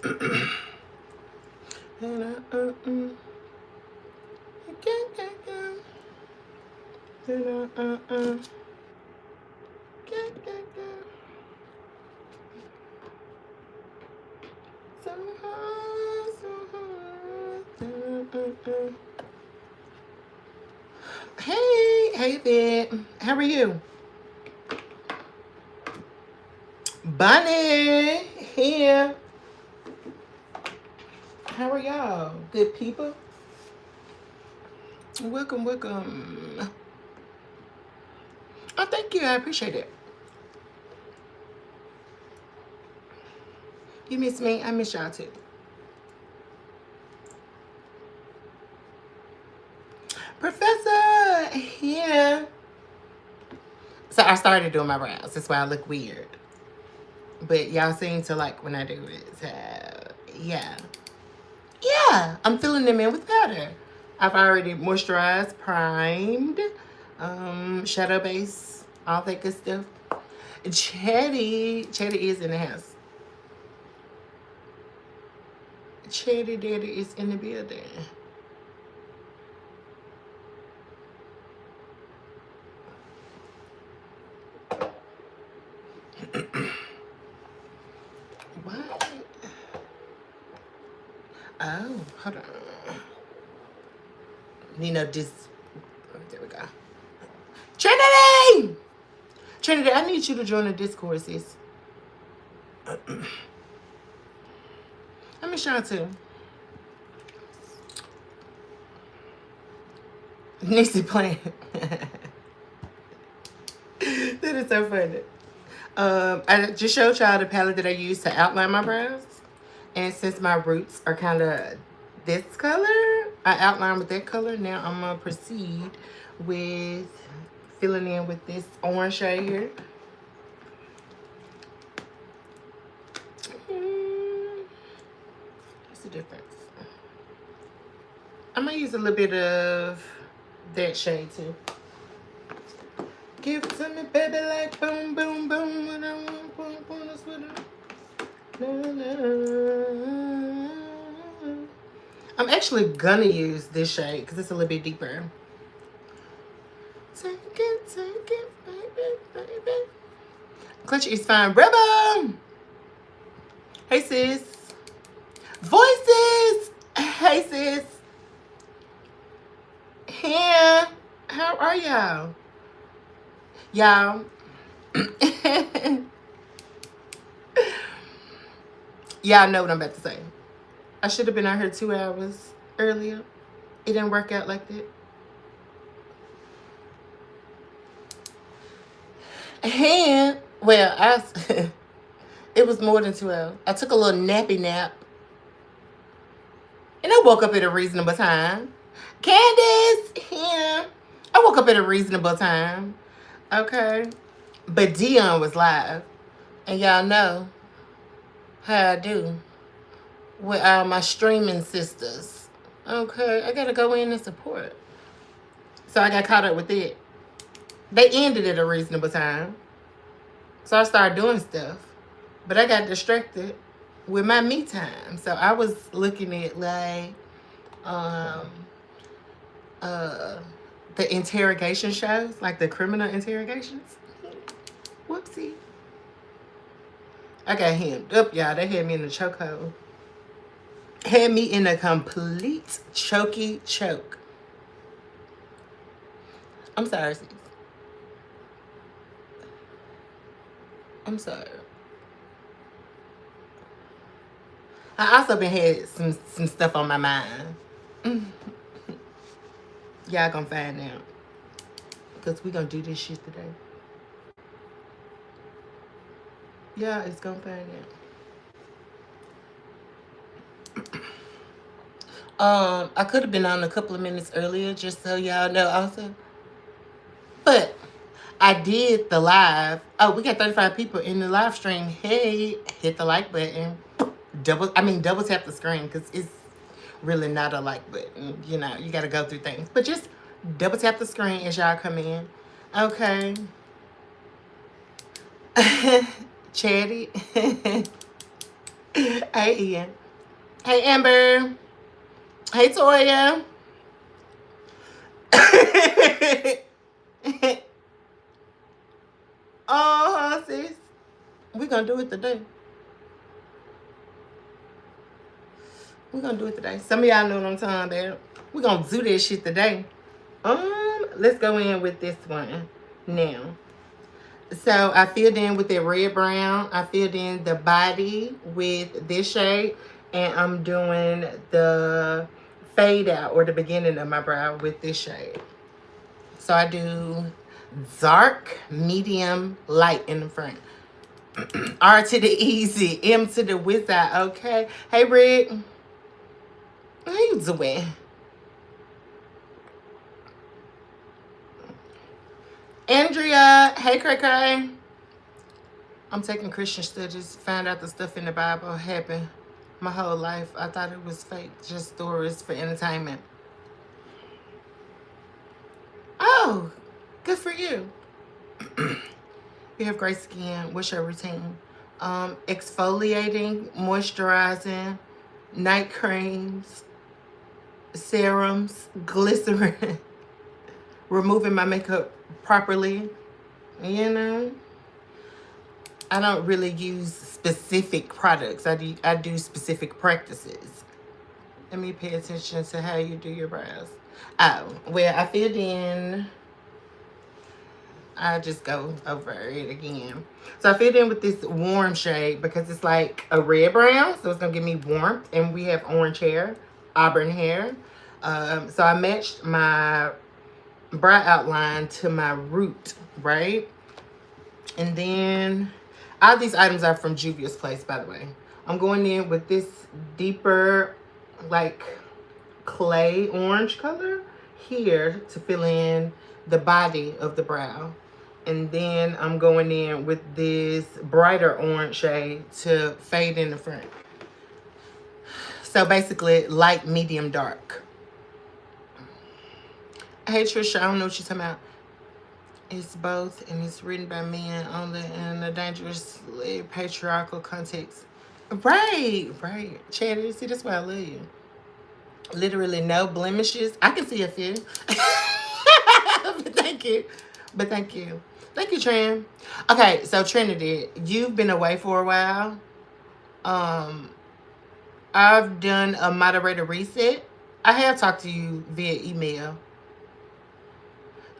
Hey, Bit. How are you? Bunny here. How are y'all? Good people? Welcome, welcome. Oh, thank you. I appreciate it. You miss me? I miss y'all too. Professor here. So I started doing my brows. That's why I look weird. But y'all seem to like when I do it. So, yeah. Yeah, I'm filling them in with powder. I've already moisturized, primed, shadow base, all that good stuff. Chatty is in the house. Chatty Daddy is in the building. What? Oh, hold on. There we go. Trinity! Trinity, I need you to join the Discord, sis. I miss y'all too. Nixie playing. That is so funny. I just showed y'all the palette that I use to outline my brows. And since my roots are kind of this color, I outline with that color. Now I'm going to proceed with filling in with this orange shade here. What's the difference? I'm going to use a little bit of that shade too. Give it to me, baby, like boom, boom, boom. And I want boom, boom, that's what I'm actually gonna use this shade because it's a little bit deeper. Take it, baby, baby. Clutch is fine. Rebel! Hey, sis. Voices! Hey, sis. Here. How are y'all? Y'all. Y'all know what I'm about to say. I should have been out here 2 hours earlier. It didn't work out like that. And, well, it was more than 2 hours. I took a little nappy nap. And I woke up at a reasonable time. Candace, here. I woke up at a reasonable time. Okay. But Dion was live. And y'all know how I do with all my streaming sisters. Okay. I got to go in and support. So I got caught up with it. They ended at a reasonable time. So I started doing stuff. But I got distracted with my me time. So I was looking at like the interrogation shows, like the criminal interrogations. Whoopsie. I got hemmed up, y'all. They had me in the chokehold. Had me in a complete choky choke. I'm sorry, sis. I'm sorry. I also been had some stuff on my mind. Y'all gonna find out. Because we gonna do this shit today. Yeah, it's gonna find out. I could have been on a couple of minutes earlier, just so y'all know also. But I did the live. Oh, we got 35 people in the live stream. Hey, hit the like button. Double tap the screen because it's really not a like button. You know, you got to go through things. But just double tap the screen as y'all come in. Okay. Chatty. Hey, Ian. Hey, Amber. Hey, Toya. Oh, sis. We gonna do it today. We gonna do it today. Some of y'all know what I'm talking about. We gonna do this shit today. Let's go in with this one now. So I filled in with the red brown. I filled in the body with this shade, and I'm doing the fade out or the beginning of my brow with this shade. So I do dark, medium, light in the front. R to the easy, M to the wizard. Okay. Hey, Rick. How you doing? Andrea. Hey, Cray Cray. I'm taking Christian studies. Found out the stuff in the Bible happened my whole life. I thought it was fake, just stories for entertainment. Oh, good for you. You have great skin. What's your routine? Exfoliating, moisturizing, night creams, serums, glycerin, removing my makeup properly. You know, I don't really use specific products. I do specific practices. Let me pay attention to how you do your brows. Oh, well, I filled in. I just go over it again. So I filled in with this warm shade because it's like a red brown. So it's going to give me warmth. And we have orange hair, auburn hair. So I matched my brow outline to my root, right? And then all these items are from Juvia's Place, by the way. I'm going in with this deeper, like, clay orange color here to fill in the body of the brow. And then I'm going in with this brighter orange shade to fade in the front. So basically, light, medium, dark. Hey, Trisha, I don't know what you're talking about. It's both, and it's written by men only in a dangerously patriarchal context. Right. Chad, you see, that's why I love you. Literally no blemishes. I can see a few. But thank you. Thank you, Tran. Okay, so Trinity, you've been away for a while. I've done a moderator reset. I have talked to you via email.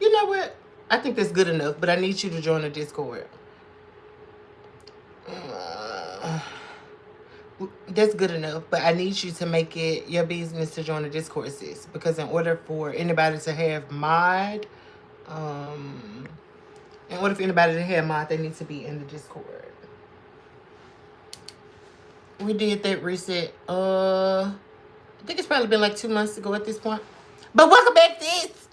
You know what? I think that's good enough, but I need you to join the Discord. That's good enough, but I need you to make it your business to join the Discord, sis. Because in order for anybody to have mod, they need to be in the Discord. We did that reset. I think it's probably been like 2 months ago at this point. But welcome back, sis.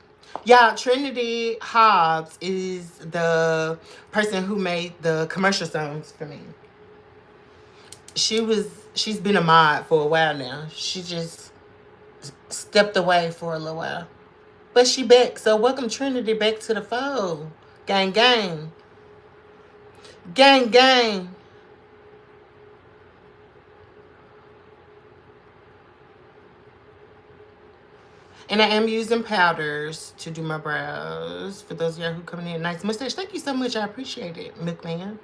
Y'all, Trinity Hobbs is the person who made the commercial songs for me. She's been a mod for a while now. She just stepped away for a little while. But she back. So welcome Trinity back to the fold. Gang, gang. Gang, gang. And I am using powders to do my brows. For those of y'all who coming in, nice mustache. Thank you so much. I appreciate it, McMahon.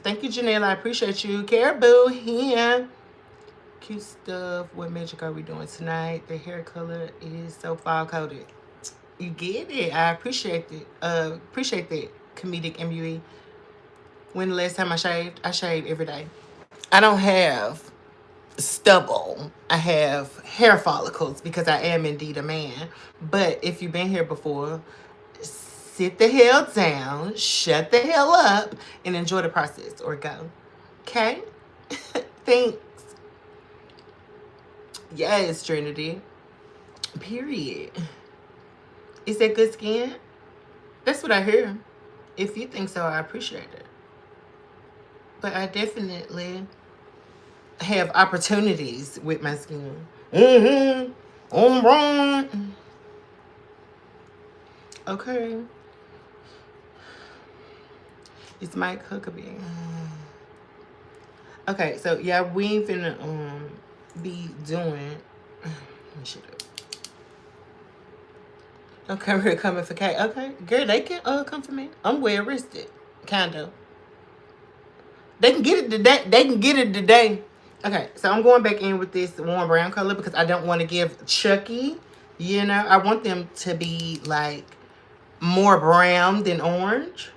Thank you, Janelle. I appreciate you. Caribou here. Cute stuff. What magic are we doing tonight? The hair color is so fall coated. You get it. I appreciate it. Appreciate that, comedic MUE. When the last time I shaved? I shave every day. I don't have stubble. I have hair follicles because I am indeed a man. But if you've been here before, sit the hell down, shut the hell up, and enjoy the process or go. Okay? Thanks. Yes, Trinity. Period. Is that good skin? That's what I hear. If you think so, I appreciate it. But I definitely have opportunities with my skin. I'm wrong. Okay. It's Mike Huckabee. Okay, so yeah, we ain't finna be doing. Let me shut up. Okay, we're coming for Kate. Okay, girl, they can come for me. I'm well rested, kinda. They can get it today. They can get it today. Okay, so I'm going back in with this warm brown color because I don't want to give Chucky. You know, I want them to be like more brown than orange.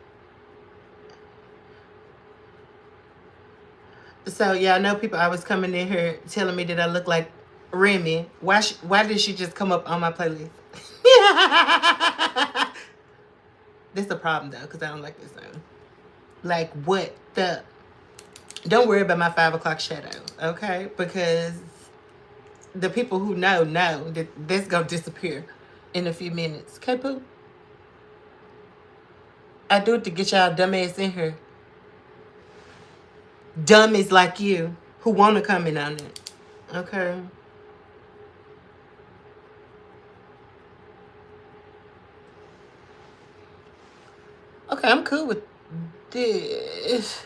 So yeah, I know people always coming in here telling me that I look like Remy. Why did she just come up on my playlist? This a problem though, because I don't like this song. Like what the? Don't worry about my 5 o'clock shadow, okay? Because the people who know that that's gonna disappear in a few minutes. Okay, Pooh? I do it to get y'all dumbass in here. Dummies like you who wanna comment on it. Okay. Okay, I'm cool with this.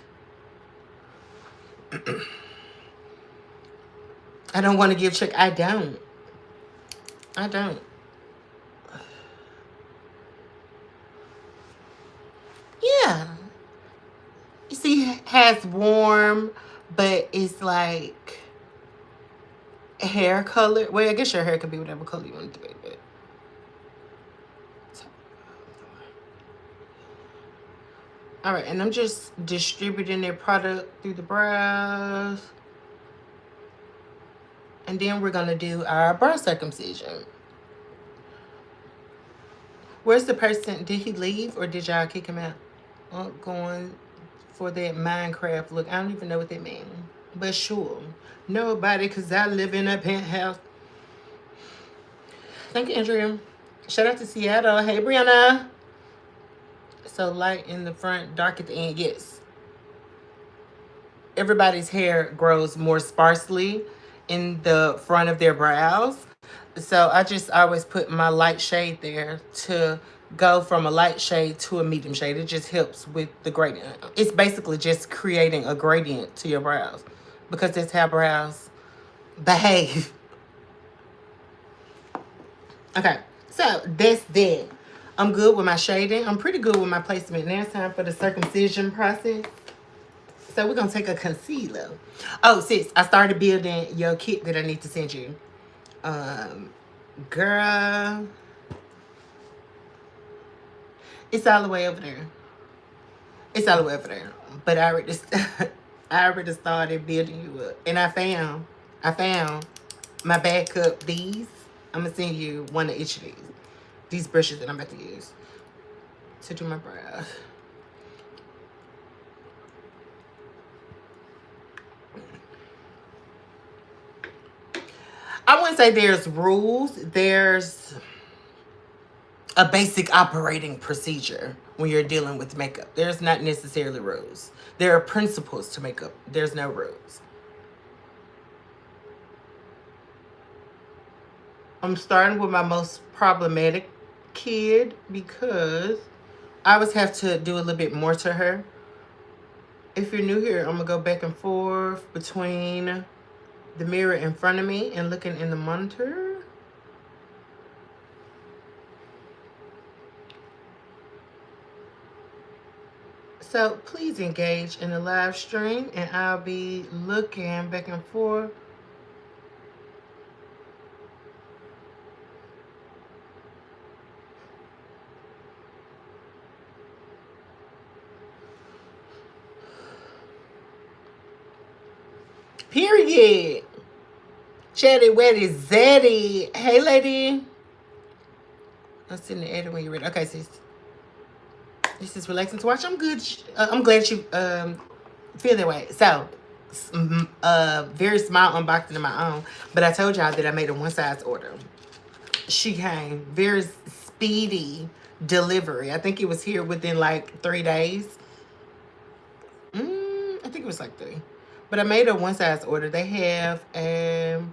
I don't want to give Chuck. I don't. Yeah. You see, has warm, but it's like hair color. Well, I guess your hair could be whatever color you want it to be, but. All right, and I'm just distributing their product through the brows. And then we're going to do our brow circumcision. Where's the person? Did he leave or did y'all kick him out? Going for that Minecraft look. I don't even know what that means. But sure. Nobody, because I live in a penthouse. Thank you, Andrea. Shout out to Seattle. Hey, Brianna. So light in the front, dark at the end. Yes. Everybody's hair grows more sparsely in the front of their brows. So I just always put my light shade there to go from a light shade to a medium shade. It just helps with the gradient. It's basically just creating a gradient to your brows because that's how brows behave. Okay, so that's that. I'm good with my shading. I'm pretty good with my placement. Now it's time for the circumcision process. So we're going to take a concealer. Oh, sis, I started building your kit that I need to send you. Girl, it's all the way over there. It's all the way over there. But I already, I already started building you up. And I found my backup these. I'm going to send you one of each of these. These brushes that I'm about to use to do my brows. I wouldn't say there's rules. There's a basic operating procedure when you're dealing with makeup. There's not necessarily rules. There are principles to makeup. There's no rules. I'm starting with my most problematic kid because I always have to do a little bit more to her. If you're new here, I'm going to go back and forth between the mirror in front of me and looking in the monitor. So please engage in the live stream and I'll be looking back and forth. Period. Chatty Wetty Zeddy. Hey, lady. I'll send the edit when you're ready. Okay, sis. This is relaxing to watch. I'm good. I'm glad you feel that way. So, very small unboxing of my own. But I told y'all that I made a one size order. She came. Very speedy delivery. I think it was here within like 3 days. I think it was like 3. But I made a one size order. They have a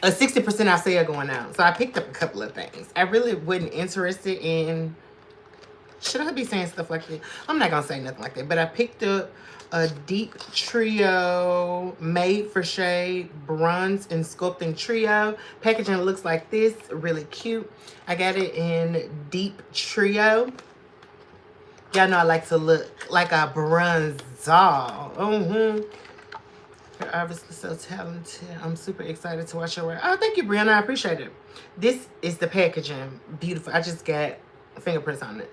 60% off sale going out. So I picked up a couple of things. I really wasn't interested in Should I be saying stuff like that? I'm not going to say nothing like that. But I picked up a Deep Trio Made for Shade Bronze and Sculpting Trio. Packaging looks like this. Really cute. I got it in Deep Trio. Y'all know I like to look like a bronze doll. You're obviously so talented. I'm super excited to watch your work. Oh, thank you, Brianna. I appreciate it. This is the packaging. Beautiful. I just got fingerprints on it.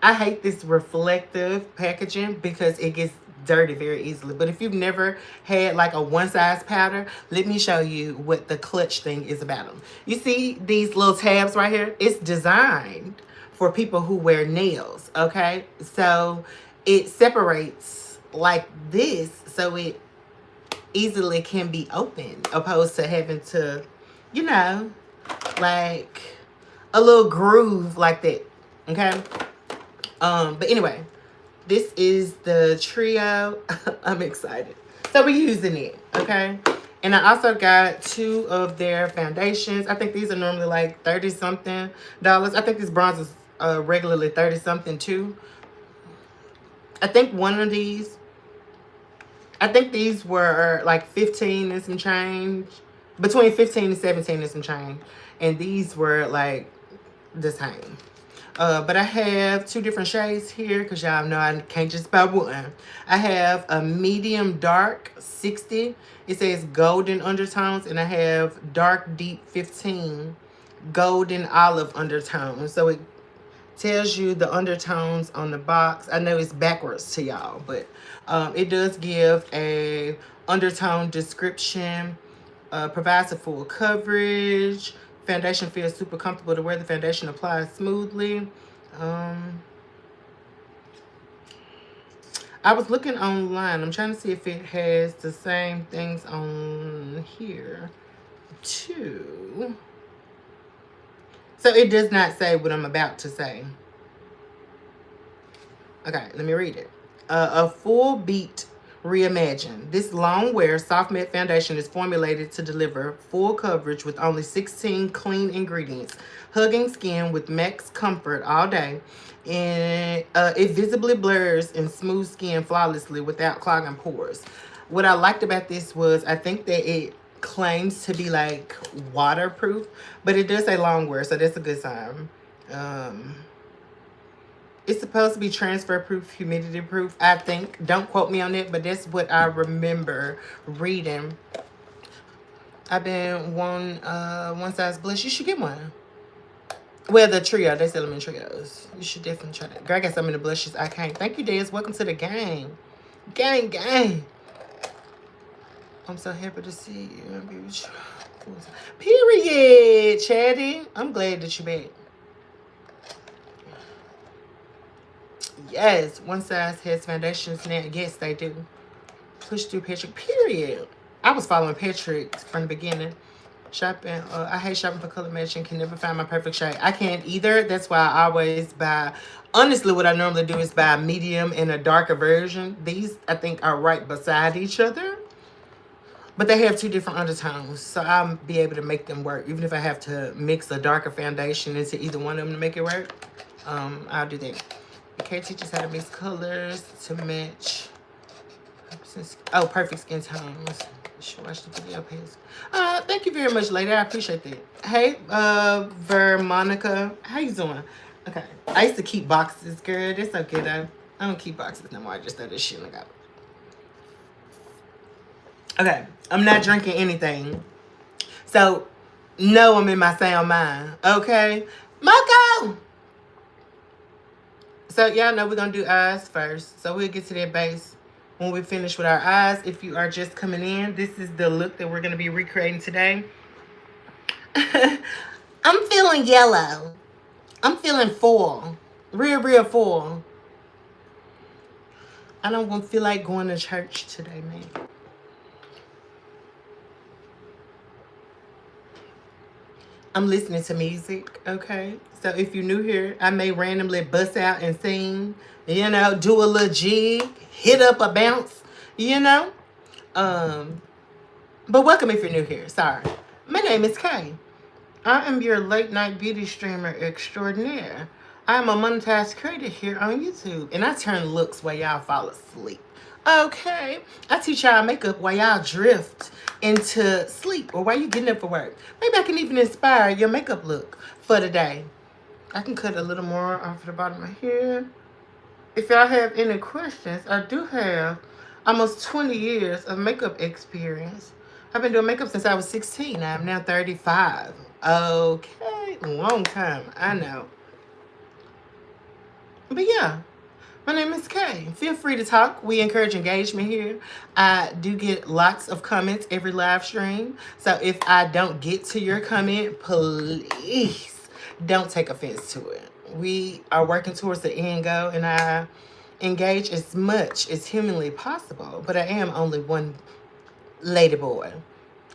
I hate this reflective packaging because it gets dirty very easily. But if you've never had like a one size powder, let me show you what the clutch thing is about them. You see these little tabs right here? It's designed for people who wear nails, okay? So it separates like this so it easily can be opened, opposed to having to, you know, like a little groove like that, okay? But anyway, this is the trio. I'm excited. So we're using it, okay? And I also got 2 of their foundations. I think these are normally like 30-something dollars. I think this bronze is regularly 30-something too. I think one of these, I think these were like 15 and some change. Between 15 and 17 and some change. And these were like the same. But I have 2 different shades here because y'all know I can't just buy one. I have a medium dark 60. It says golden undertones. And I have dark deep 15 golden olive undertones. So it tells you the undertones on the box. I know it's backwards to y'all, but it does give a undertone description. Provides a full coverage. Foundation feels super comfortable to wear. The foundation applies smoothly. I was looking online. I'm trying to see if it has the same things on here too. So it does not say what I'm about to say. Okay, let me read it. A full beat reimagined. This long wear soft matte foundation is formulated to deliver full coverage with only 16 clean ingredients, hugging skin with max comfort all day. And it visibly blurs and smooths skin flawlessly without clogging pores. What I liked about this was I think that it claims to be like waterproof, but it does say long wear, so that's a good sign. It's supposed to be transfer proof, humidity proof, I think. Don't quote me on it, but that's what I remember reading. I've been one size blush. You should get one. Well, the trio, they sell them in trios. You should definitely try that. Girl, I got so many blushes I can't. Thank you, Dez. Welcome to the gang. Gang, gang. I'm so happy to see you. Period, Chatty. I'm glad that you're back. Yes, one size has foundations now. Yes, they do. Push through Patrick. Period. I was following Patrick from the beginning. Shopping. I hate shopping for color matching. Can never find my perfect shade. I can't either. That's why I always buy. Honestly, what I normally do is buy a medium and a darker version. These, I think, are right beside each other. But they have 2 different undertones. So I'll be able to make them work. Even if I have to mix a darker foundation into either one of them to make it work. I'll do that. Okay, teach us how to mix colors to match. Oh, perfect skin tones. You should watch the video, please. Thank you very much, lady. I appreciate that. Hey, Vermonica. How you doing? Okay. I used to keep boxes, girl. That's okay, though. I don't keep boxes no more. I just throw this shit in the garbage. Okay. I'm not drinking anything. So, no, I'm in my sound mind. Okay? Marco! So, y'all know we're going to do eyes first. So, we'll get to that base when we finish with our eyes. If you are just coming in, this is the look that we're going to be recreating today. I'm feeling yellow. I'm feeling full. Real full. I don't feel like going to church today, man. I'm listening to music, okay? So if you're new here, I may randomly bust out and sing, you know, do a little jig, hit up a bounce, you know? But welcome if you're new here, sorry. My name is Kay. I am your late night beauty streamer extraordinaire. I'm a monetized creator here on YouTube, and I turn looks while y'all fall asleep. Okay, I teach y'all makeup while y'all drift into sleep or while you getting up for work. Maybe I can even inspire your makeup look for the day. I can cut a little more off the bottom of here. If y'all have any questions, I do have almost 20 years of makeup experience. I've been doing makeup since I was 16. I'm now 35. Okay, long time, I know. But yeah, my name is Kay. Feel free to talk. We encourage engagement here. I do get lots of comments every live stream. So if I don't get to your comment, please don't take offense to it. We are working towards the end goal, and I engage as much as humanly possible. But I am only one lady boy.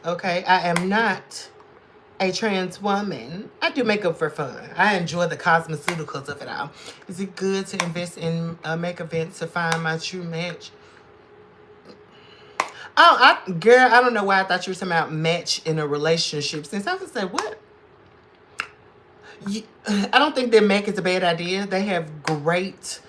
Okay? I am not a trans woman. I do makeup for fun. I enjoy the cosmeceuticals of it all. Is it good to invest in a makeup event to find my true match? Oh, girl, I don't know why I thought you were talking about match in a relationship. Since I was like, what? I don't think that MAC is a bad idea. They have great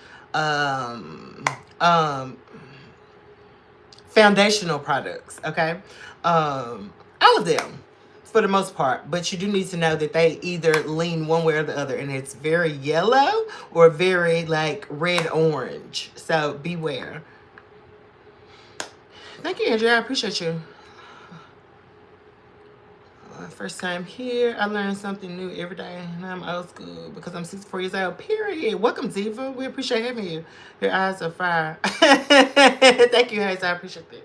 foundational products, okay? All of them, for the most part. But you do need to know that they either lean one way or the other, and it's very yellow or very like red-orange. So beware. Thank you, Andrea. I appreciate you. First time here. I learn something new every day, and I'm old school because I'm 64 years old. Period. Welcome, Diva. We appreciate having you. Your eyes are fire. Thank you, Hayes. I appreciate that.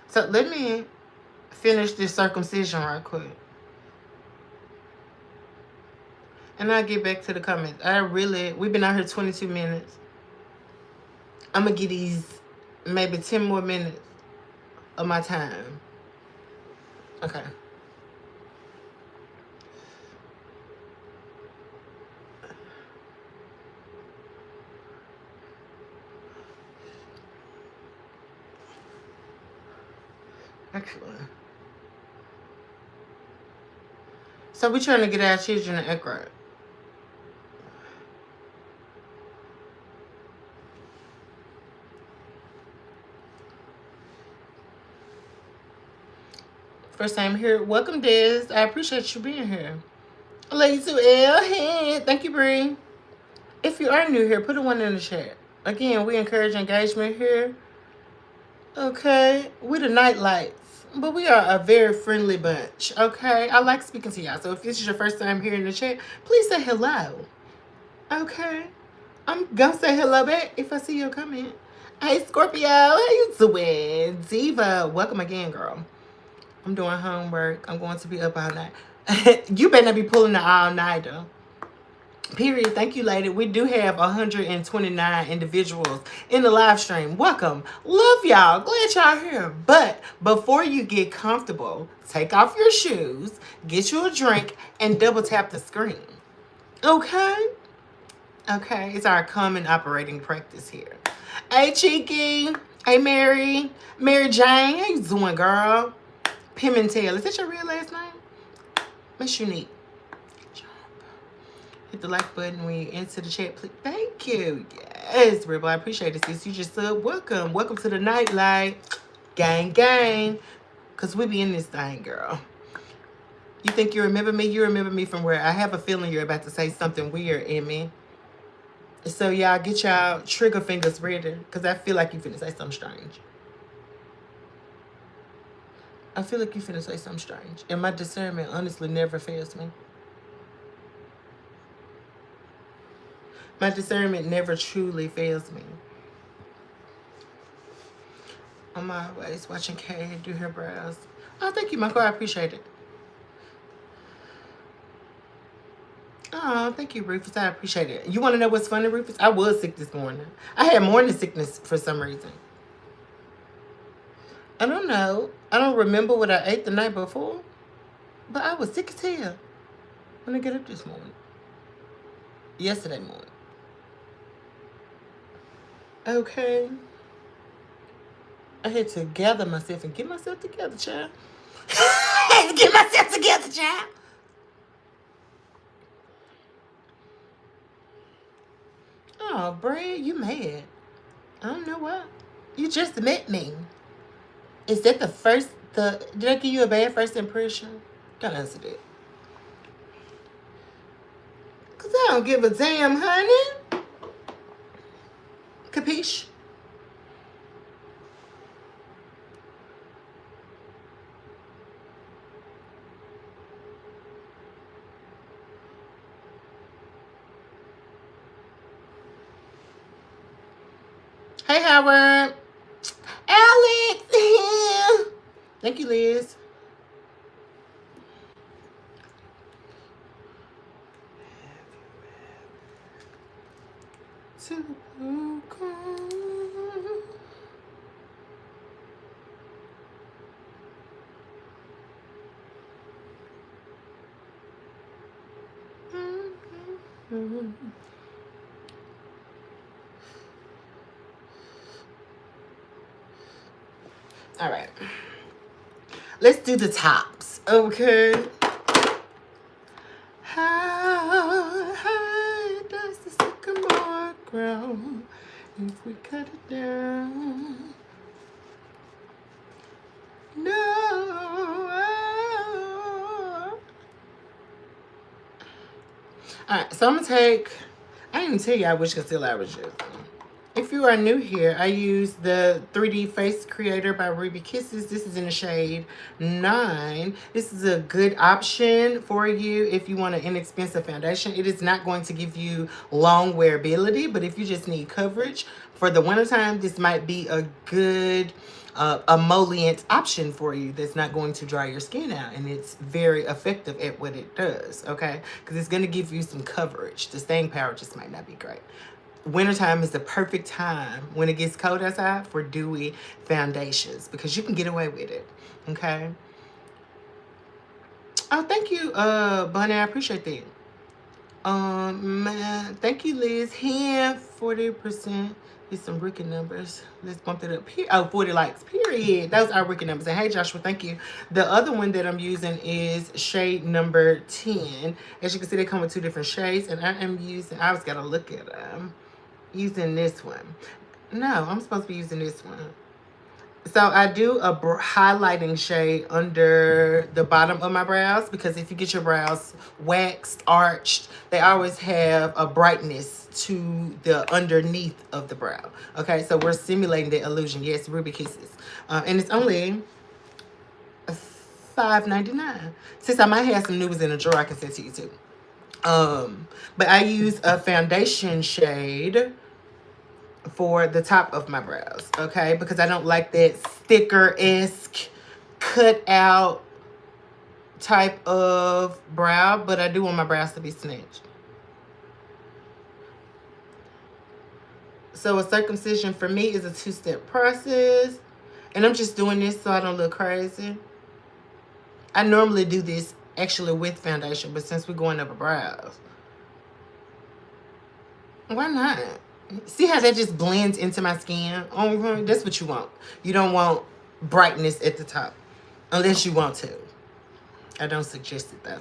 So let me finish this circumcision right quick, and I'll get back to the comments. We've been out here 22 minutes. I'm gonna give these maybe 10 more minutes of my time. Okay. Excellent. So we're trying to get our children to act right. First time here. Welcome, Des. I appreciate you being here. Lady to L. Hey, thank you, Bree. If you are new here, put a 1 in the chat. Again, we encourage engagement here. Okay, we the night lights, but we are a very friendly bunch. Okay, I like speaking to y'all. So if this is your first time here in the chat, please say hello. Okay, I'm gonna say hello back if I see your comment. Hey, Scorpio, how you doing? Diva, welcome again, girl. I'm doing homework. I'm going to be up all night. You better not be pulling the all-nighter. Period. Thank you, lady. We do have 129 individuals in the live stream. Welcome. Love y'all. Glad y'all here. But before you get comfortable, take off your shoes, get you a drink, and double tap the screen. Okay? Okay. It's our common operating practice here. Hey, Cheeky. Hey, Mary. Mary Jane. How you doing, girl? Pimentel. Is that your real last name? What's unique? Hit the like button when you enter the chat, please. Thank you. Yes, Ribble. I appreciate it, sis. You just said welcome. Welcome to the nightlight. Gang, gang. Because we be in this thing, girl. You think you remember me? You remember me from where? I have a feeling you're about to say something weird, Emmy. So, y'all, get y'all trigger fingers ready. Because I feel like you finna say something strange. I feel like you finna say something strange. And my discernment honestly never fails me. My discernment never truly fails me. I'm always watching Kay do her brows. Oh, thank you, Michael. I appreciate it. Oh, thank you, Rufus. I appreciate it. You want to know what's funny, Rufus? I was sick this morning. I had morning sickness for some reason. I don't know. I don't remember what I ate the night before. But I was sick as hell when I got up this morning. Yesterday morning. Okay. I had to gather myself and get myself together, child. I had to get myself together, child. Oh, Brad, you mad. I don't know what. You just met me. Is that the first, did I give you a bad first impression? Don't answer that. Because I don't give a damn, honey. Capiche? Hey, Howard. Alex. Thank you, Liz. All right. Let's do the tops, okay? How high does the sycamore grow if we cut it down? No. Alright, so I'm gonna take, I didn't even tell y'all which concealer I was using. If you are new here, I use the 3D Face Creator by Ruby Kisses. This is in the shade 9. This is a good option for you if you want an inexpensive foundation. It is not going to give you long wearability, but if you just need coverage for the wintertime, this might be a good emollient option for you that's not going to dry your skin out, and it's very effective at what it does, okay? Because it's going to give you some coverage. The staying power just might not be great. Wintertime is the perfect time when it gets cold outside for dewy foundations because you can get away with it, okay? Oh, thank you, Bunny. I appreciate that. Man, thank you, Liz. Hand 40%. Get some Ricky numbers. Let's bump it up here. Oh, 40 likes, period. Those are Ricky numbers. And hey, Joshua, thank you. The other one that I'm using is shade number 10. As you can see, they come with 2 different shades. And I am using, I always got to look at them. Using this one. No, I'm supposed to be using this one. So I do a highlighting shade under the bottom of my brows because if you get your brows waxed, arched, they always have a brightness to the underneath of the brow. Okay, so we're simulating the illusion. Yes, Ruby Kisses. And it's only $5.99. Since I might have some new ones in the drawer, I can send to you too. But I use a foundation shade for the top of my brows, okay? Because I don't like that sticker-esque cut out type of brow, but I do want my brows to be snatched. So a circumcision for me is a 2-step process, and I'm just doing this so I don't look crazy. I normally do this actually with foundation, but since we're going over brows, why not? See how that just blends into my skin? Oh, that's what you want. You don't want brightness at the top. Unless you want to. I don't suggest it, though.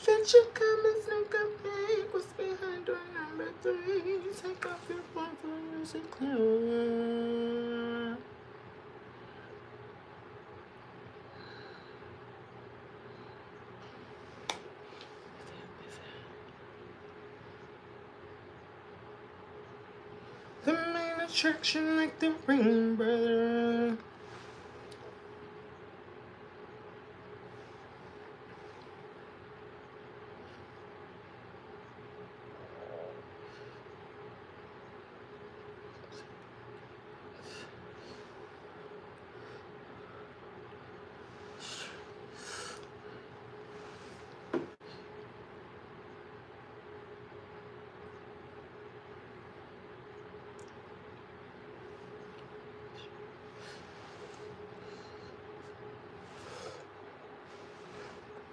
Let you come and sneak up back. What's behind door number 3? Take off your phone for music clear. The main attraction like the ring, brother.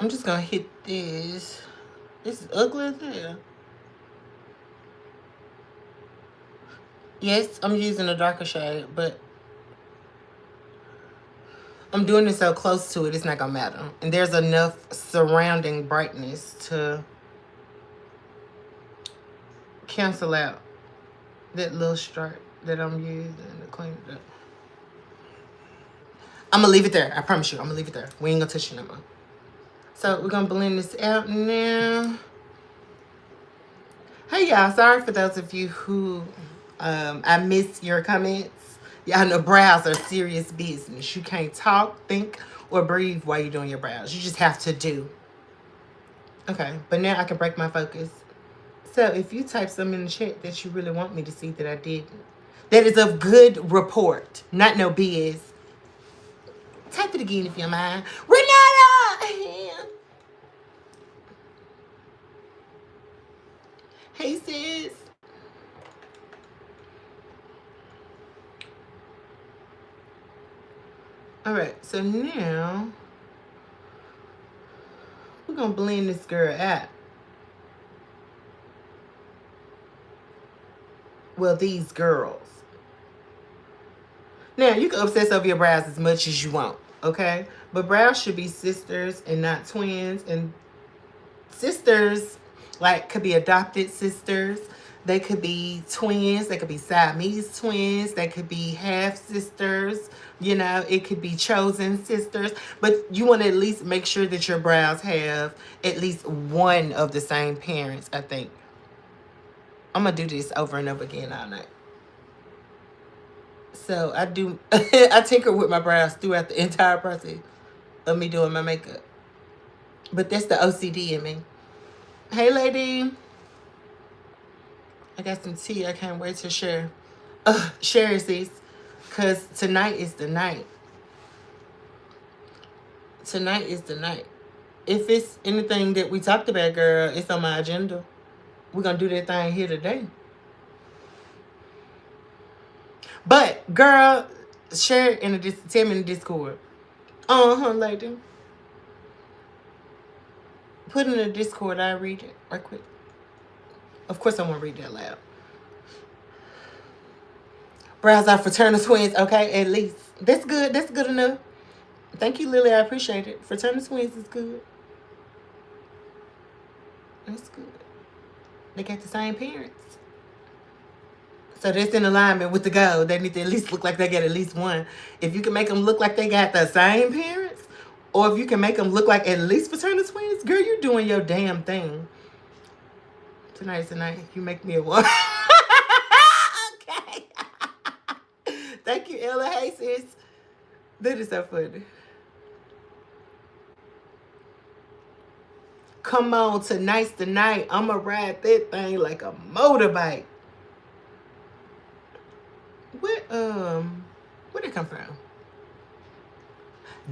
I'm just gonna hit this. This is ugly as hell. Yes, I'm using a darker shade, but I'm doing it so close to it, it's not gonna matter. And there's enough surrounding brightness to cancel out that little stripe that I'm using to clean it up. I'm gonna leave it there. I promise you, I'm gonna leave it there. We ain't gonna touch it no more. So we're gonna blend this out now. Hey y'all, sorry for those of you who I missed your comments. Y'all know brows are serious business. You can't talk, think, or breathe while you're doing your brows. You just have to do. Okay, but now I can break my focus. So if you type something in the chat that you really want me to see that I didn't, that is of good report, not no BS. Type it again if you mind. Renata! Hey sis. Alright, so now we're gonna blend this girl out. Well, these girls. Now, you can obsess over your brows as much as you want, okay? But brows should be sisters and not twins. And sisters, like, could be adopted sisters. They could be twins. They could be Siamese twins. They could be half sisters. You know, it could be chosen sisters. But you want to at least make sure that your brows have at least one of the same parents, I think. I'm going to do this over and over again all night. So I do, I tinker with my brows throughout the entire process of me doing my makeup. But that's the OCD in me. Hey, lady. I got some tea. I can't wait to share. Share this. Because tonight is the night. Tonight is the night. If it's anything that we talked about, girl, it's on my agenda. We're going to do that thing here today. But, girl, share it in the tell me in the Discord. Lady. Put it in the Discord. I'll read it right quick. Of course, I want to read that loud. Brows are fraternal twins. Okay, at least. That's good. That's good enough. Thank you, Lily. I appreciate it. Fraternal twins is good. That's good. They got the same parents. So that's in alignment with the goal. They need to at least look like they got at least one. If you can make them look like they got the same parents, or if you can make them look like at least fraternal twins, girl, you're doing your damn thing. Tonight's the night. You make me a one. Okay. Thank you, Ella. Hey, sis. That is so funny. Come on, tonight's the night. I'ma ride that thing like a motorbike. Where'd it come from?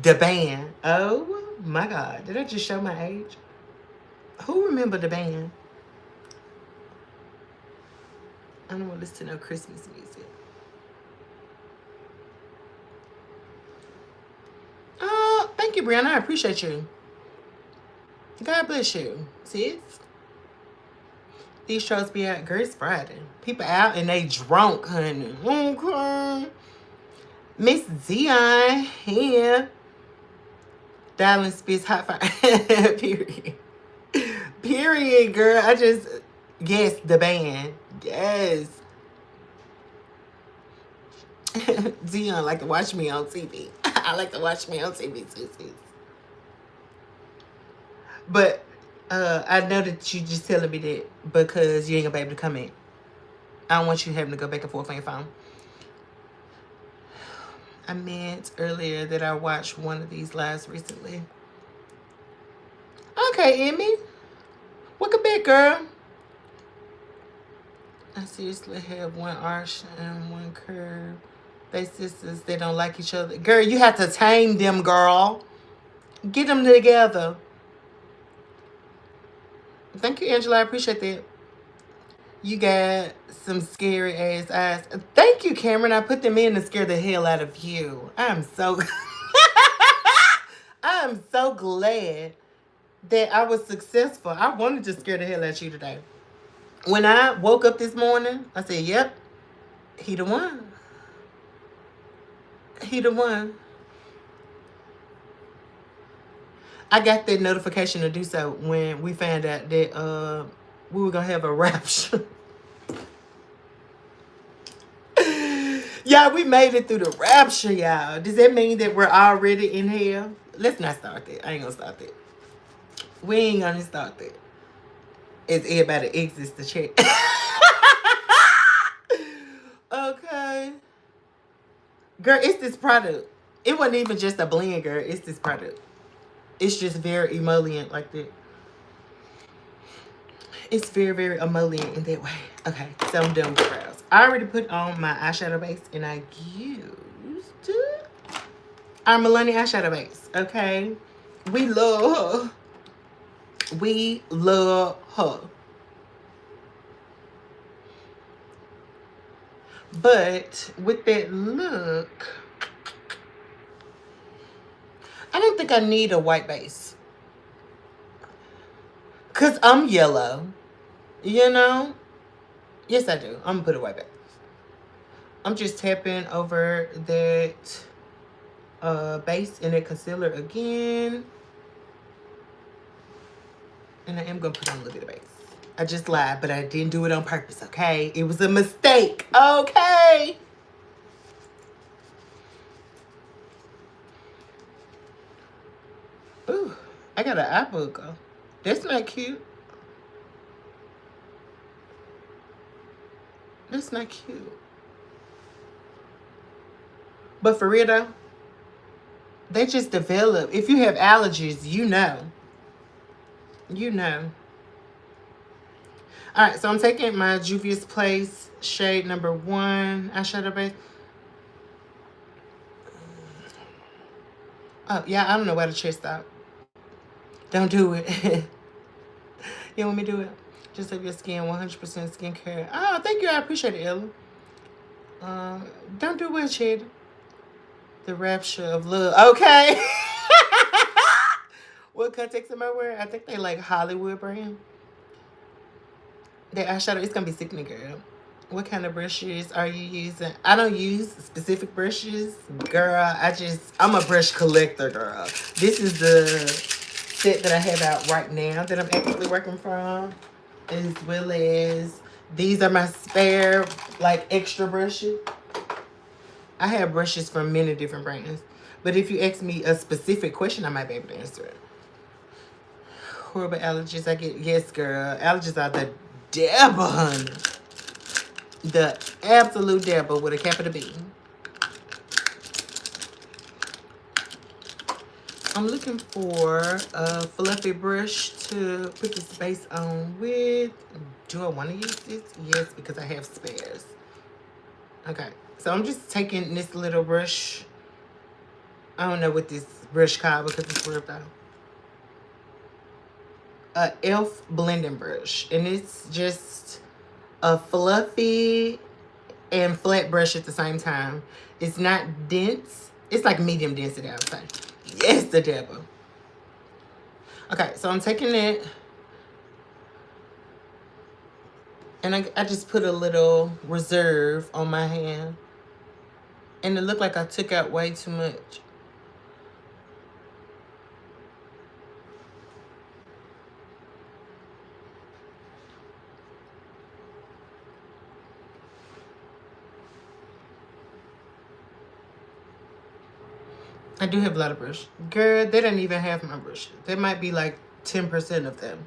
The band. Oh my God. Did I just show my age? Who remember the band? I don't want to listen to no Christmas music. Oh, thank you, Brianna. I appreciate you. God bless you, sis. These shows be out. Girl, it's Friday. People out and they drunk, honey. Okay. Miss Dion here. Dialing Spitz hot fire. Period. Period, girl. Yes, the band. Yes. Dion like to watch me on TV. I like to watch me on TV too, sis. But I know that you just telling me that because you ain't gonna be able to come in. I don't want you having to go back and forth on your phone. I meant earlier that I watched one of these lives recently. Okay, Emmy. Welcome back, girl. I seriously have one arch and one curve. They sisters, they don't like each other. Girl, you have to tame them, girl. Get them together. Thank you, Angela. I appreciate that. You got some scary ass eyes. Thank you, Cameron. I put them in to scare the hell out of you. I'm so glad that I was successful. I wanted to scare the hell out of you today. When I woke up this morning, I said, yep, he the one. He the one. I got that notification to do so when we found out that we were going to have a rapture. Y'all, we made it through the rapture, y'all. Does that mean that we're already in hell? Let's not start that. I ain't gonna start that. We ain't gonna start that. It's everybody exits the check. Okay. Girl, it's this product. It wasn't even just a blend, girl. It's this product. It's just very emollient like that. It's very, very emollient in that way. Okay, so I'm done with the brows. I already put on my eyeshadow base, and I used our Millennium eyeshadow base. Okay, we love her. We love her. But with that look, I don't think I need a white base. Because I'm yellow. You know? Yes, I do. I'm going to put a white base. I'm just tapping over that base and that concealer again. And I am going to put on a little bit of base. I just lied, but I didn't do it on purpose, okay? It was a mistake, okay? Ooh, I got an eye booger. That's not cute. That's not cute. But for real though, they just develop. If you have allergies, you know. You know. Alright, so I'm taking my Juvia's Place shade number 1 eyeshadow base. Oh, yeah, I don't know why the chest stop. Don't do it. You want me to do it? Just have your skin 100% skincare. Oh, thank you. I appreciate it, Ella. Don't do what, Chad? The rapture of love. Okay. What context am I wearing? I think they like Hollywood brand. That eyeshadow, it's going to be sickening, girl. What kind of brushes are you using? I don't use specific brushes. Girl, I'm a brush collector, girl. This is the set that I have out right now that I'm actually working from. As well as these are my spare, like, extra brushes. I have brushes from many different brands. But if you ask me a specific question, I might be able to answer it. Horrible allergies I get. Yes, girl. Allergies are the devil, honey. The absolute devil with a capital B. I'm looking for a fluffy brush to put this base on with. Do I want to use this? Yes, because I have spares. Okay, so I'm just taking this little brush. I don't know what this brush called because it's weird though. A e.l.f. blending brush, and it's just a fluffy and flat brush at the same time. It's not dense. It's like medium density, I would say. Yes, the devil. Okay, so I'm taking it. And I just put a little reserve on my hand. And it looked like I took out way too much. I do have a lot of brushes. Girl, they don't even have my brushes. They might be like 10% of them.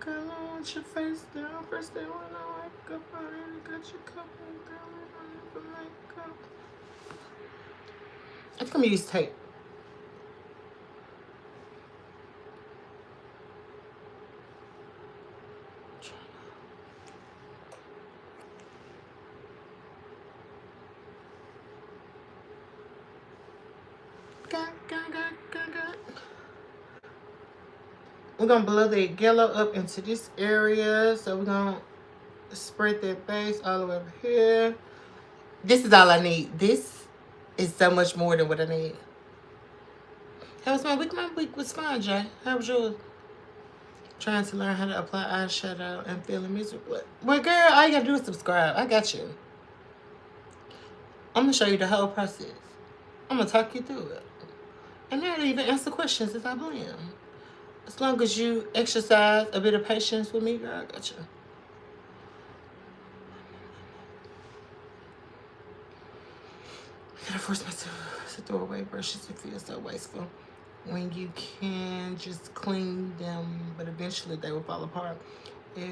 Girl, I want your face down. First day when I wake up, I already got your cup. Girl, I don't even make up. I'm gonna use tape. We're gonna blow the yellow up into this area. So we're gonna spread that base all the way over here. This is all I need. This is so much more than what I need. How was my week? My week was fine, Jay. How was yours? Trying to learn how to apply eyeshadow and feeling miserable. Well, girl, all you gotta do is subscribe. I got you. I'm gonna show you the whole process. I'm gonna talk you through it. And I'll even answer questions as I blend. As long as you exercise a bit of patience with me, girl, I got you. I force myself to throw away brushes. It feels so wasteful when you can just clean them, but eventually they will fall apart if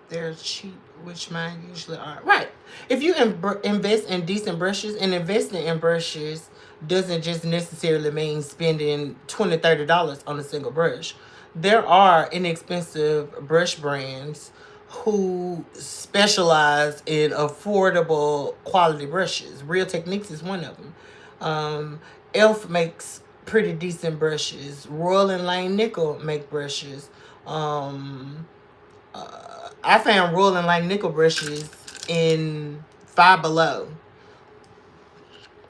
they're cheap, which mine usually are. Right. If you invest in decent brushes, and investing in brushes doesn't just necessarily mean spending $20, $30 on a single brush. There are inexpensive brush brands who specialize in affordable quality brushes. Real Techniques is one of them. Elf makes pretty decent brushes. Royal and Lane Nickel make brushes. I found Royal and Lane Nickel brushes in Five Below.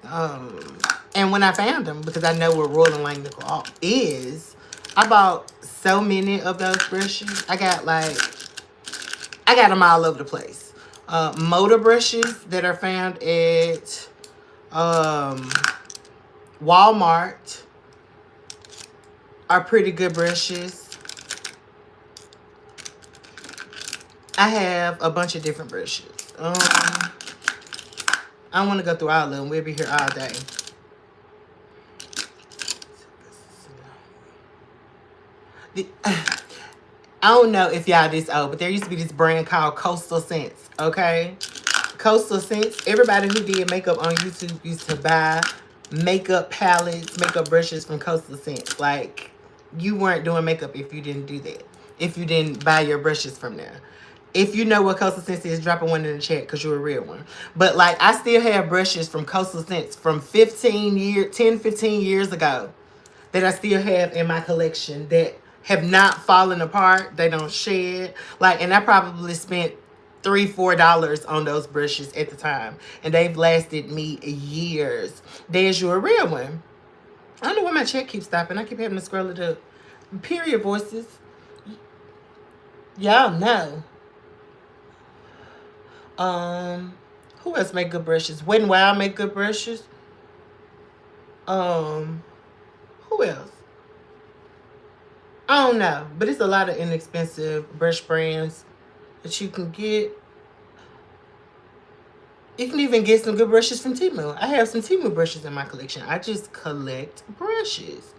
And when I found them, because I know what Royal and Lane Nickel is, I bought so many of those brushes. I got them all over the place. Motor brushes that are found at Walmart are pretty good brushes. I have a bunch of different brushes. I don't want to go through all of them. We'll be here all day. I don't know if y'all this old, but there used to be this brand called Coastal Scents, okay? Coastal Scents. Everybody who did makeup on YouTube used to buy makeup palettes, makeup brushes from Coastal Scents. Like, you weren't doing makeup if you didn't do that. If you didn't buy your brushes from there. If you know what Coastal Scents is, drop a one in the chat because you're a real one. But, like, I still have brushes from Coastal Scents from 10, 15 years ago that I still have in my collection that have not fallen apart. They don't shed. Like, and I probably spent $3, $4 on those brushes at the time. And they've lasted me years. There's your real one. I don't know why my chat keeps stopping. I keep having to scroll it up. Period voices. Y'all know. Who else make good brushes? Wet n Wild make good brushes. Who else? I don't know, but it's a lot of inexpensive brush brands that you can get. You can even get some good brushes from Temu. I have some Temu brushes in my collection. I just collect brushes.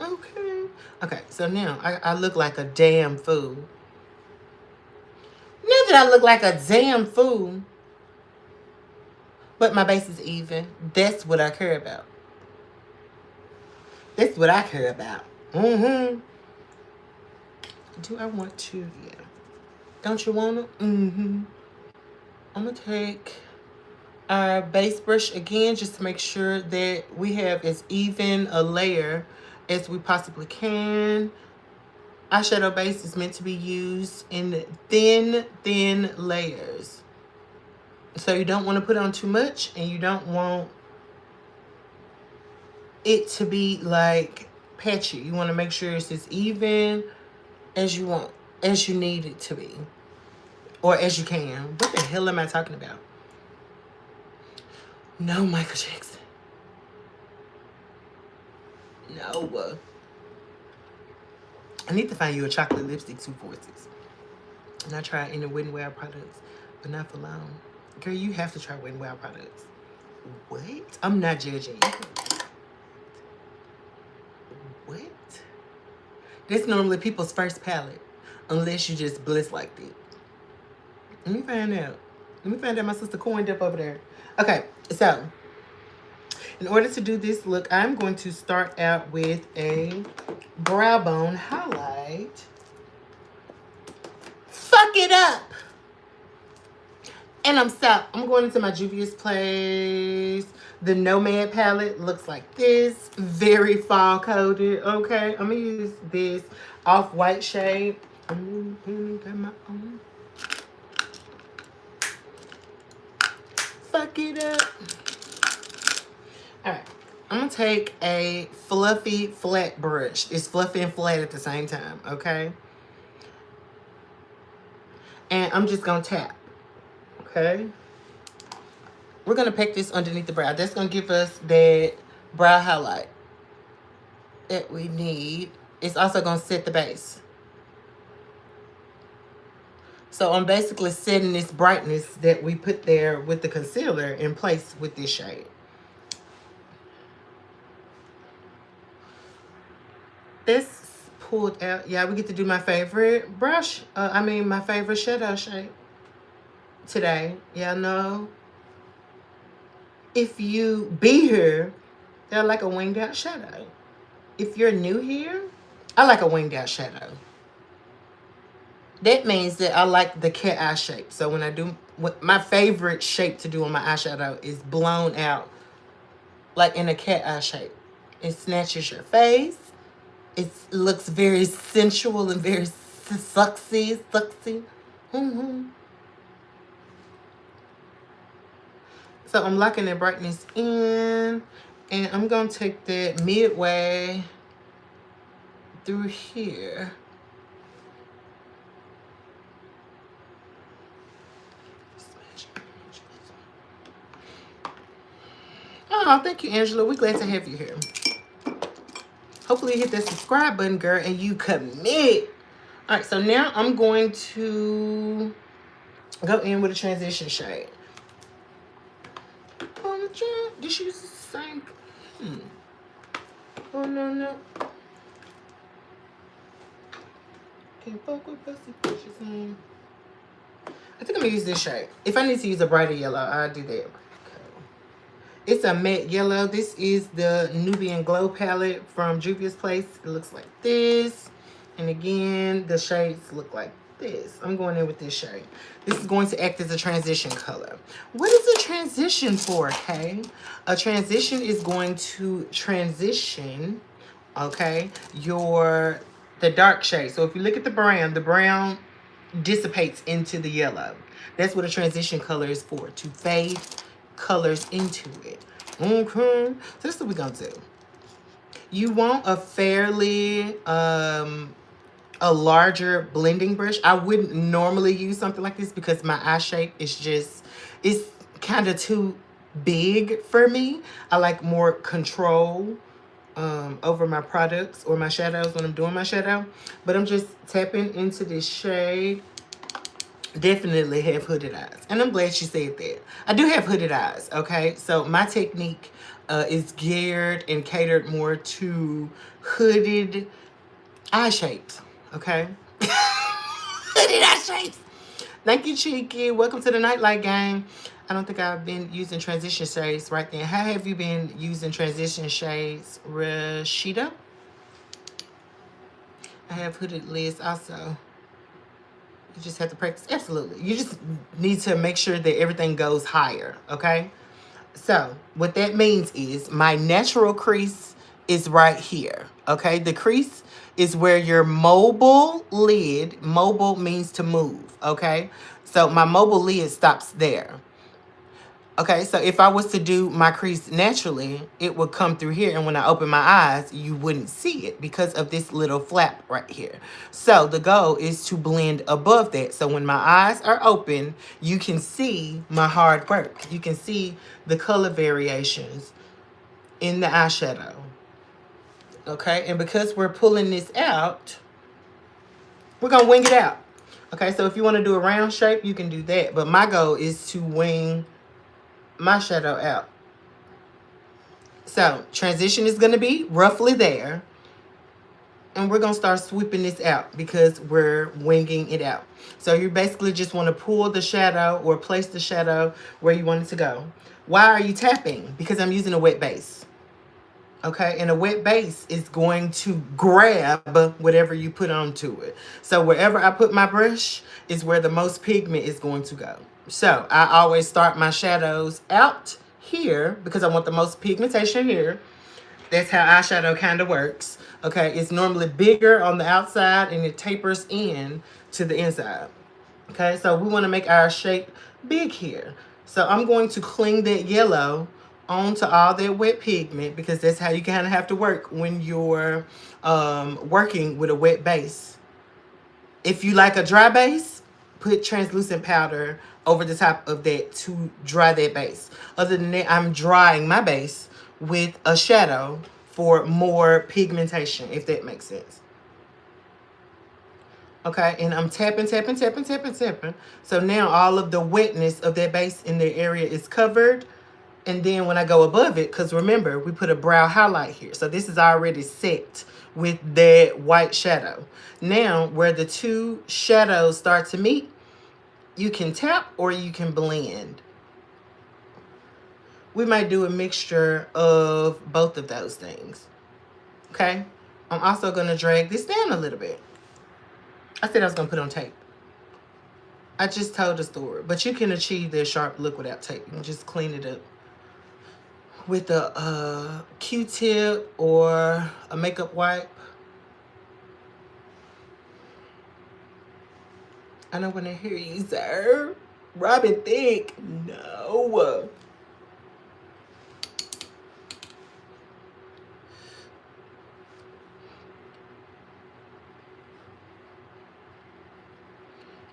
Okay. Okay, so now I look like a damn fool. Not that I look like a damn fool, but my base is even. That's what I care about. That's what I care about. Do I want to? Yeah. Don't you want to? I'm going to take our base brush again just to make sure that we have as even a layer as we possibly can. Eyeshadow base is meant to be used in thin layers. So you don't want to put on too much, and you don't want it to be like patchy. You want to make sure it's as even as you want, as you need it to be, or as you can. What the hell am I talking about? No, Michael Jackson. No. I need to find you a chocolate lipstick, 2 voices. And I tried any Wet n Wild products, but not for long. Girl, you have to try Wet n Wild products. What? I'm not judging you. What? That's normally people's first palette, unless you just bliss like that. Let me find out. Let me find out my sister coined up over there. Okay, so in order to do this look, I'm going to start out with a brow bone highlight. Fuck it up. And I'm going into my Juvia's Place. The Nomad palette looks like this. Very fall coded. Okay, I'm going to use this off-white shade. I'm going to get my own. Fuck it up. Alright. I'm going to take a fluffy flat brush. It's fluffy and flat at the same time. Okay. And I'm just going to tap. Okay. We're going to pack this underneath the brow. That's going to give us that brow highlight that we need. It's also going to set the base. So I'm basically setting this brightness that we put there with the concealer in place with this shade. This pulled out. Yeah, we get to do my favorite brush. My favorite shadow shape today. Y'all know, if you be here, they're like a winged out shadow. If you're new here, I like a winged out shadow. That means that I like the cat eye shape. So when I do, my favorite shape to do on my eyeshadow is blown out, like in a cat eye shape. It snatches your face. It looks very sensual and very sexy. So I'm locking the brightness in, and I'm going to take that midway through here. Oh, thank you, Angela. We're glad to have you here. Hopefully you hit that subscribe button, girl, and you commit. All right, so now I'm going to go in with a transition shade. Did she use the same? Oh, no. Can't fuck with pussy pushes. I think I'm going to use this shade. If I need to use a brighter yellow, I'll do that. It's a matte yellow. This is the Nubian Glow palette from Juvia's Place. It looks like this. And again, the shades look like this. I'm going in with this shade. This is going to act as a transition color. What is a transition for, okay? A transition is going to transition, okay, the dark shade. So if you look at the brown dissipates into the yellow. That's what a transition color is for, to fade colors into it. Okay, so this is what we're gonna do. You want a fairly a larger blending brush. I wouldn't normally use something like this because my eye shape is just, it's kind of too big for me. I like more control over my products or my shadows when I'm doing my shadow. But I'm just tapping into this shade. Definitely have hooded eyes, and I'm glad she said that. I do have hooded eyes, okay? So my technique is geared and catered more to hooded eye shapes, okay? Hooded eye shapes. Thank you, Cheeky. Welcome to the Nightlight Game. I don't think I've been using transition shades right there. How have you been using transition shades, Rashida? I have hooded lids also. You just have to practice. Absolutely. You just need to make sure that everything goes higher, okay? So what that means is my natural crease is right here, okay? The crease is where your mobile lid, mobile means to move, okay? So my mobile lid stops there. Okay, so if I was to do my crease naturally, it would come through here. And when I open my eyes, you wouldn't see it because of this little flap right here. So the goal is to blend above that. So when my eyes are open, you can see my hard work. You can see the color variations in the eyeshadow. Okay, and because we're pulling this out, we're going to wing it out. Okay, so if you want to do a round shape, you can do that. But my goal is to wing my shadow out. So transition is going to be roughly there, and we're going to start sweeping this out because we're winging it out. So you basically just want to pull the shadow or place the shadow where you want it to go. Why are you tapping? Because I'm using a wet base. Okay, and a wet base is going to grab whatever you put onto it. So wherever I put my brush is where the most pigment is going to go. So I always start my shadows out here because I want the most pigmentation here. That's how eyeshadow kind of works. Okay, it's normally bigger on the outside and it tapers in to the inside. Okay, so we want to make our shape big here. So I'm going to cling that yellow onto all that wet pigment because that's how you kind of have to work when you're working with a wet base. If you like a dry base, put translucent powder over the top of that to dry that base. Other than that, I'm drying my base with a shadow for more pigmentation, if that makes sense. Okay, and I'm tapping. So now all of the wetness of that base in the area is covered, And then when I go above it, because remember, we put a brow highlight here. So this is already set with that white shadow. Now, where the two shadows start to meet, you can tap or you can blend. We might do a mixture of both of those things. Okay? I'm also going to drag this down a little bit. I said I was going to put on tape. I just told the story. But you can achieve this sharp look without tape. You can just clean it up with a Q-tip or a makeup wipe. I don't want to hear you, sir. Robin Thicke. No.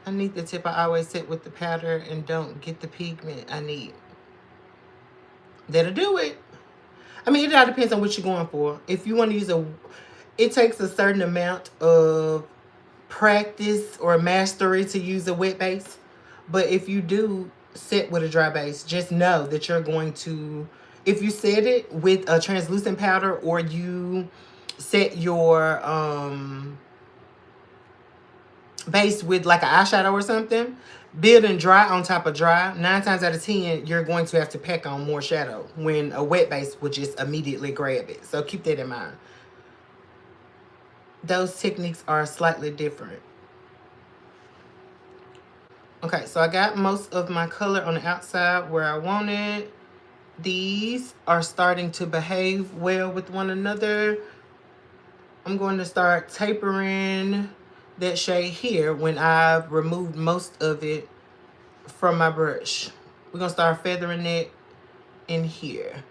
I need the tip I always set with the powder and don't get the pigment I need. That'll do it. I mean, it all depends on what you're going for. If you want to use it takes a certain amount of practice or mastery to use a wet base. But if you do set with a dry base, just know that you're going to, if you set it with a translucent powder or you set your base with like an eyeshadow or something, building dry on top of dry, 9 times out of 10, you're going to have to pack on more shadow when a wet base would just immediately grab it. So keep that in mind. Those techniques are slightly different. Okay, so I got most of my color on the outside where I want it. These are starting to behave well with one another. I'm going to start tapering that shade here when I've removed most of it from my brush. We're going to start feathering it in here.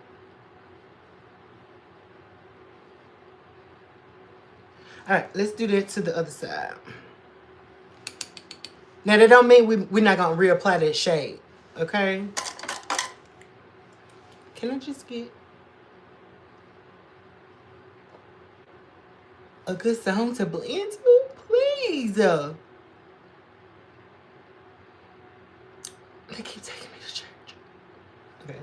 All right, let's do that to the other side. Now, that don't mean we're not going to reapply that shade, okay? Can I just get a good song to blend to, please? They keep taking me to church. Okay.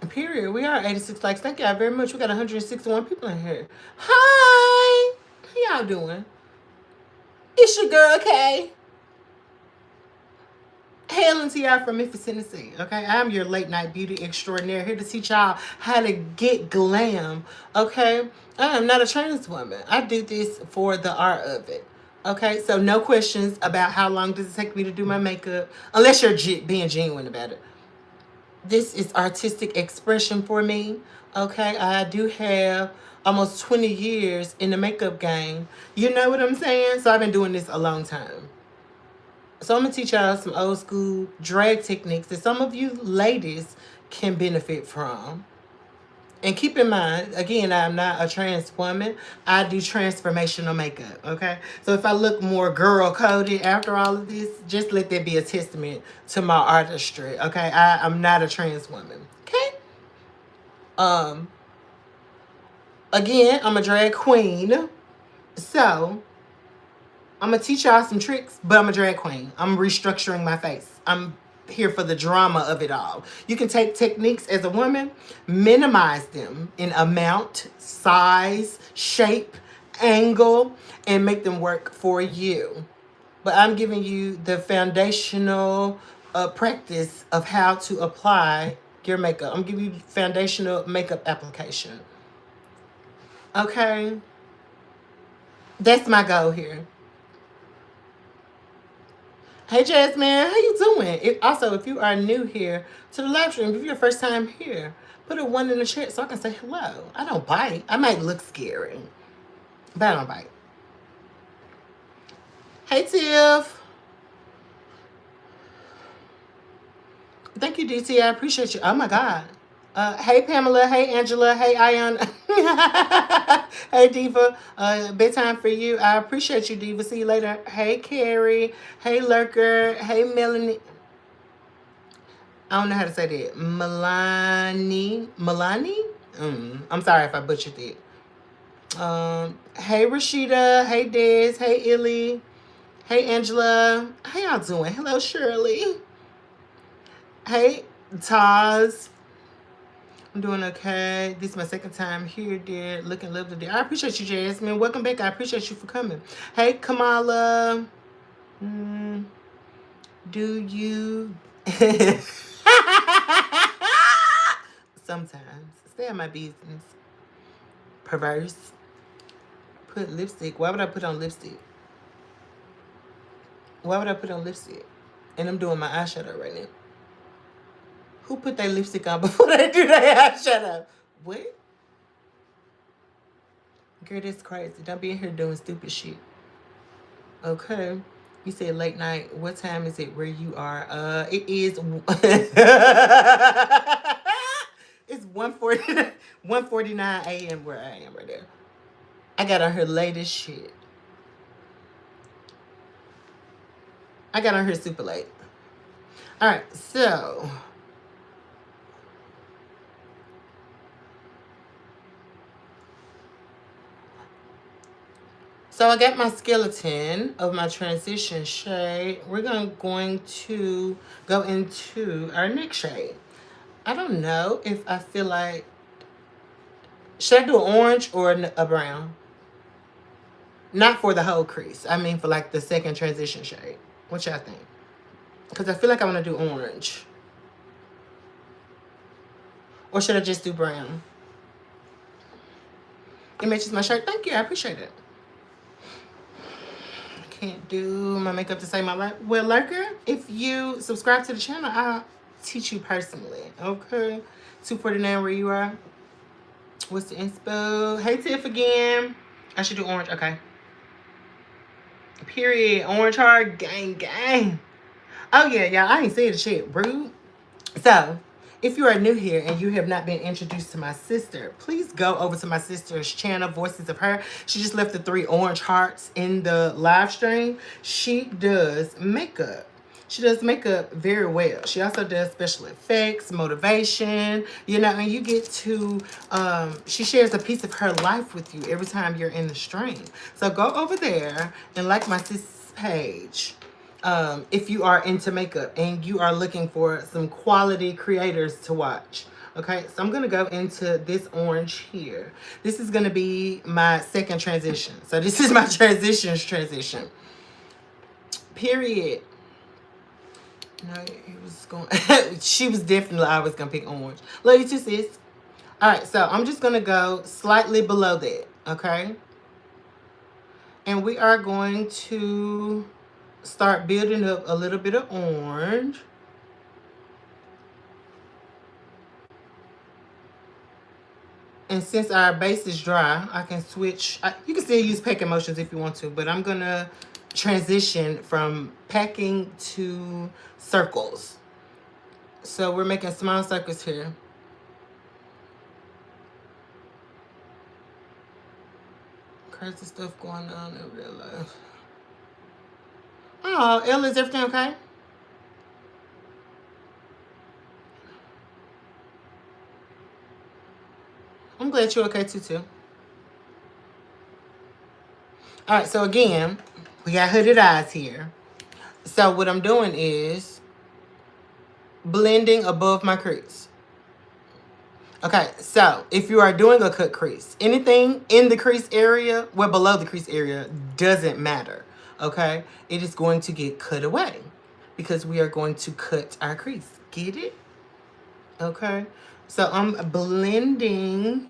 Period. We are 86 likes. Thank y'all very much. We got 161 people in here. Hi. How y'all doing? It's your girl, Kay. Hailing to y'all from Memphis, Tennessee. Okay, I'm your late night beauty extraordinaire, here to teach y'all how to get glam. Okay, I am not a trans woman. I do this for the art of it. Okay, so no questions about how long does it take me to do my makeup, unless you're being genuine about it. This is artistic expression for me. Okay, I do have almost 20 years in the makeup game. You know what I'm saying? So I've been doing this a long time. So I'm going to teach y'all some old school drag techniques that some of you ladies can benefit from. And keep in mind, again, I'm not a trans woman. I do transformational makeup, okay? So if I look more girl-coded after all of this, just let that be a testament to my artistry, okay? I'm not a trans woman, okay? Again, I'm a drag queen. So I'm going to teach y'all some tricks, but I'm a drag queen. I'm restructuring my face. I'm here for the drama of it all. You can take techniques as a woman, minimize them in amount, size, shape, angle, and make them work for you. But I'm giving you the foundational practice of how to apply your makeup. I'm giving you foundational makeup application. Okay? That's my goal here. Hey Jasmine, how you doing? Also, if you are new here to the live stream, if you're your first time here, put a 1 in the chat so I can say hello. I don't bite. I might look scary, but I don't bite. Hey Tiff. Thank you, DT. I appreciate you. Oh my God. Hey Pamela, hey Angela, hey Ion, hey Diva. Bedtime for you. I appreciate you, Diva. See you later. Hey Carrie, hey Lurker, hey Melanie. I don't know how to say that. Milani. I'm sorry if I butchered it. Hey Rashida, hey Des, hey Illy, hey Angela. How y'all doing? Hello Shirley. Hey Taz. I'm doing okay. This is my second time here, dear. Looking lovely, dear. I appreciate you, Jasmine. Welcome back. I appreciate you for coming. Hey, Kamala. Do you? Sometimes. Stay out my business. Perverse. Put lipstick. Why would I put on lipstick? Why would I put on lipstick? And I'm doing my eyeshadow right now. Who put their lipstick on before they do their eyeshadow? What? Girl, that's crazy. Don't be in here doing stupid shit. Okay. You said late night. What time is it where you are? It is it's 1:49 a.m. where I am right there. I got on her latest shit. I got on her super late. Alright, so I got my skeleton of my transition shade. We're going to go into our next shade. I don't know if I feel like... Should I do an orange or a brown? Not for the whole crease. I mean for like the second transition shade. What y'all think? Because I feel like I want to do orange. Or should I just do brown? It matches my shirt. Thank you. I appreciate it. Can't do my makeup to save my life. Well, Lurker, if you subscribe to the channel, I'll teach you personally. Okay. 249 where you are. What's the inspo? Hey, Tiff again. I should do orange. Okay. Period. Orange heart. Gang, gang. Oh, yeah, y'all. I ain't saying the shit. Rude. So, if you are new here and you have not been introduced to my sister, please go over to my sister's channel, Voices of Her. She just left the 3 orange hearts in the live stream. She does makeup. She does makeup very well. She also does special effects, motivation, you know, and you get to, she shares a piece of her life with you every time you're in the stream. So go over there and like my sister's page. If you are into makeup and you are looking for some quality creators to watch. Okay, so I'm going to go into this orange here. This is going to be my second transition. So this is my transition. Period. No, he was going... she was definitely always going to pick orange. Love you too, sis. Alright, so I'm just going to go slightly below that. Okay? And we are going to... start building up a little bit of orange. And since our base is dry, I can switch. You can still use packing motions if you want to, but I'm going to transition from packing to circles. So we're making small circles here. Crazy stuff going on in real life. Oh, Ella, is everything okay? I'm glad you're okay too. Alright, so again, we got hooded eyes here. So what I'm doing is blending above my crease. Okay, so if you are doing a cut crease, anything in the crease area, well, below the crease area, doesn't matter. Okay, it is going to get cut away because we are going to cut our crease. Get it? Okay, so I'm blending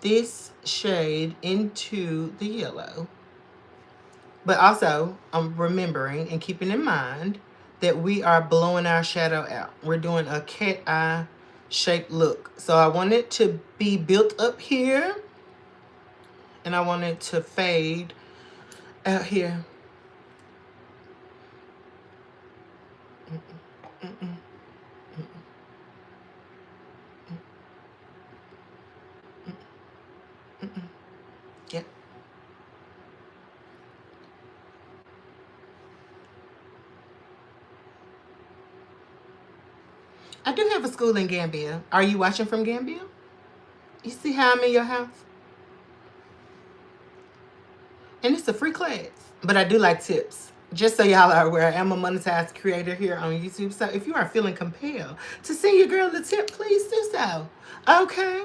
this shade into the yellow. But also, I'm remembering and keeping in mind that we are blowing our shadow out. We're doing a cat eye shaped look. So I want it to be built up here. And I want it to fade out here. I do have a school in Gambia. Are you watching from Gambia? You see how I'm in your house? And it's a free class. But I do like tips. Just so y'all are aware, I am a monetized creator here on YouTube. So if you are feeling compelled to send your girl a tip, please do so. Okay.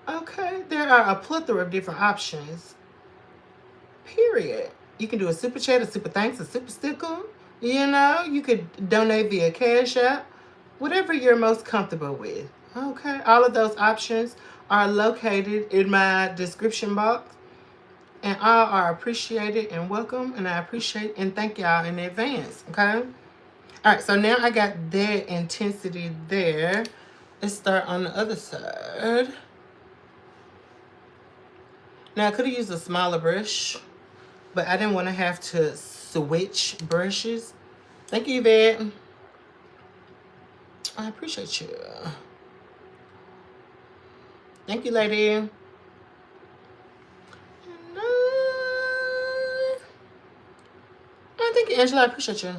Okay. There are a plethora of different options. Period. You can do a super chat, a super thanks, a super sticker. You know, you could donate via Cashapp. Whatever you're most comfortable with. Okay. All of those options are located in my description box. And all are appreciated and welcome. And I appreciate and thank y'all in advance. Okay. All right. So now I got that intensity there. Let's start on the other side. Now I could have used a smaller brush, but I didn't want to have to switch brushes. Thank you, Yvette. I appreciate you. Thank you, lady. Thank you, Angela. I appreciate you.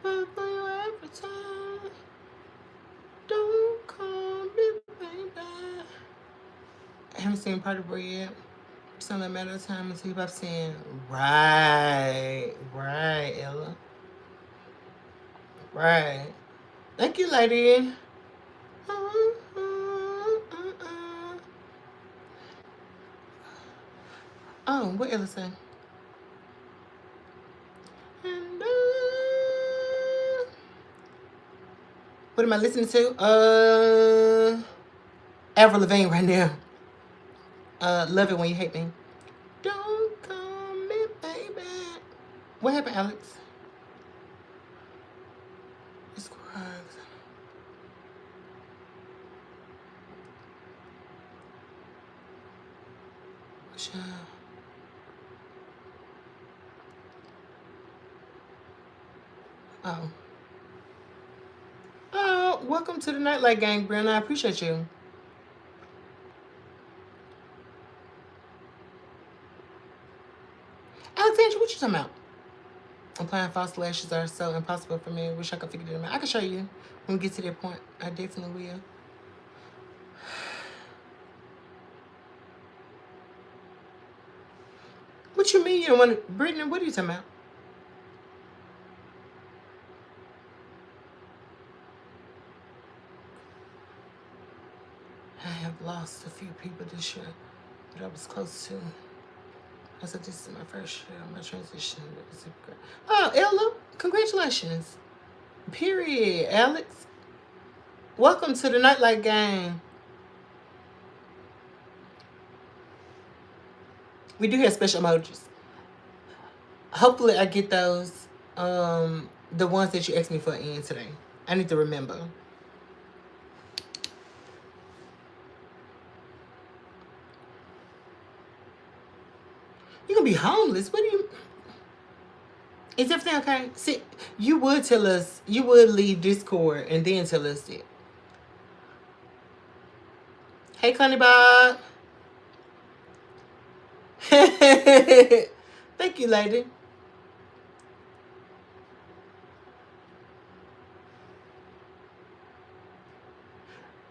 Don't call me, baby. I haven't seen Party Boy yet. It's not a matter of time until you stop saying, right, Ella. Right. Thank you, lady. Oh, what Ella say? What am I listening to? Avril Lavigne right now. Love It When You Hate Me. Don't call me, baby. What happened, Alex? It's crazy. Sure. Oh. Oh, welcome to the Nightlight Gang, Brenda. I appreciate you. Alexandra, what you talking about? Applying false lashes are so impossible for me. I wish I could figure them out. I can show you when we get to that point. I definitely will. What you mean you don't want to? Brittany, what are you talking about? I have lost a few people this year that I was close to. I said this is my first year, my transition. Oh, Ella, congratulations. Period, Alex. Welcome to the Nightlight Gang. We do have special emojis. Hopefully I get those, the ones that you asked me for in today. I need to remember. You're gonna be homeless. What do you... Is everything okay? See, you would tell us, you would leave Discord and then tell us it. Hey, Connie Bob. Thank you, lady.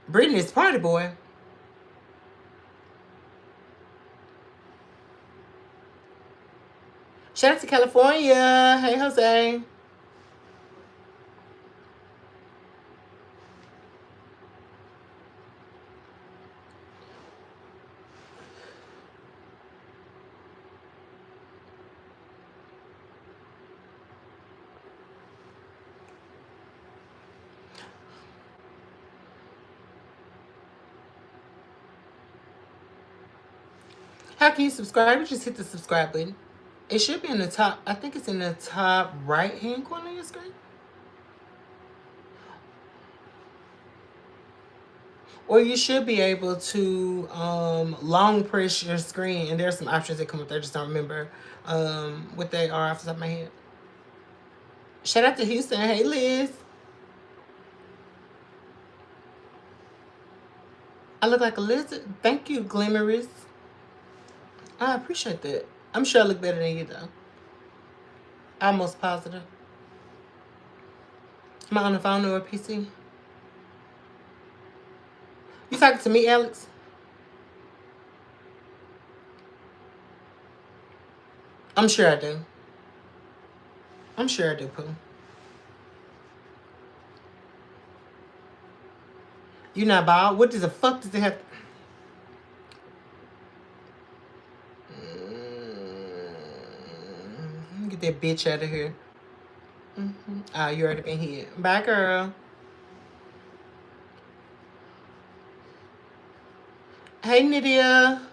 Brittany's Party Boy. Shout out to California. Hey, Jose. How can you subscribe? You just hit the subscribe button. It should be in the top. I think it's in the top right-hand corner of your screen. Or you should be able to long press your screen, and there's some options that come up there. I just don't remember what they are off the top of my head. Shout out to Houston. Hey, Liz. I look like a lizard. Thank you, Glimmerous. I appreciate that. I'm sure I look better than you, though. Almost positive. Am I on the phone or a PC? You talking to me, Alex? I'm sure I do. I'm sure I do, Pooh. You not bald? What does the fuck does it have? Get that bitch out of here. Oh, you already been here. Bye, girl. Hey, Nydia.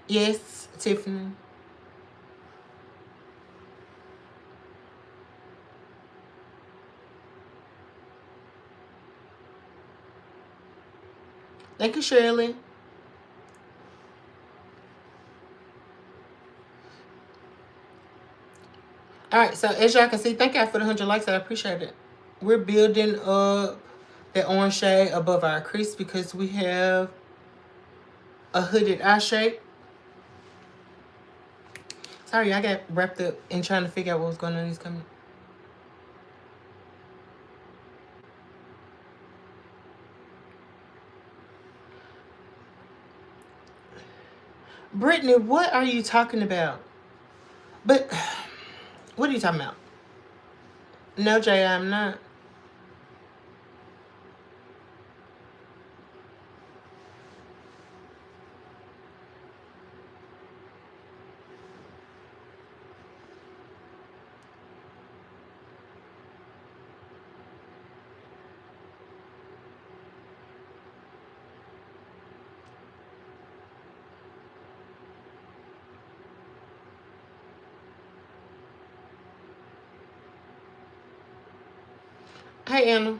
Yes, Tiffany. Thank you, Shirley. All right, so as y'all can see, thank y'all for the 100 likes. I appreciate it. We're building up that orange shade above our crease because we have a hooded eye shape. Sorry, I got wrapped up in trying to figure out what was going on in these comments. Brittany, what are you talking about? But what are you talking about? No, Jay, I'm not. Hey, Anna.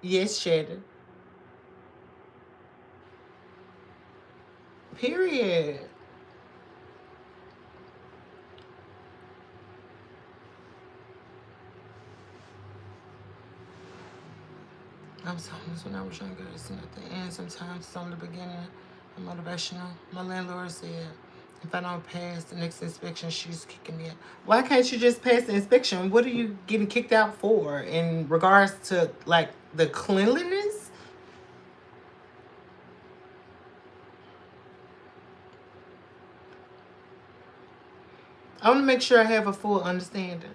Yes, Shannon. Period. I'm homeless when I was younger. It's not the end. Sometimes it's on the beginning. I'm motivational. My landlord said, if I don't pass the next inspection, she's kicking me out. Why can't you just pass the inspection? What are you getting kicked out for in regards to, like, the cleanliness? I want to make sure I have a full understanding.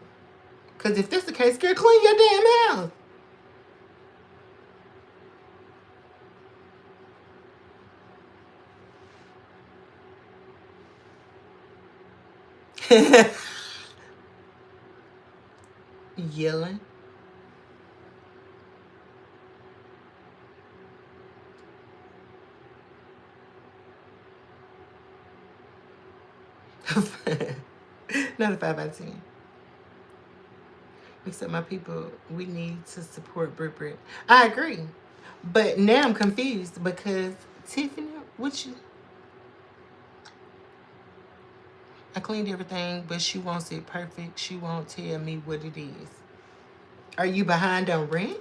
Because if that's the case, girl, clean your damn house. Yelling. Not a 5 out of 10. Except my people, we need to support Brit. I agree. But now I'm confused because Tiffany, what you... I cleaned everything, but she wants it perfect. She won't tell me what it is. Are you behind on rent?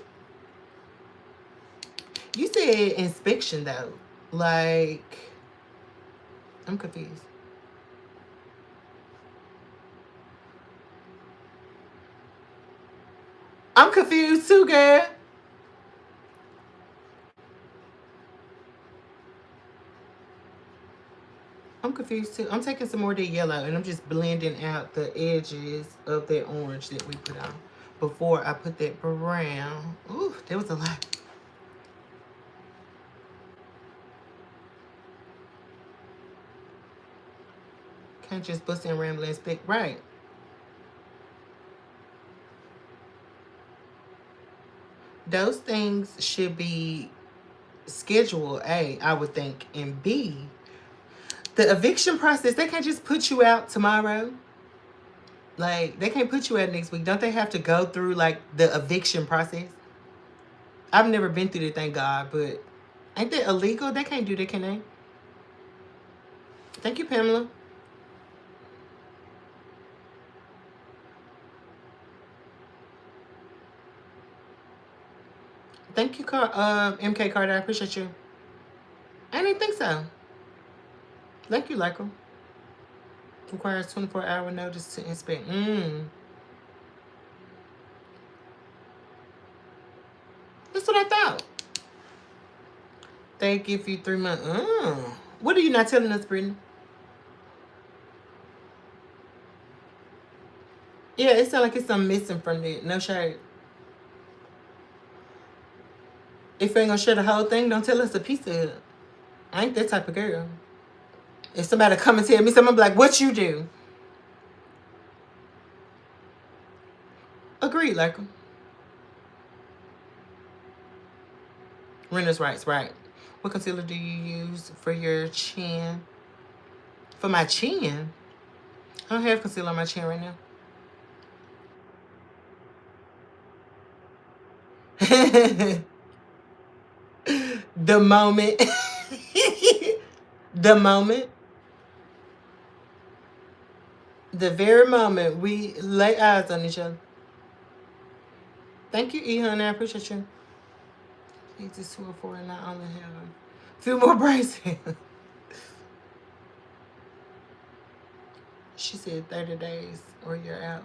You said inspection, though. Like, I'm confused. I'm confused too, girl. I'm confused too. I'm taking some more of the yellow and I'm just blending out the edges of that orange that we put on before I put that brown. Ooh, there was a lot. Can't just bust in rambling stick. Right. Those things should be schedule A, I would think, and B, the eviction process, they can't just put you out tomorrow. Like, they can't put you out next week. Don't they have to go through, like, the eviction process? I've never been through that, thank God, but ain't that illegal? They can't do that, can they? Thank you, Pamela. Thank you, MK Carter. I appreciate you. I didn't think so. Thank you, Michael. Requires 24-hour notice to inspect. That's what I thought. They give you 3 months. What are you not telling us, Brittany? Yeah, it sounds like it's something missing from it. No shade. If you ain't gonna share the whole thing, don't tell us a piece of it. I ain't that type of girl. If somebody come and tell me something, I'm like, what you do? Agreed, like Renner's rights, right. What concealer do you use for your chin? For my chin? I don't have concealer on my chin right now. The moment. The moment. The very moment we lay eyes on each other. Thank you, E-Honey. I appreciate you. Need this 204 and I only have a few more braids. She said 30 days or you're out.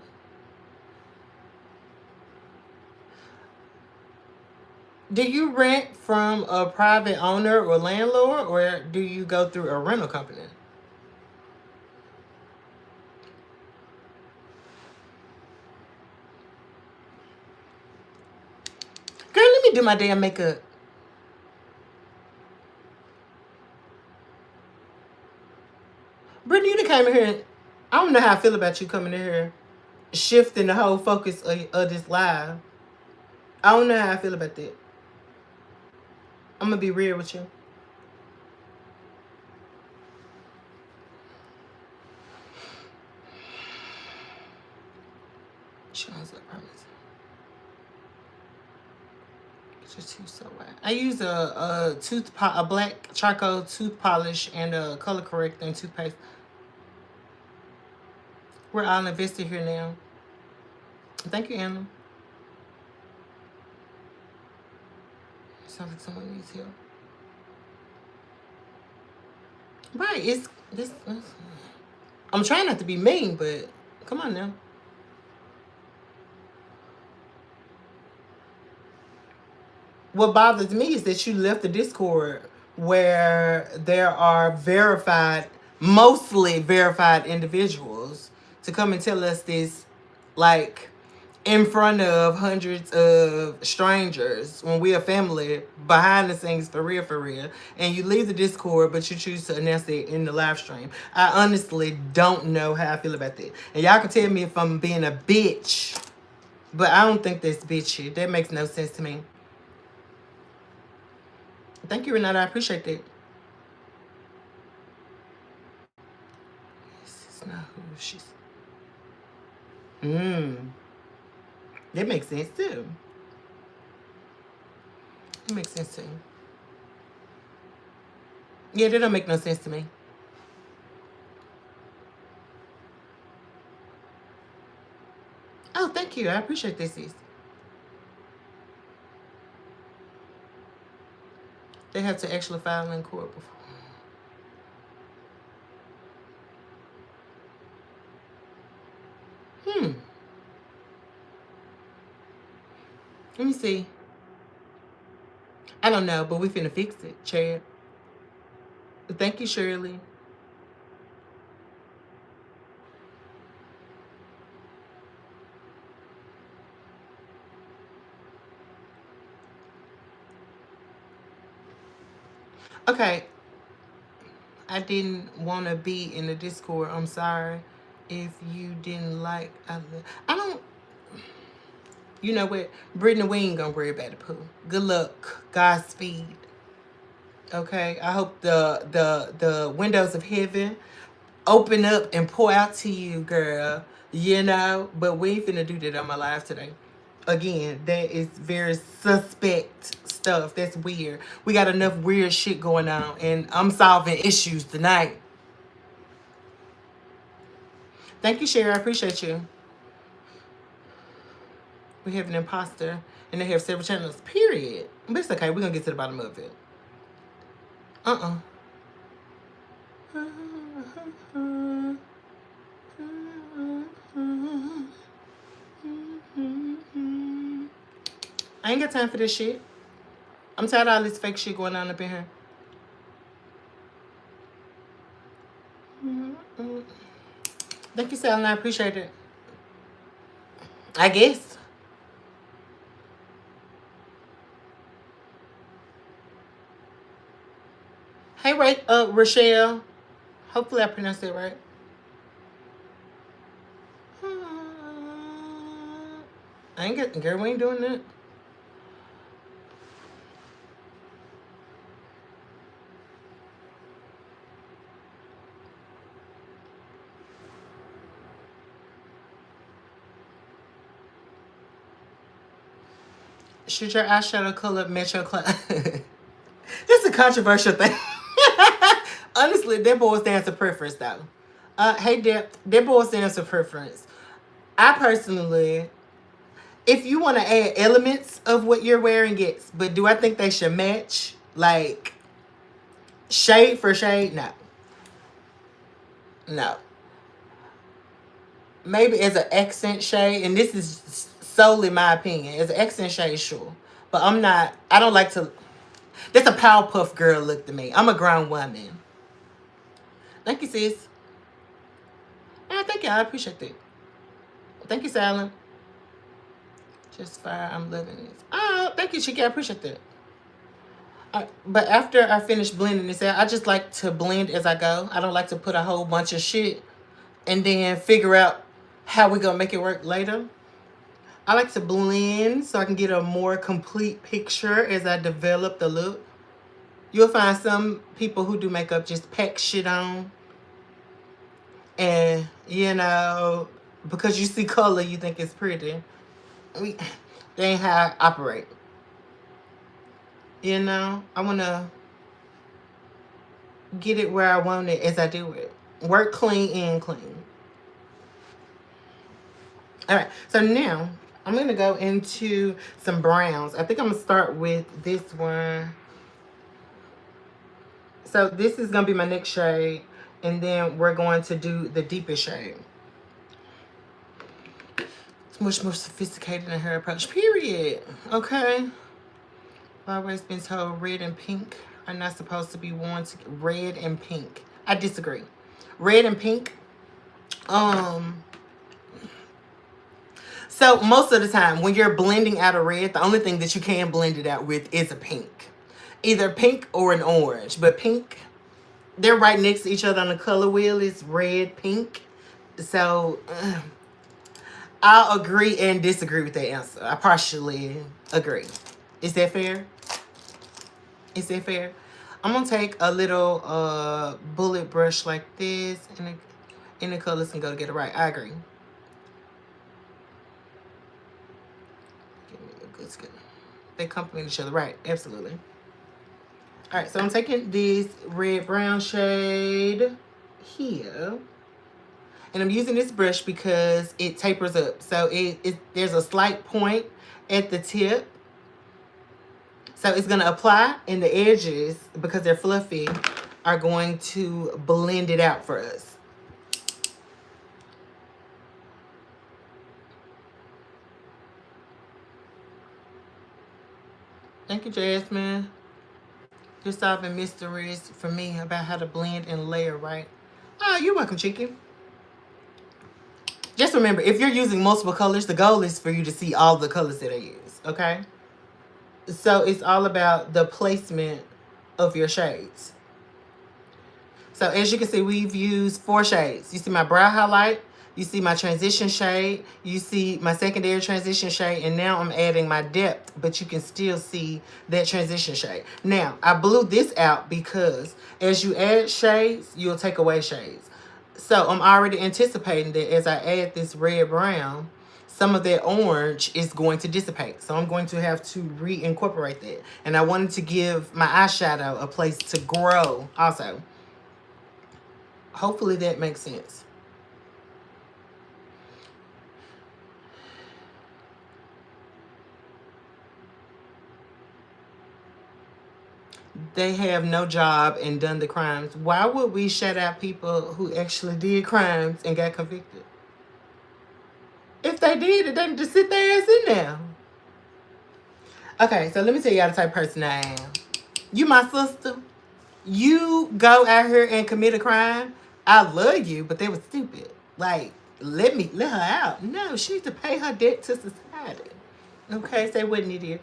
Do you rent from a private owner or landlord, or do you go through a rental company? Girl, let me do my damn makeup. Brittany, you done came in here. I don't know how I feel about you coming in here, shifting the whole focus of this live. I don't know how I feel about that. I'm going to be real with you. I use a black charcoal tooth polish and a color correcting toothpaste. We're all invested here now. Thank you, Anna. Sounds like someone needs help. Right, it's this. I'm trying not to be mean, but come on now. What bothers me is that you left the Discord where there are mostly verified individuals to come and tell us this, like, in front of hundreds of strangers when we're a family behind the scenes for real, and you leave the Discord but you choose to announce it in the live stream. I honestly don't know how I feel about that. And y'all can tell me if I'm being a bitch, but I don't think that's bitchy. That makes no sense to me. Thank you, Renata. I appreciate that. This is not who she's. That makes sense too. It makes sense too. Yeah, that don't make no sense to me. Oh, thank you. I appreciate this, sis. They have to actually file in court before. Let me see. I don't know, but we finna fix it, Chad. Thank you, Shirley. Okay. I didn't want to be in the Discord. I'm sorry if you didn't like. I don't. You know what? Brittany, we ain't gonna worry about the poo. Good luck. Godspeed. Okay? I hope the windows of heaven open up and pour out to you, girl. You know? But we ain't finna do that on my live today. Again, that is very suspect stuff. That's weird. We got enough weird shit going on, and I'm solving issues tonight. Thank you, Sherry. I appreciate you. We have an imposter, and they have several channels, period. But it's okay. We're going to get to the bottom of it. Uh-uh. I ain't got time for this shit. I'm tired of all this fake shit going on up in here. Thank you, Sally. I appreciate it. I guess. Hey, Rochelle. Hopefully I pronounced it right. I ain't getting, girl, we ain't doing that. Should your eyeshadow color match your class? This is a controversial thing. Honestly, that boils down to preference, though. Hey, Deb, that boils down to preference. I personally, if you want to add elements of what you're wearing, yes. But do I think they should match? Like, shade for shade? No. No. Maybe as an accent shade, and this is solely my opinion. As an accent shade, sure. But I don't like to... That's a Powerpuff Girl look to me. I'm a grown woman. Thank you, sis. Thank you. I appreciate that. Thank you, Silent. Just fire. I'm loving this. Oh, thank you, Chicky. I appreciate that. But after I finish blending this out, I just like to blend as I go. I don't like to put a whole bunch of shit and then figure out how we're going to make it work later. I like to blend so I can get a more complete picture as I develop the look. You'll find some people who do makeup just pack shit on. And, you know, because you see color, you think it's pretty. They ain't how I operate. You know, I want to get it where I want it as I do it. Work clean and clean. All right, so now I'm going to go into some browns. I think I'm going to start with this one. So this is going to be my next shade. And then we're going to do the deepest shade. It's much more sophisticated in her approach, period. Okay. I've always been told red and pink are not supposed to be worn together. Red and pink. I disagree. Red and pink. So most of the time when you're blending out a red, the only thing that you can blend it out with is a pink. Either pink or an orange. But pink, they're right next to each other on the color wheel. It's red, pink. So I'll agree and disagree with that answer. I partially agree. Is that fair? Is that fair? I'm going to take a little bullet brush like this. And the colors can go together. Right, I agree. Give me a good skin. They complement each other. Right, absolutely. All right, so I'm taking this red-brown shade here. And I'm using this brush because it tapers up. So there's a slight point at the tip. So it's going to apply, and the edges, because they're fluffy, are going to blend it out for us. Thank you, Jasmine. You're solving mysteries for me about how to blend and layer, right? Oh, you're welcome, chicken. Just remember, if you're using multiple colors, the goal is for you to see all the colors that I use, okay? So it's all about the placement of your shades. So as you can see, we've used 4 shades. You see my brow highlight, you see my transition shade, you see my secondary transition shade, and now I'm adding my depth, but you can still see that transition shade. Now, I blew this out because as you add shades, you'll take away shades. So I'm already anticipating that as I add this red brown, some of that orange is going to dissipate. So I'm going to have to reincorporate that. And I wanted to give my eyeshadow a place to grow also. Hopefully that makes sense. They have no job and done the crimes. Why would we shut out people who actually did crimes and got convicted? If they did, they just sit their ass in there. Okay, so let me tell y'all the type of person I am. You my sister. You go out here and commit a crime. I love you, but they were stupid. Like, let her out. No, she needs to pay her debt to society. Okay, say what, Nidia?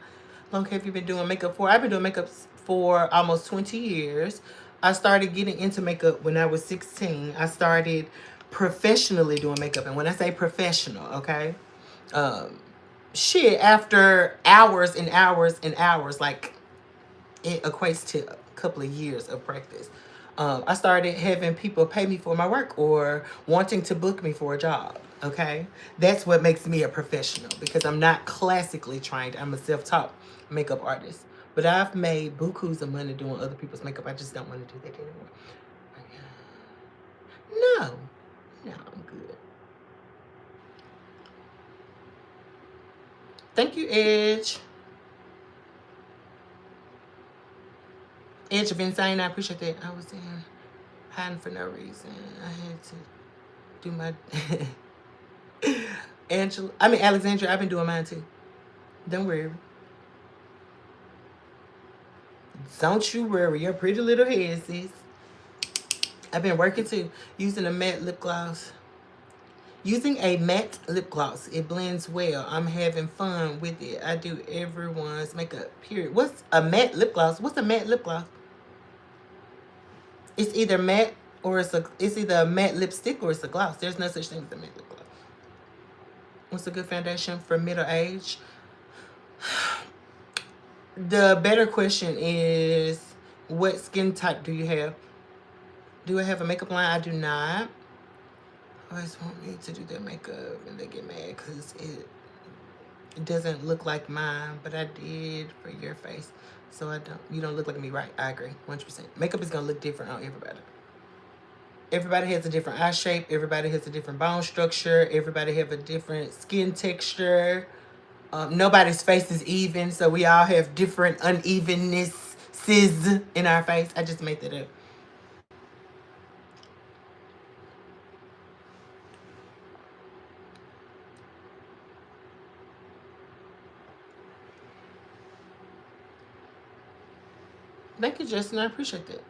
How long have you been doing makeup for? I've been doing makeup for almost 20 years. I started getting into makeup when I was 16. I started professionally doing makeup. And when I say professional, okay, shit, after hours and hours and hours, like, it equates to a couple of years of practice. I started having people pay me for my work or wanting to book me for a job. Okay, that's what makes me a professional, because I'm not classically trained. I'm a self-taught makeup artist, but I've made bukus of money doing other people's makeup. I just don't want to do that anymore. No, I'm good. Thank you, Edge. Edge of Insane, I appreciate that. I was in hiding for no reason. I had to do my Alexandria, I've been doing mine too. Don't worry. Don't you worry, your pretty little head, sis. I've been working too, using a matte lip gloss. Using a matte lip gloss, it blends well. I'm having fun with it. I do everyone's makeup, period. What's a matte lip gloss? What's a matte lip gloss? It's either matte or it's either a matte lipstick or it's a gloss. There's no such thing as a matte lip gloss. What's a good foundation for middle age? The better question is, what skin type do you have? Do I have a makeup line? I do not. Always want me to do their makeup and they get mad because it doesn't look like mine, but I did for your face. So you don't look like me, right? I agree, 100%. Makeup is gonna look different on everybody. Everybody has a different eye shape. Everybody has a different bone structure. Everybody have a different skin texture. Nobody's face is even, so we all have different unevennesses in our face. I just made that up. Thank you, Justin. I appreciate that.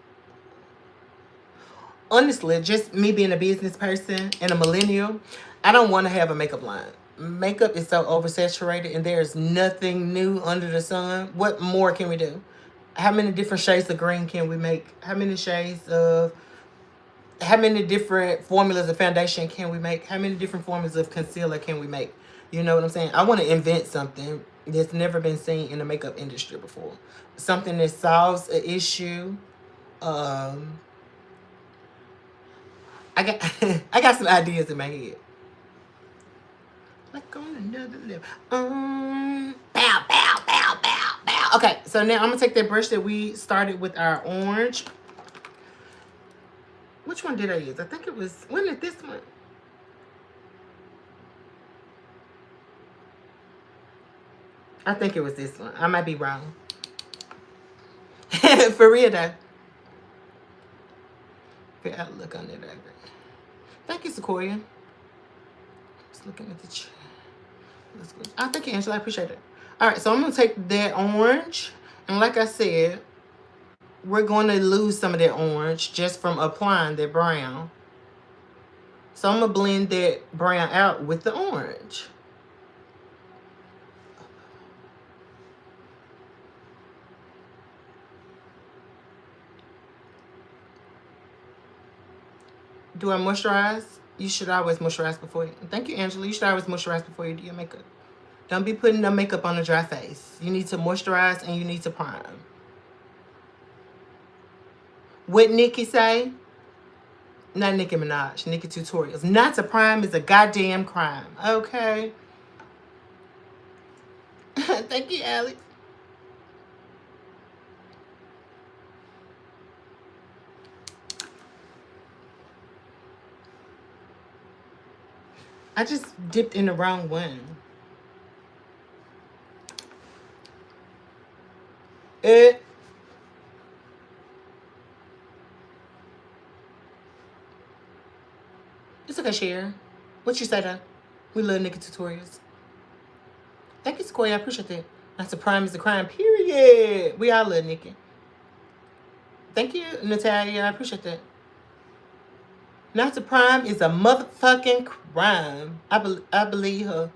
Honestly, just me being a business person and a millennial, I don't want to have a makeup line. Makeup is so oversaturated and there's nothing new under the sun. What more can we do? How many different shades of green can we make? How many different formulas of foundation can we make? How many different formulas of concealer can we make? You know what I'm saying? I want to invent something that's never been seen in the makeup industry before. Something that solves an issue. I got some ideas in my head. Like on another level. Bow, bow, bow, bow, bow. Okay, so now I'm gonna take that brush that we started with our orange. Which one did I use? I think it was, wasn't it this one? I think it was this one. I might be wrong. For real though. Good outlook on it. Thank you, Sequoia. Just looking at the chat. Let's go. Oh, thank you, Angela. I appreciate it. All right, so I'm going to take that orange. And like I said, we're going to lose some of that orange just from applying that brown. So I'm going to blend that brown out with the orange. Do I moisturize? You should always moisturize before you. Thank you, Angela. You should always moisturize before you do your makeup. Don't be putting the makeup on a dry face. You need to moisturize and you need to prime. What Nikki say? Not Nicki Minaj. Nicki Tutorials. Not to prime is a goddamn crime. Okay? Thank you, Alex. I just dipped in the wrong one. It's okay, share. What you say, though? We love nigga tutorials. Thank you, Sequoia. I appreciate that. Not to prime is a crime, period. We all love Nikki. Thank you, Natalia. I appreciate that. Not to prime is a motherfucking crime. I believe her.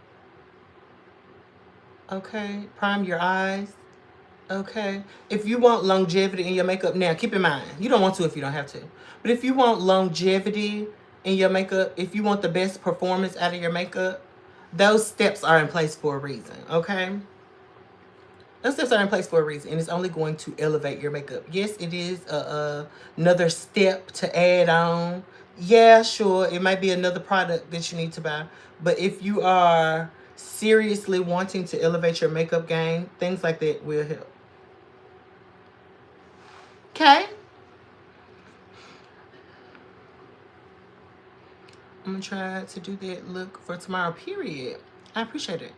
Okay. Prime your eyes. Okay. If you want longevity in your makeup, now keep in mind, you don't want to if you don't have to. But if you want longevity in your makeup, if you want the best performance out of your makeup, those steps are in place for a reason, okay? Those steps are in place for a reason, and it's only going to elevate your makeup. Yes, it is another step to add on. Yeah, sure, it might be another product that you need to buy. But if you are seriously wanting to elevate your makeup game, things like that will help. Okay? I'm going to try to do that look for tomorrow, period. I appreciate it.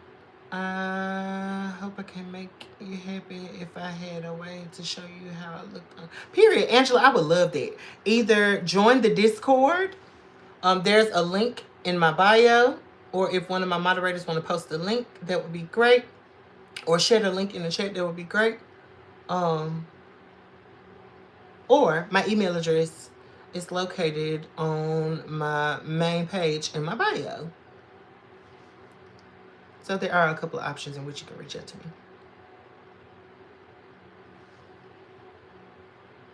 I hope I can make you happy if I had a way to show you how I look. Period. Angela, I would love that. Either join the Discord. There's a link in my bio. Or if one of my moderators want to post the link, that would be great. Or share the link in the chat, that would be great. Or my email address is located on my main page in my bio. So there are a couple of options in which you can reach out to me.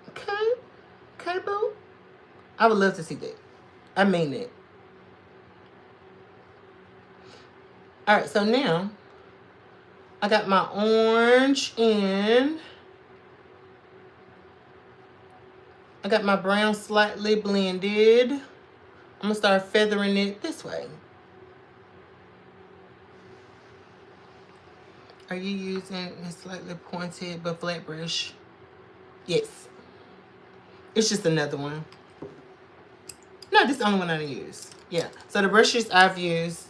Okay. Okay, boo. I would love to see that. I mean it. Alright, so now I got my orange in. I got my brown slightly blended. I'm going to start feathering it this way. Are you using a slightly pointed but flat brush? Yes. It's just another one. No, this is the only one I use. Yeah. So the brushes I've used,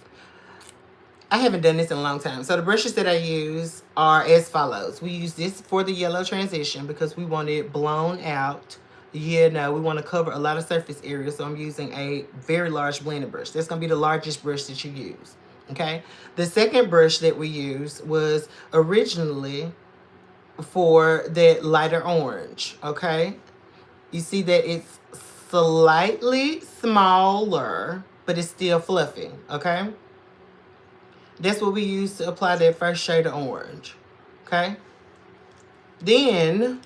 I haven't done this in a long time. So the brushes that I use are as follows. We use this for the yellow transition because we want it blown out. Yeah, no, we want to cover a lot of surface area. So I'm using a very large blending brush. That's going to be the largest brush that you use. Okay. The second brush that we used was originally for that lighter orange. Okay. You see that it's slightly smaller, but it's still fluffy. Okay. That's what we use to apply that first shade of orange. Okay. Then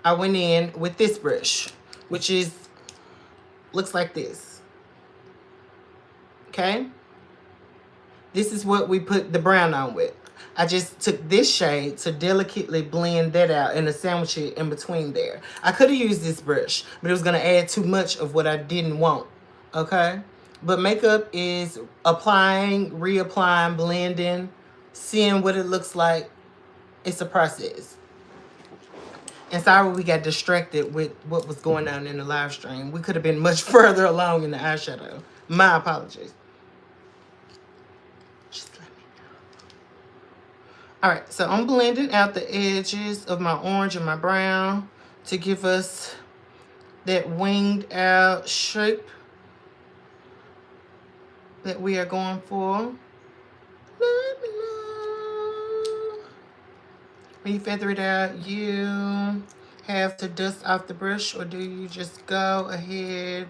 I went in with this brush, which looks like this. Okay. This is what we put the brown on with. I just took this shade to delicately blend that out and to sandwich it in between there. I could have used this brush, but it was going to add too much of what I didn't want. Okay. But makeup is applying, reapplying, blending, seeing what it looks like. It's a process. And sorry we got distracted with what was going on in the live stream. We could have been much further along in the eyeshadow. My apologies. Just let me know. Alright, so I'm blending out the edges of my orange and my brown to give us that winged out shape that we are going for. Let me know. When you feather it out, you have to dust off the brush, or do you just go ahead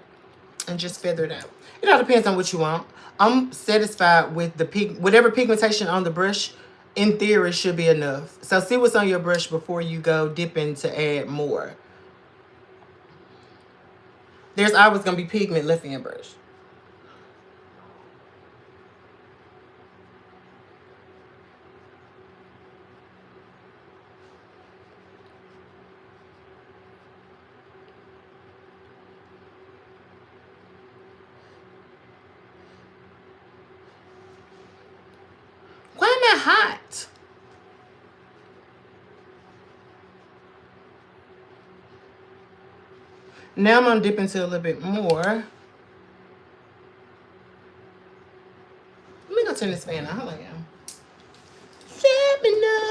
and just feather it out? It all depends on what you want. I'm satisfied with the whatever pigmentation on the brush. In theory, should be enough. So see what's on your brush before you go dipping to add more. There's always going to be pigment left in your brush. Why am I hot? Now I'm gonna dip into a little bit more. Let me go turn this fan on. Hold on, y'all. Let me know.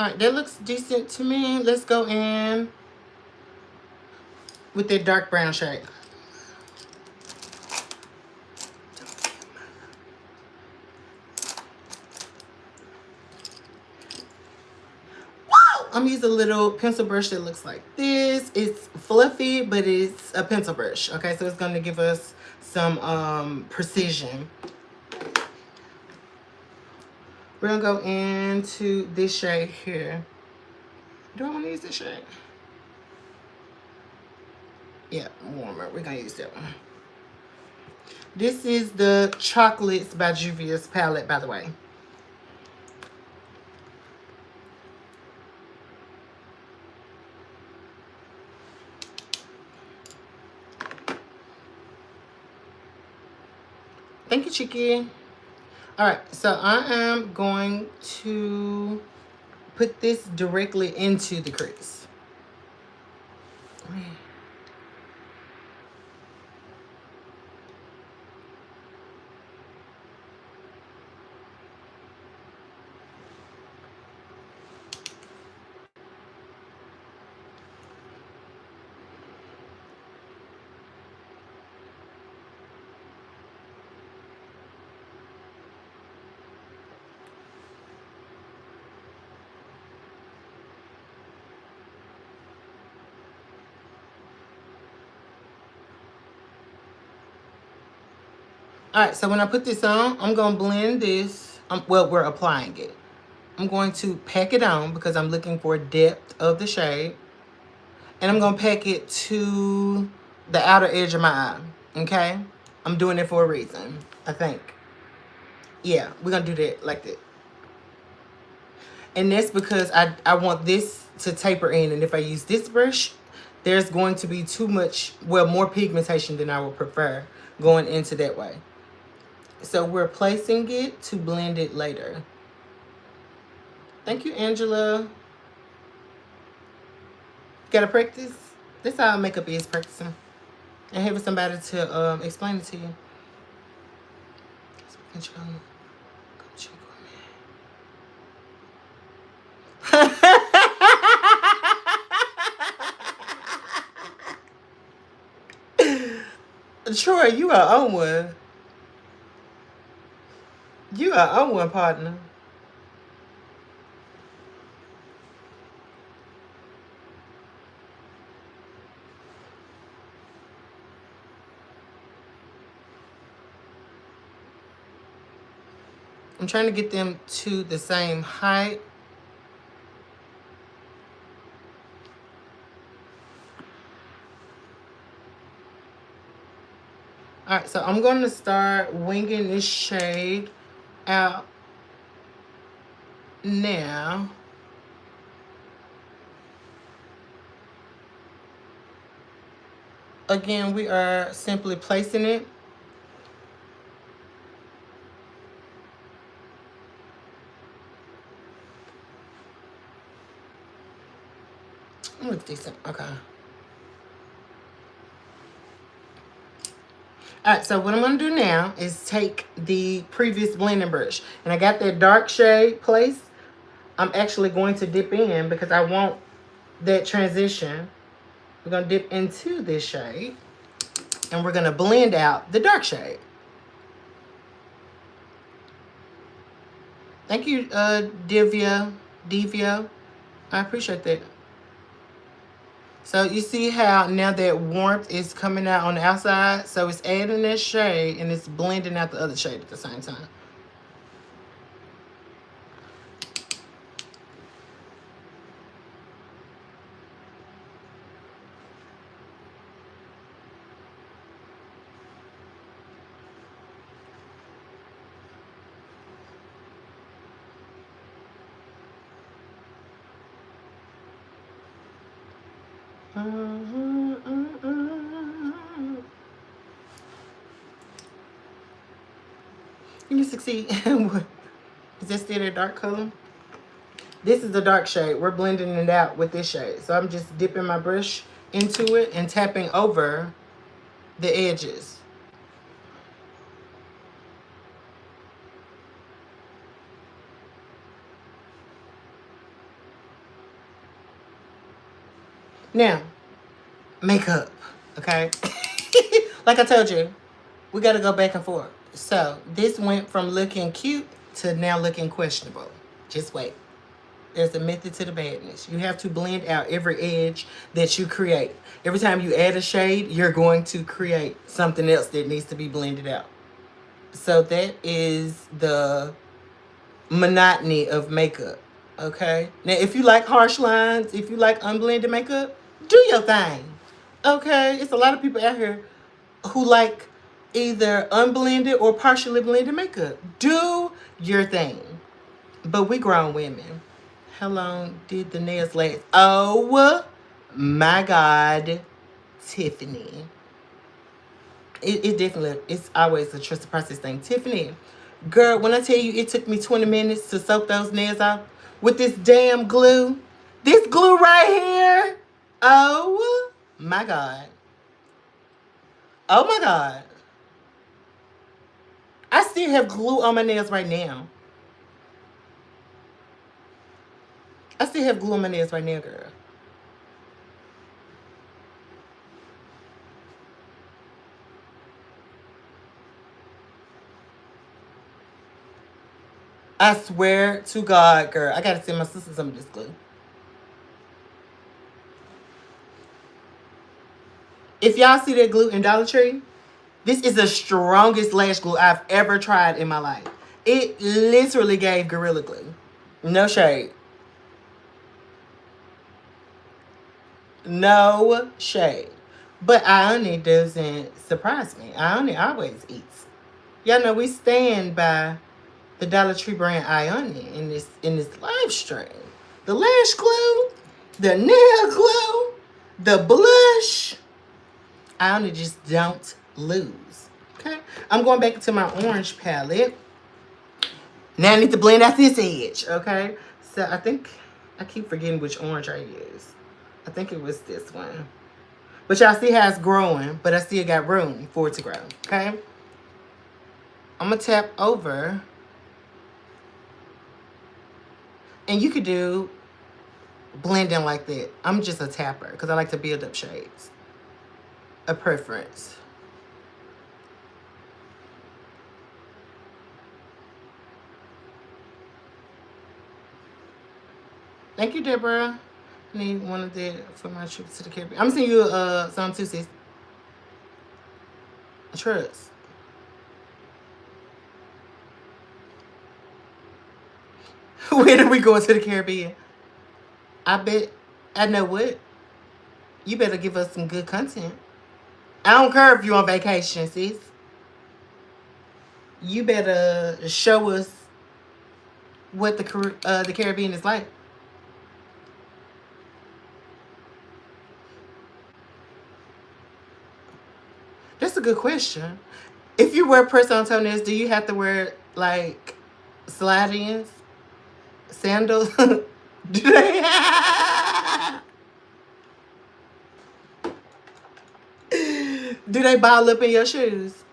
All right, that looks decent to me. Let's go in with that dark brown shade. I'm using a little pencil brush that looks like this. It's fluffy, but it's a pencil brush. Okay, so it's going to give us some precision. We're going to go into this shade here. Do I want to use this shade? Yeah, warmer. We're going to use that one. This is the Chocolates by Juvia's palette, by the way. Thank you, Chicky. All right, so I am going to put this directly into the crease. All right, so when I put this on, I'm going to blend this. Well, we're applying it. I'm going to pack it on because I'm looking for depth of the shade. And I'm going to pack it to the outer edge of my eye, okay? I'm doing it for a reason, I think. Yeah, we're going to do that like that. And that's because I want this to taper in. And if I use this brush, there's going to be too much, well, more pigmentation than I would prefer going into that way. So we're placing it to blend it later. Thank you, Angela. Gotta practice. That's how makeup is, practicing. And having somebody to explain it to you. Troy, you are on one. You are on one, partner. I'm trying to get them to the same height. All right, so I'm going to start winging this shade out now. Again, we are simply placing it. Looks decent. Okay. Alright, so what I'm going to do now is take the previous blending brush. And I got that dark shade placed. I'm actually going to dip in because I want that transition. We're going to dip into this shade. And we're going to blend out the dark shade. Thank you, Divya. I appreciate that. So you see how now that warmth is coming out on the outside? So it's adding that shade and it's blending out the other shade at the same time. You succeed. Is that still a dark color? This is the dark shade. We're blending it out with this shade. So I'm just dipping my brush into it and tapping over the edges. Now, makeup, okay? Like I told you, we got to go back and forth. So this went from looking cute to now looking questionable. Just wait. There's a method to the madness. You have to blend out every edge that you create. Every time you add a shade, you're going to create something else that needs to be blended out. So that is the monotony of makeup. Okay? Now, if you like harsh lines, if you like unblended makeup, do your thing. Okay? It's a lot of people out here who like either unblended or partially blended makeup. Do your thing. But we grown women. How long did the nails last? Oh my God, Tiffany. It definitely, it's always a trusted process thing. Tiffany, girl, when I tell you it took me 20 minutes to soak those nails off with this damn glue, this glue right here. Oh my God. Oh my God. I still have glue on my nails right now. I still have glue on my nails right now, girl. I swear to God, girl. I gotta send my sister some of this glue. If y'all see that glue in Dollar Tree, this is the strongest lash glue I've ever tried in my life. It literally gave Gorilla Glue. No shade. No shade. But Ione doesn't surprise me. Ione always eats. Y'all know we stand by the Dollar Tree brand Ione in this live stream. The lash glue, the nail glue, the blush. Ione just don't lose. Okay? I'm going back into my orange palette. Now I need to blend out this edge, okay? So I think I keep forgetting which orange I use. I think it was this one. But y'all see how it's growing, but I still got room for it to grow, okay? I'm going to tap over. And you could do blending like that. I'm just a tapper because I like to build up shades. A preference. Thank you, Deborah. I need one of that for my trip to the Caribbean. I'm sending you some too, sis. Trust. When are we going to the Caribbean? I bet. I know what. You better give us some good content. I don't care if you're on vacation, sis. You better show us what the Caribbean is like. That's a good question. If you wear press-on toenails, do you have to wear like slide-ins, sandals? Do they? Do they ball up in your shoes?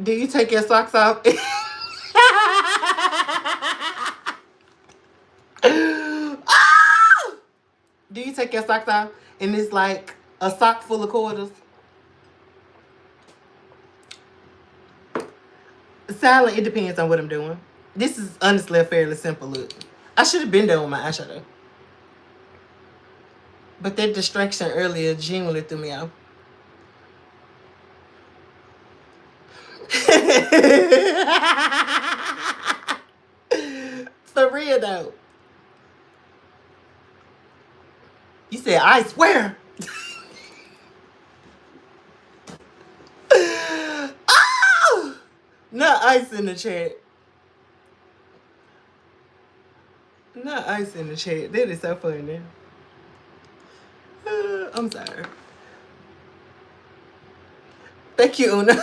Do you take your socks off? Ah! Do you take your socks off and it's like a sock full of quarters? Silent, it depends on what I'm doing. This is honestly a fairly simple look. I should have been done with my eyeshadow. But that distraction earlier genuinely threw me off. For real though. You said, I swear. Oh! Not ice in the chat. Not ice in the chat. That is so funny. I'm sorry. Thank you, Una.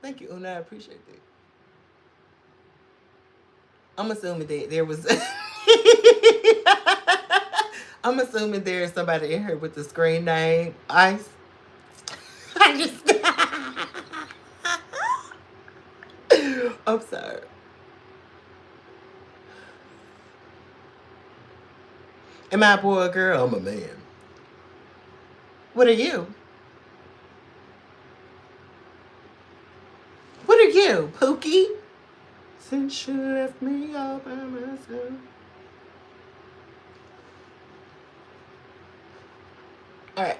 Thank you, Una. I appreciate that. I'm assuming that there was. I'm assuming there's somebody in here with the screen name Ice. I just. I'm sorry. Am I a boy or girl? I'm a man. What are you? What are you, Pookie? Since you left me all by myself. All right.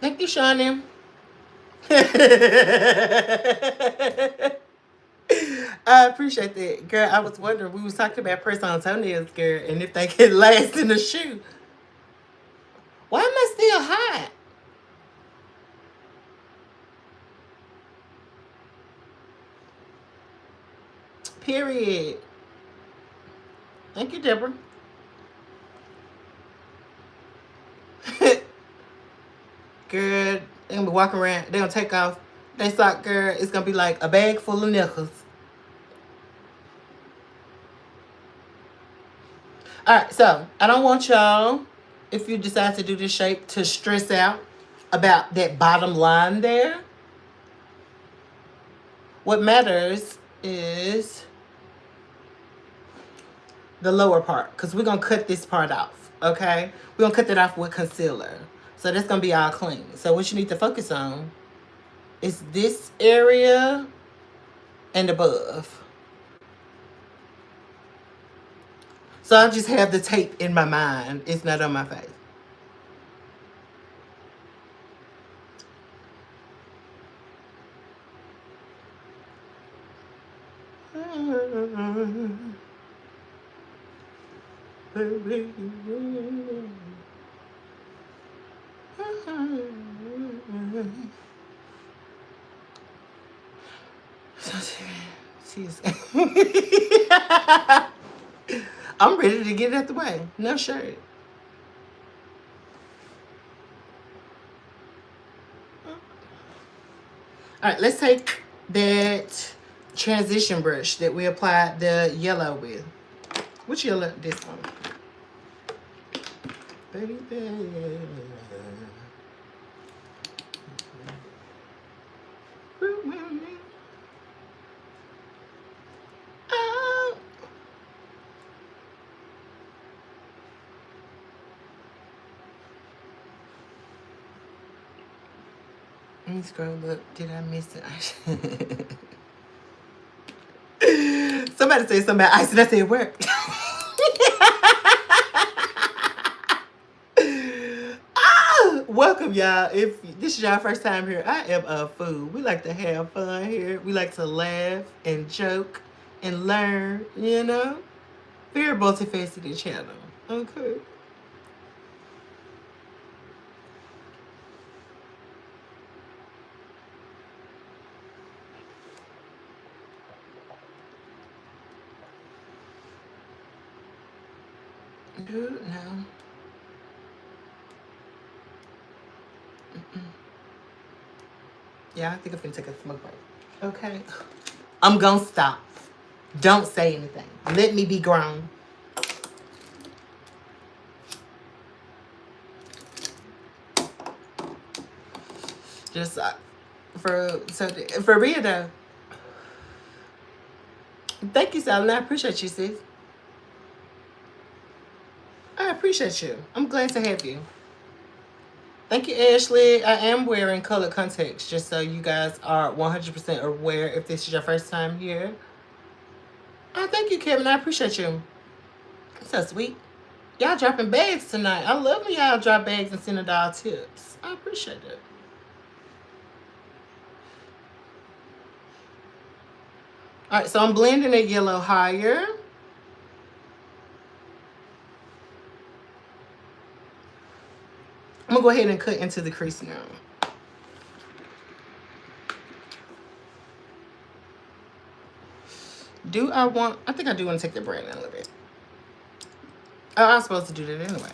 Thank you, Shawnee. I appreciate that, girl. I was wondering. We was talking about press-on toenails, girl, and if they could last in the shoe. Why am I still hot? Period. Thank you, Deborah. Girl, they gonna be walking around. They gonna take off. They sock, girl. It's gonna be like a bag full of nickels. All right, so I don't want y'all, if you decide to do this shape, to stress out about that bottom line there. What matters is the lower part, because we're going to cut this part off, okay? We're going to cut that off with concealer. So that's going to be all clean. So what you need to focus on is this area and above. So I just have the tape in my mind. It's not on my face. I'm ready to get it out the way. No shirt. All right, let's take that transition brush that we applied the yellow with. Which yellow? This one. Baby. Let me scroll up. Did I miss it? Somebody said something about ice and I said where? Welcome, y'all. If this is your first time here, I am a fool. We like to have fun here. We like to laugh and joke and learn, you know? Very multifaceted channel. Okay. Dude, no. Yeah, I think I'm gonna take a smoke break. Okay. I'm gonna stop. Don't say anything. Let me be grown. Just for real though. Thank you, Sally. I appreciate you, sis. I appreciate you. I'm glad to have you. Thank you, Ashley. I am wearing colored contacts, just so you guys are 100% aware if this is your first time here. Oh, thank you, Kevin. I appreciate you. So sweet. Y'all dropping bags tonight. I love when y'all drop bags and send $1 tips. I appreciate it. All right, so I'm blending that yellow higher. I'm gonna go ahead and cut into the crease now. I think I do want to take the brand in a little bit. Oh, I was supposed to do that anyway.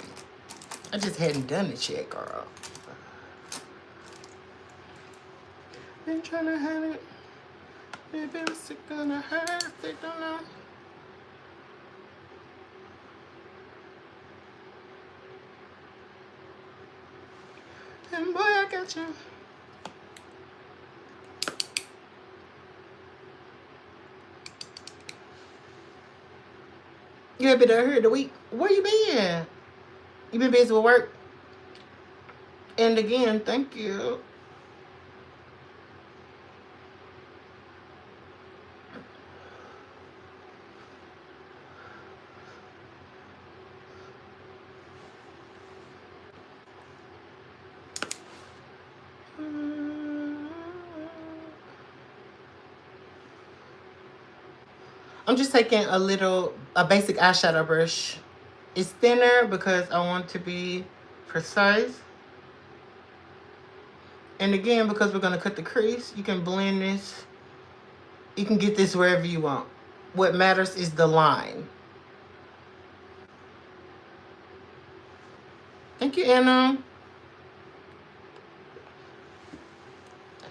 I just hadn't done it yet, girl. Been trying to have it. Maybe it's gonna hurt. They don't know. And boy, I got you. You have been out here the week. Where you been? You been busy with work? And again, thank you. I'm just taking a basic eyeshadow brush. It's thinner because I want to be precise. And again, because we're going to cut the crease, you can blend this. You can get this wherever you want. What matters is the line. Thank you, Anna.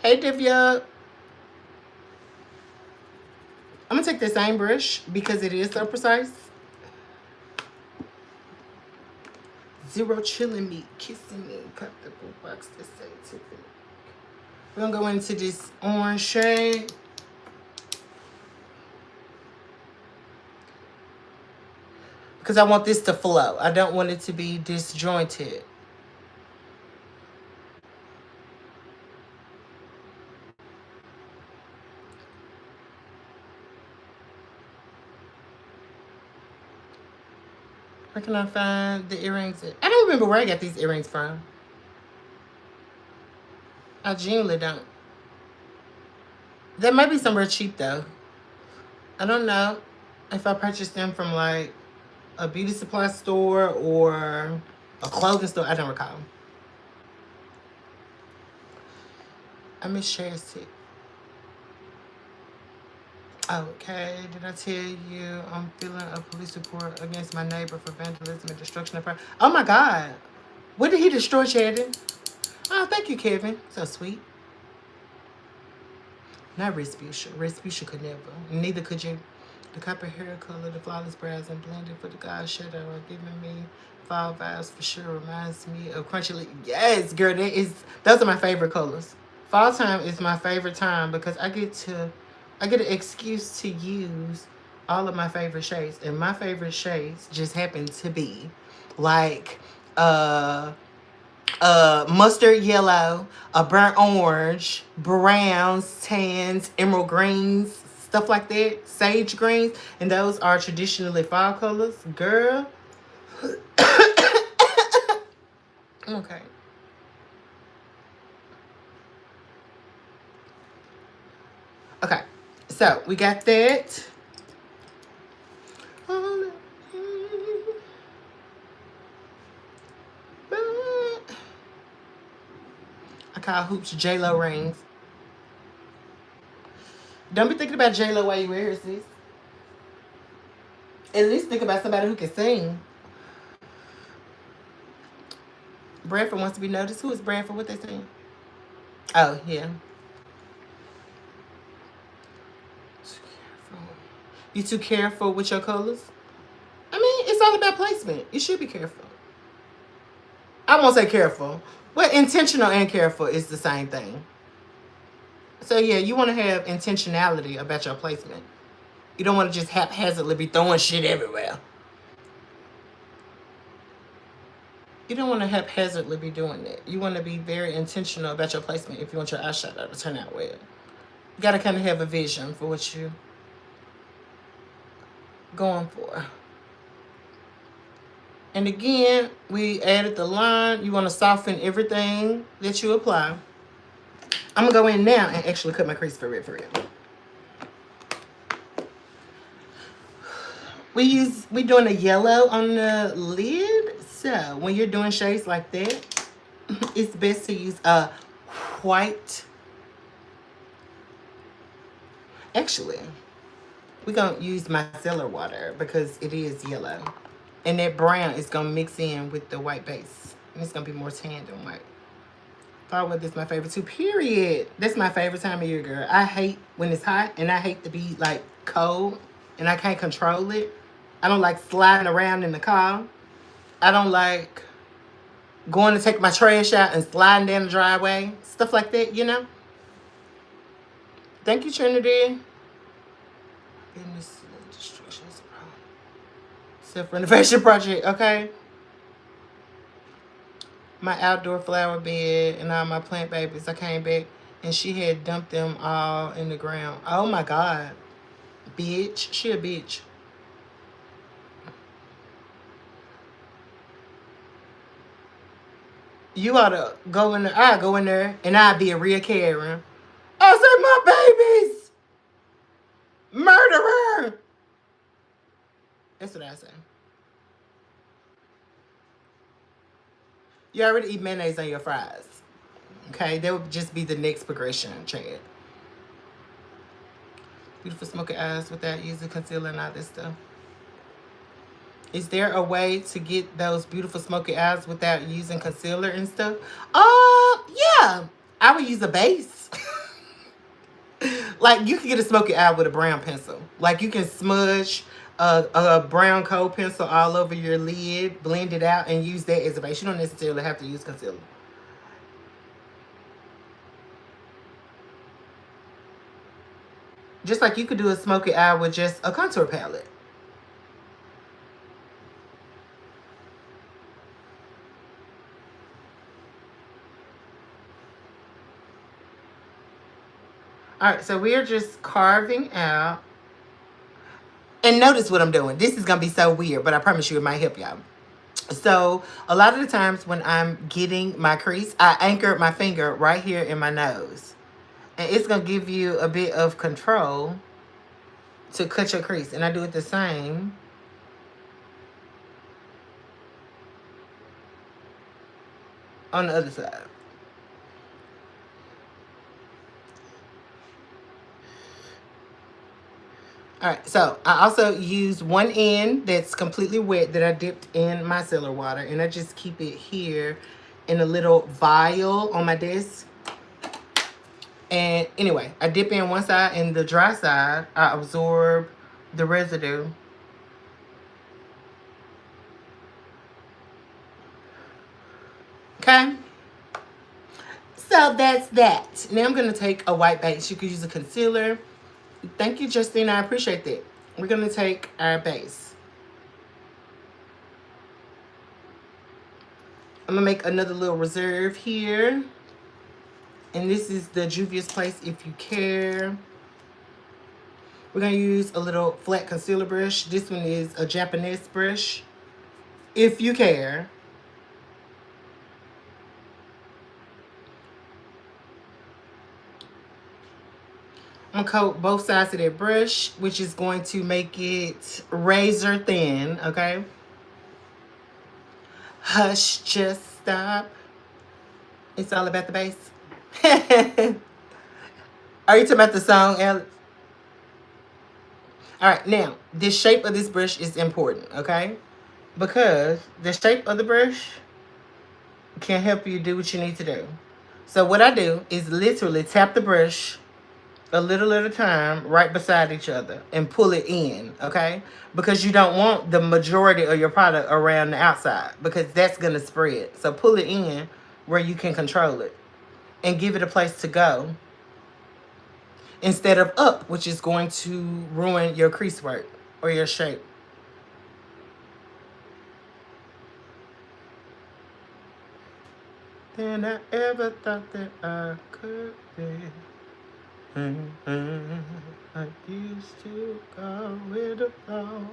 Hey, Divya. I'm going to take the same brush because it is so precise. Zero chilling me, kissing me, cut the box to scientific. We're going to go into this orange shade. Because I want this to flow. I don't want it to be disjointed. Where can I find the earrings? I don't remember where I got these earrings from. I genuinely don't. They might be somewhere cheap though. I don't know if I purchased them from like a beauty supply store or a clothing store. I don't recall. I miss Chastity. Okay, did I tell you I'm filing a police report against my neighbor for vandalism and destruction of property? Oh my God. What did he destroy, Sheridan? Oh, thank you, Kevin. So sweet. Not Respucia. Respucia could never. Neither could you. The copper hair color, the flawless brows, and blended for the god shadow are giving me fall vibes for sure. Reminds me of Crunchy. Yes, girl, those are my favorite colors. Fall time is my favorite time because I get an excuse to use all of my favorite shades. And my favorite shades just happen to be like mustard yellow, a burnt orange, browns, tans, emerald greens, stuff like that, sage greens, and those are traditionally fall colors. Girl. Okay. Okay. So we got that. I call hoops J-Lo rings. Don't be thinking about J-Lo while you wear this. At least think about somebody who can sing. Bradford wants to be noticed. Who is Bradford? What they saying? Oh, yeah. You too careful with your colors? I mean, it's all about placement. You should be careful. I won't say careful. But intentional and careful is the same thing. So, yeah, you want to have intentionality about your placement. You don't want to just haphazardly be throwing shit everywhere. You don't want to haphazardly be doing that. You want to be very intentional about your placement if you want your eyeshadow to turn out well. You got to kind of have a vision for what you're going for. And again, we added the line. You want to soften everything that you apply. I'm going to go in now and actually cut my crease for real. We doing a yellow on the lid. So when you're doing shades like that, it's best to use a white. Actually, we're going to use micellar water because it is yellow. And that brown is going to mix in with the white base. And it's going to be more tan than white. Flower is my favorite too, period. That's my favorite time of year, girl. I hate when it's hot and I hate to be like cold and I can't control it. I don't like sliding around in the car. I don't like going to take my trash out and sliding down the driveway. Stuff like that, you know? Thank you, Trinity. Business destruction is a problem. Self-renovation project, okay? My outdoor flower bed and all my plant babies. I came back and she had dumped them all in the ground. Oh my God. Bitch. She a bitch. You ought to go in there. I'll go in there and I'll be a real Karen. I said, my babies. Murderer. That's what I say. You already eat mayonnaise on your fries. Okay? That would just be the next progression, Chad. Beautiful smoky eyes without using concealer and all this stuff. Is there a way to get those beautiful smoky eyes without using concealer and stuff? Yeah. I would use a base. Like, you can get a smoky eye with a brown pencil. Like, you can smudge a brown coat pencil all over your lid, blend it out, and use that as a base. You don't necessarily have to use concealer. Just like you could do a smoky eye with just a contour palette. All right, so we are just carving out. And notice what I'm doing. This is going to be so weird, but I promise you it might help y'all. So a lot of the times when I'm getting my crease, I anchor my finger right here in my nose. And it's going to give you a bit of control to cut your crease. And I do it the same on the other side. All right, so I also use one end that's completely wet that I dipped in micellar water, and I just keep it here in a little vial on my desk. And anyway, I dip in one side, and the dry side, I absorb the residue. Okay? So that's that. Now I'm going to take a white base. You could use a concealer. Thank you, Justine. I appreciate that. We're going to take our base. I'm going to make another little reserve here. And this is the Juvia's Place If You Care. We're going to use a little flat concealer brush. This one is a Japanese brush. If you care. I'm going to coat both sides of that brush, which is going to make it razor thin, okay? Hush, just stop. It's all about the base. Are you talking about the song, Alex? All right, now, the shape of this brush is important, okay? Because the shape of the brush can help you do what you need to do. So what I do is literally tap the brush a little at a time right beside each other and pull it in, okay? Because you don't want the majority of your product around the outside because that's going to spread. So pull it in where you can control it and give it a place to go instead of up, which is going to ruin your crease work or your shape. Than I ever thought that I could be. I used to go with the flow.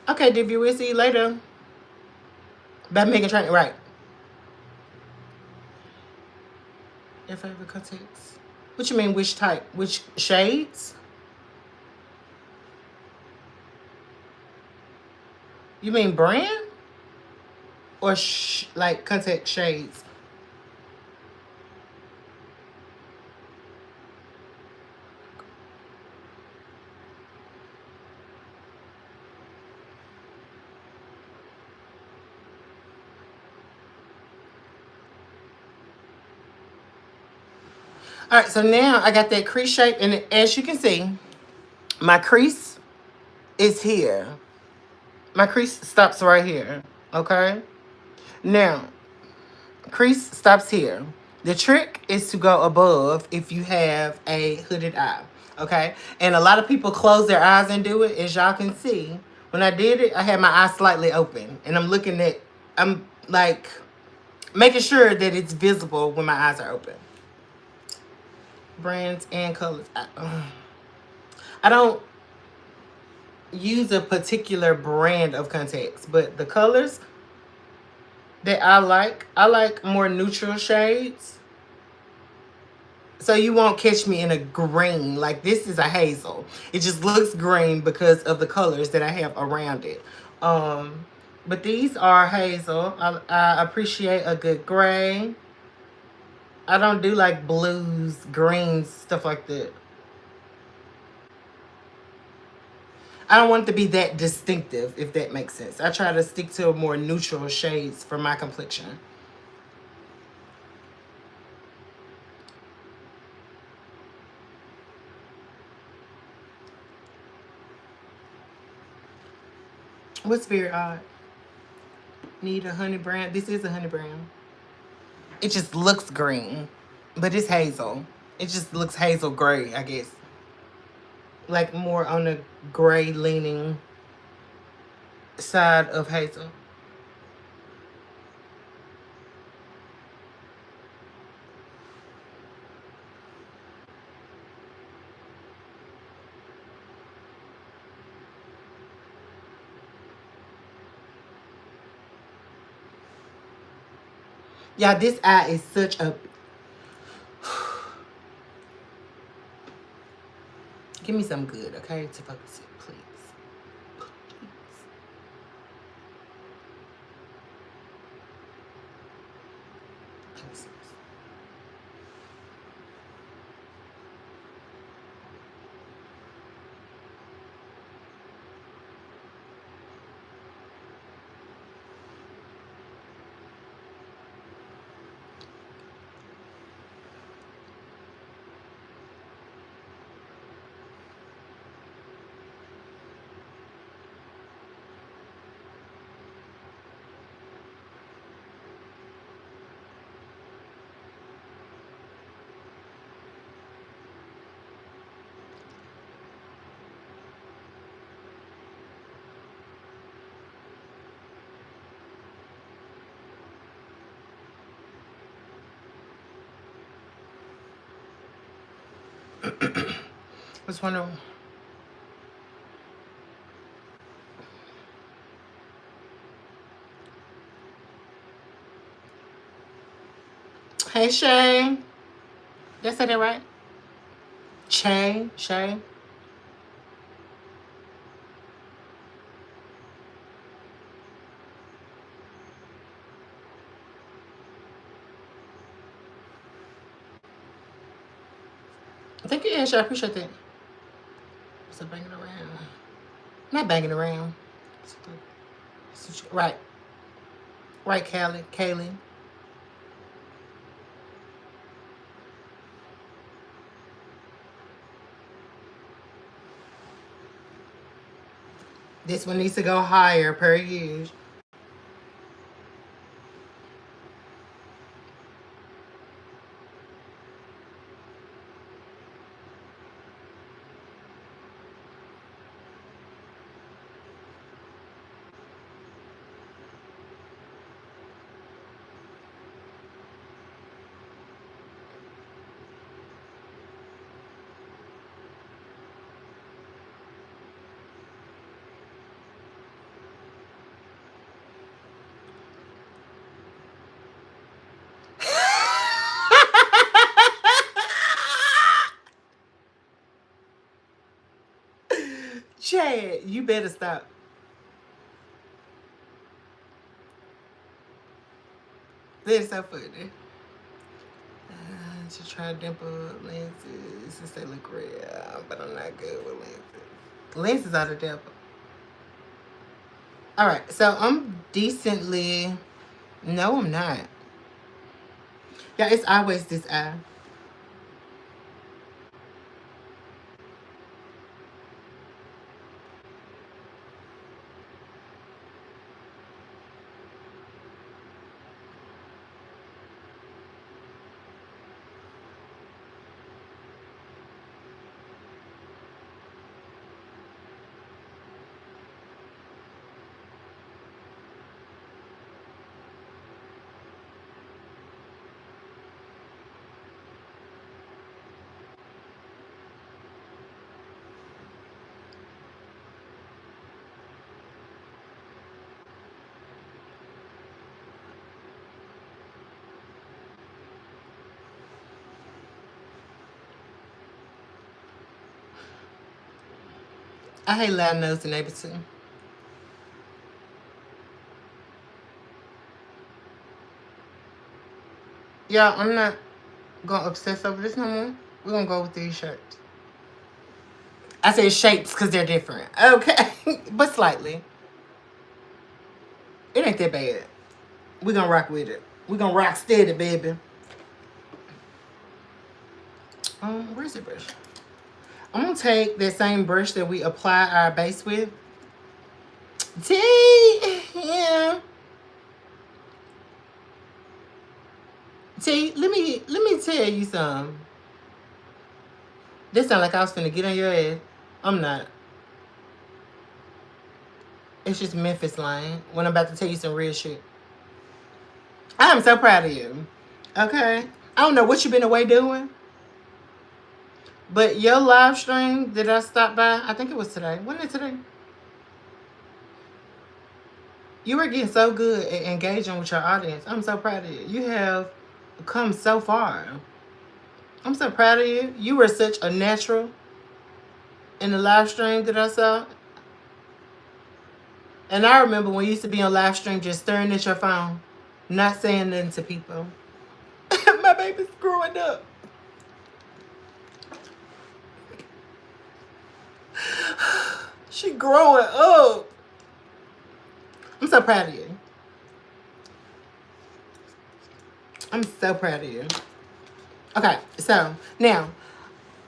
Okay, Divya, we'll see you later. Bad Megan Train, right. Your favorite contacts. What you mean, which type? Which shades? You mean brand? Or like contact shades? All right, so now I got that crease shape, and as you can see, my crease is here. My crease stops right here, okay? Now, crease stops here. The trick is to go above if you have a hooded eye, okay? And a lot of people close their eyes and do it. As y'all can see, when I did it, I had my eyes slightly open, and I'm like making sure that it's visible when my eyes are open. Brands and colors. I don't use a particular brand of contacts, but the colors that I like more neutral shades. So you won't catch me in a green. Like this is a hazel. It just looks green because of the colors that I have around it. Um, but these are hazel. I appreciate a good gray. I don't do like blues, greens, stuff like that. I don't want it to be that distinctive, if that makes sense. I try to stick to more neutral shades for my complexion. What's very odd? Need a honey brown. This is a honey brown. It just looks green, but it's hazel. It just looks hazel gray, I guess. Like more on the gray leaning side of hazel. Yeah, this eye is such a... Give me some good, okay? To focus it, please. Please. Let me see this. What's one of... Hey, Shay. Did I say that right? Shay. Thank you, Ashley. I appreciate that. So banging around. Not banging around. Right. Right, Kaylee. This one needs to go higher per use. bad. You better stop. That's so funny. To try dimple lenses since they look real, but I'm not good with lenses. Lenses are the devil. All right, so I'm decently. No, I'm not. Yeah, it's always this eye. I hate loud nosed neighbors too. Yeah, I'm not gonna obsess over this no more. We're gonna go with these shirts. I said shapes because they're different. Okay. But slightly. It ain't that bad. We're gonna rock with it. We're gonna rock steady, baby. Where's the brush? I'm gonna take that same brush that we apply our base with. Yeah. T, let me tell you something. This sound like I was finna get on your ass. I'm not. It's just Memphis line when I'm about to tell you some real shit. I'm so proud of you. Okay? I don't know what you've been away doing. But your live stream that I stopped by, I think it was today. Wasn't it today? You were getting so good at engaging with your audience. I'm so proud of you. You have come so far. I'm so proud of you. You were such a natural in the live stream that I saw. And I remember when you used to be on live stream just staring at your phone, not saying nothing to people. My baby's growing up. She growing up. I'm so proud of you. I'm so proud of you. Okay, so now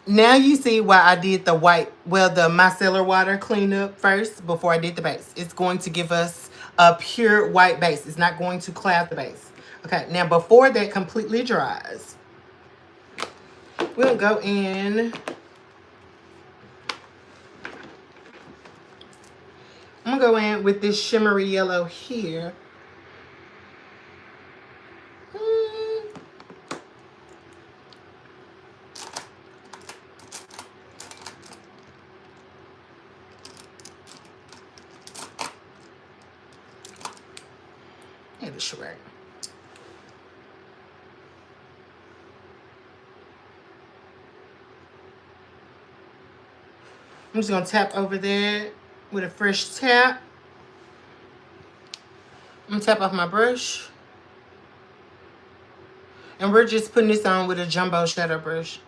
you see why I did the white, well, the micellar water cleanup first before I did the base. It's going to give us a pure white base. It's not going to cloud the base. Okay, now before that completely dries, we'll go in. I'm going to go in with this shimmery yellow here. Yeah, sure. I'm just going to tap over there with a fresh tap. I'm going to tap off my brush. And we're just putting this on with a jumbo shadow brush.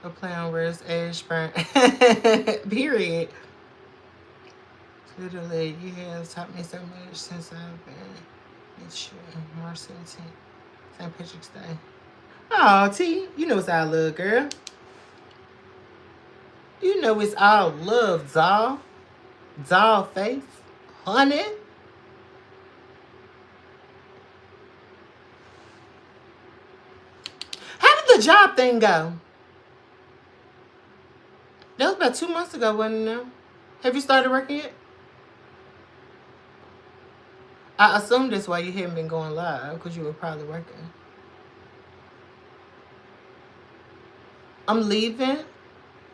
Apply on where it's edge burnt. Period. Literally, you have taught me so much since I've been with you. March 17th. St. Patrick's Day. Oh, T, you know it's all love, girl. You know it's all love, doll. Doll face. Honey. How did the job thing go? That was about 2 months ago, wasn't it? Have you started working yet? I assume that's why you haven't been going live, because you were probably working. I'm leaving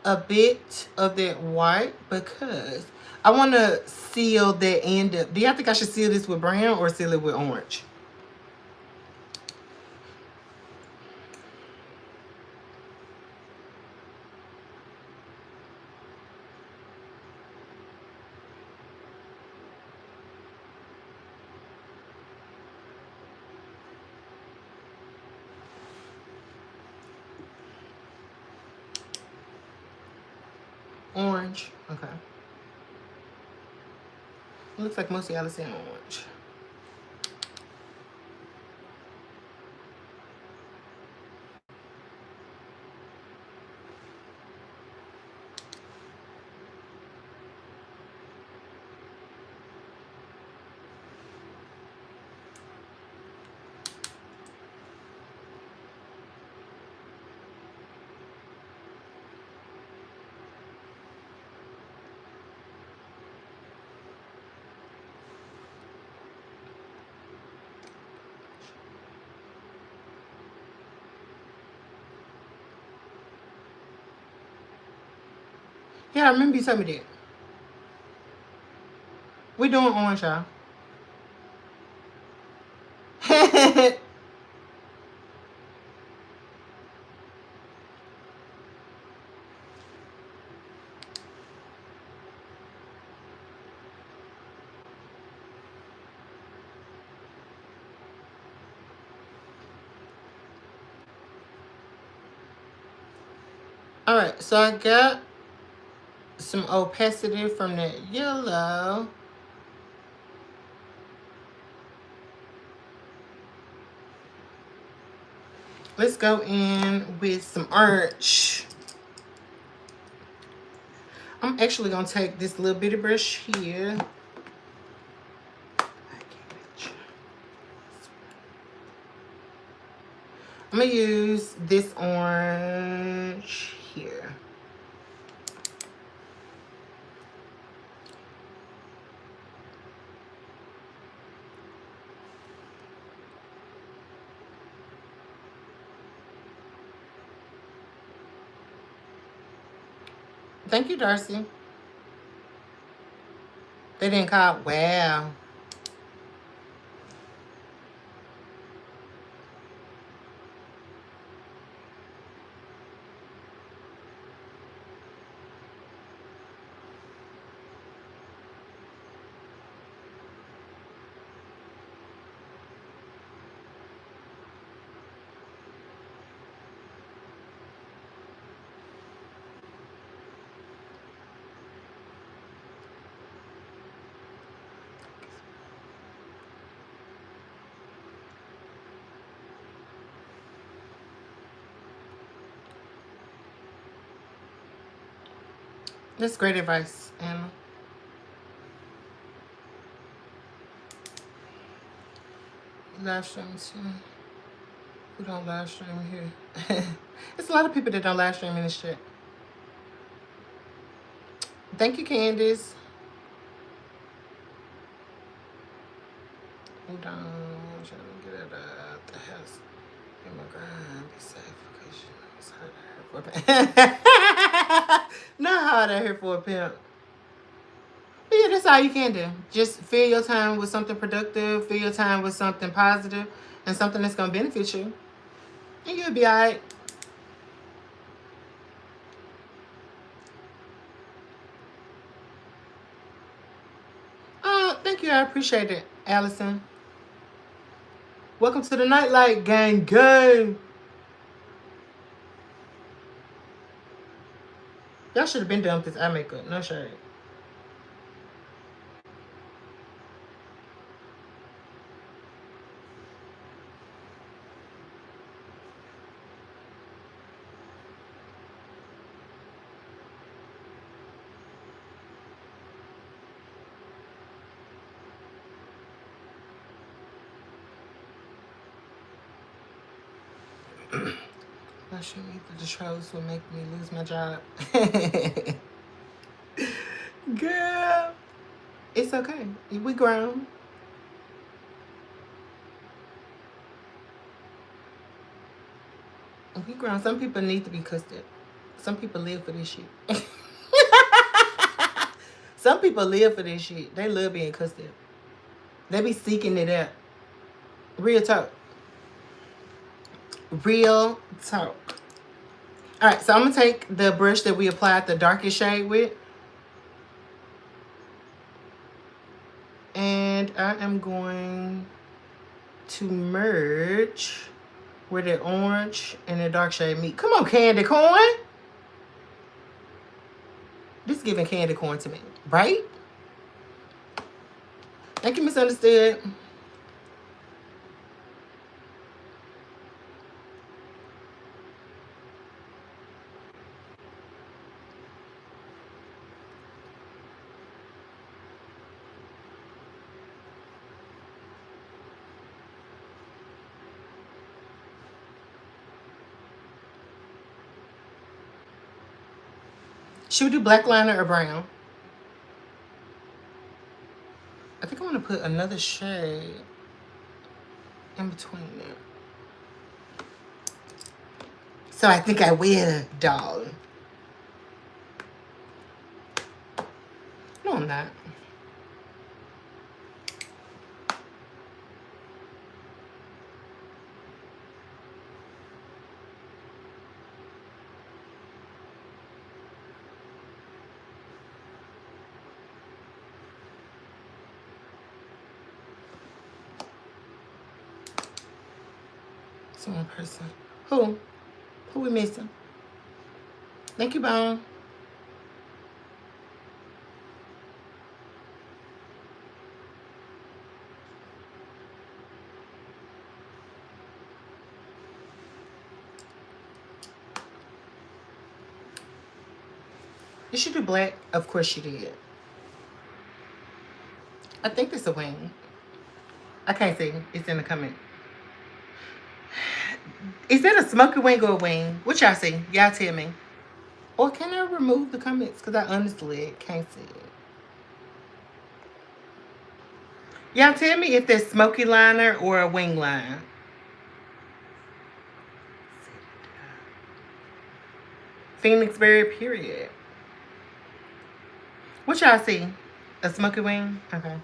a bit of that white because I want to seal that end up. Do y'all think I should seal this with brown or seal it with orange? orange? Okay. It looks like most of y'all are saying orange. Yeah, I remember you told me that. We doing orange, y'all. Alright, so I got some opacity from that yellow. Let's go in with some orange. I'm actually going to take this little bitty brush here. I'm going to use this orange here. Thank you, Darcy. They didn't call. Wow. That's great advice, Anna. Live stream too. Who don't live stream here? It's a lot of people that don't live stream in this shit. Thank you, Candice. Hold on. I'm trying to get it out the house. In my grind. Be safe because you know it's hard out here for a pimp. Not hard out here for a pimp. But yeah, that's all you can do. Just fill your time with something productive, fill your time with something positive, and something that's going to benefit you. And you'll be all right. Oh, thank you. I appreciate it, Allison. Welcome to the Nightlight Gang Gang. Y'all should have been done with this eye makeup. No shade. I shouldn't eat the trolls will make me lose my job. Girl, it's okay. We grown. We grown. Some people need to be cussed at. Some people live for this shit. Some people live for this shit. They love being cussed at. They be seeking it out. Real talk. Real talk. Alright, so I'm going to take the brush that we applied the darkest shade with. And I am going to merge where the orange and the dark shade meet. Come on, Candy Corn. This is giving candy corn to me, right? Thank you, Misunderstood. Should we do black liner or brown? I think I want to put another shade in between there. So I think I will, dog. No, I'm not. It's one person. Who? Who we missing? Thank you, Bone. Did she do black? Of course she did. I think it's a wing. I can't see. It's in the comment. Is that a smoky wing or a wing? What y'all see? Y'all tell me. Or can I remove the comments? Because I honestly can't see it. Y'all tell me if that's smoky liner or a wing line. Phoenixberry, period. What y'all see? A smoky wing? Okay.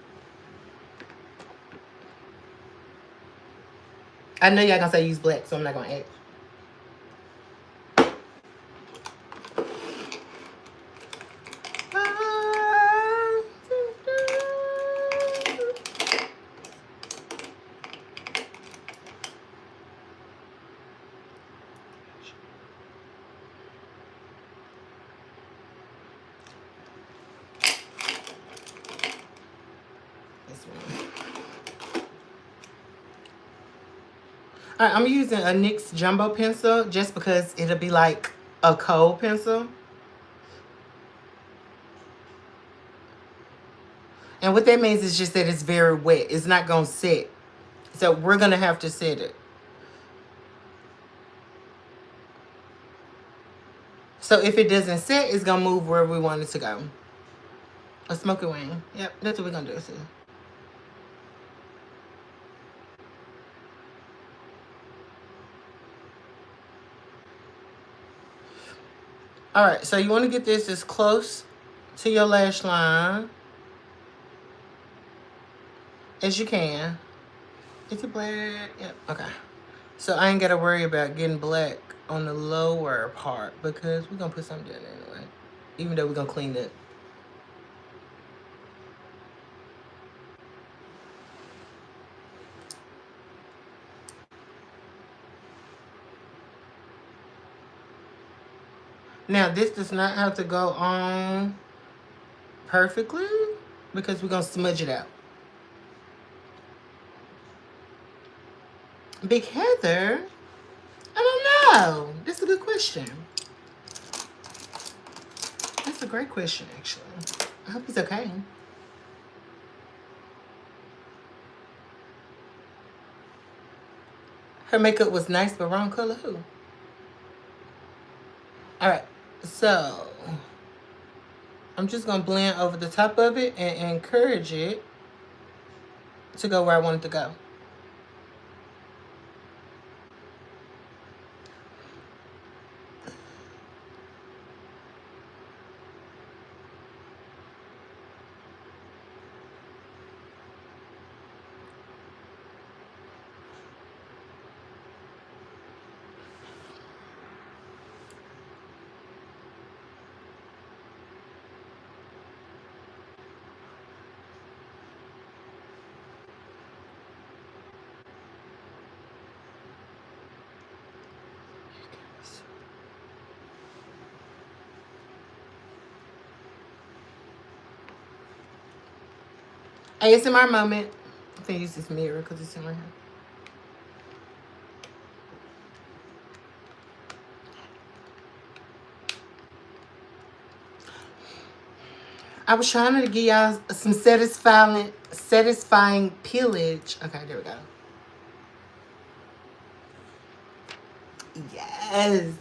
I know y'all gonna say use black, so I'm not gonna ask. Alright, I'm using a NYX jumbo pencil just because it'll be like a cold pencil. And what that means is just that it's very wet. It's not going to set. So we're going to have to set it. So if it doesn't set, it's going to move where we want it to go. A smoky wing. Yep, that's what we're going to do. So. Alright, so you want to get this as close to your lash line as you can. Is it black? Yep, okay. So I ain't got to worry about getting black on the lower part because we're going to put something down anyway. Even though we're going to clean it. Now, this does not have to go on perfectly because we're going to smudge it out. Big Heather? I don't know. That's a good question. That's a great question, actually. I hope he's okay. Her makeup was nice, but wrong color. Who? Alright, so I'm just going to blend over the top of it and encourage it to go where I want it to go. ASMR moment. I'm gonna use this mirror because it's in my hand. I was trying to give y'all some satisfying peelage. Okay, there we go. Yes.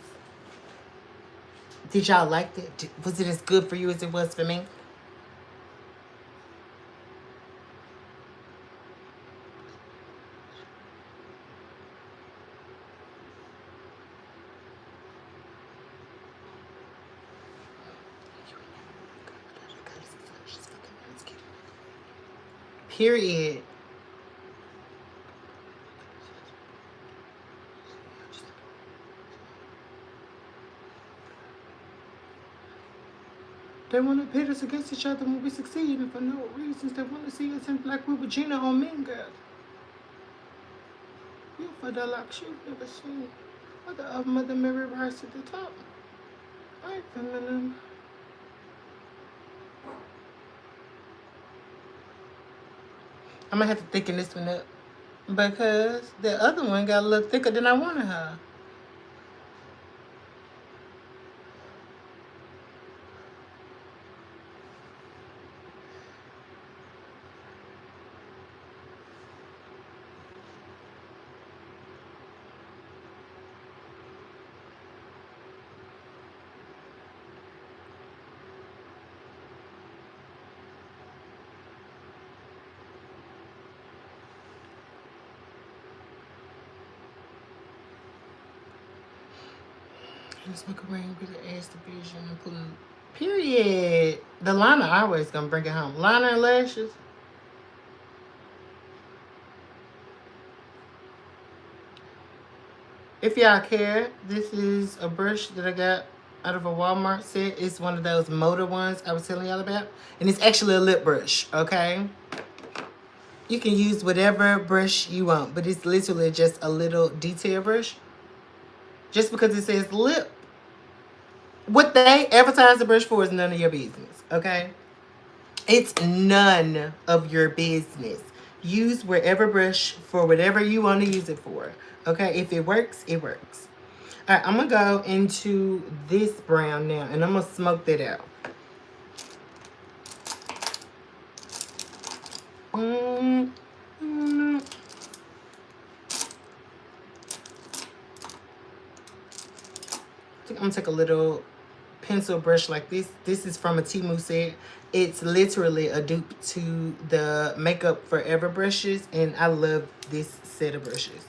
Did y'all like it? Was it as good for you as it was for me? Period. They want to pit us against each other when we succeed, and for no reasons. They want to see us in like we were Gina or Mean Girl. You for the locks you've never seen. Mother of Mother Mary rise at the top. I ain't feminine. I'm gonna have to thicken this one up because the other one got a little thicker than I wanted her. Let's make a ring with the ass division and pulling. Period. The liner always gonna bring it home. Liner and lashes. If y'all care, this is a brush that I got out of a Walmart set. It's one of those motor ones I was telling y'all about. And it's actually a lip brush, okay? You can use whatever brush you want, but it's literally just a little detail brush. Just because it says lip. What they advertise the brush for is none of your business, okay? It's none of your business. Use wherever brush for whatever you want to use it for, okay? If it works, it works. All right, I'm going to go into this brown now, and I'm going to smoke that out. I'm going to take a little pencil brush like this. This is from a Temu set. It's literally a dupe to the Makeup Forever brushes, and I love this set of brushes.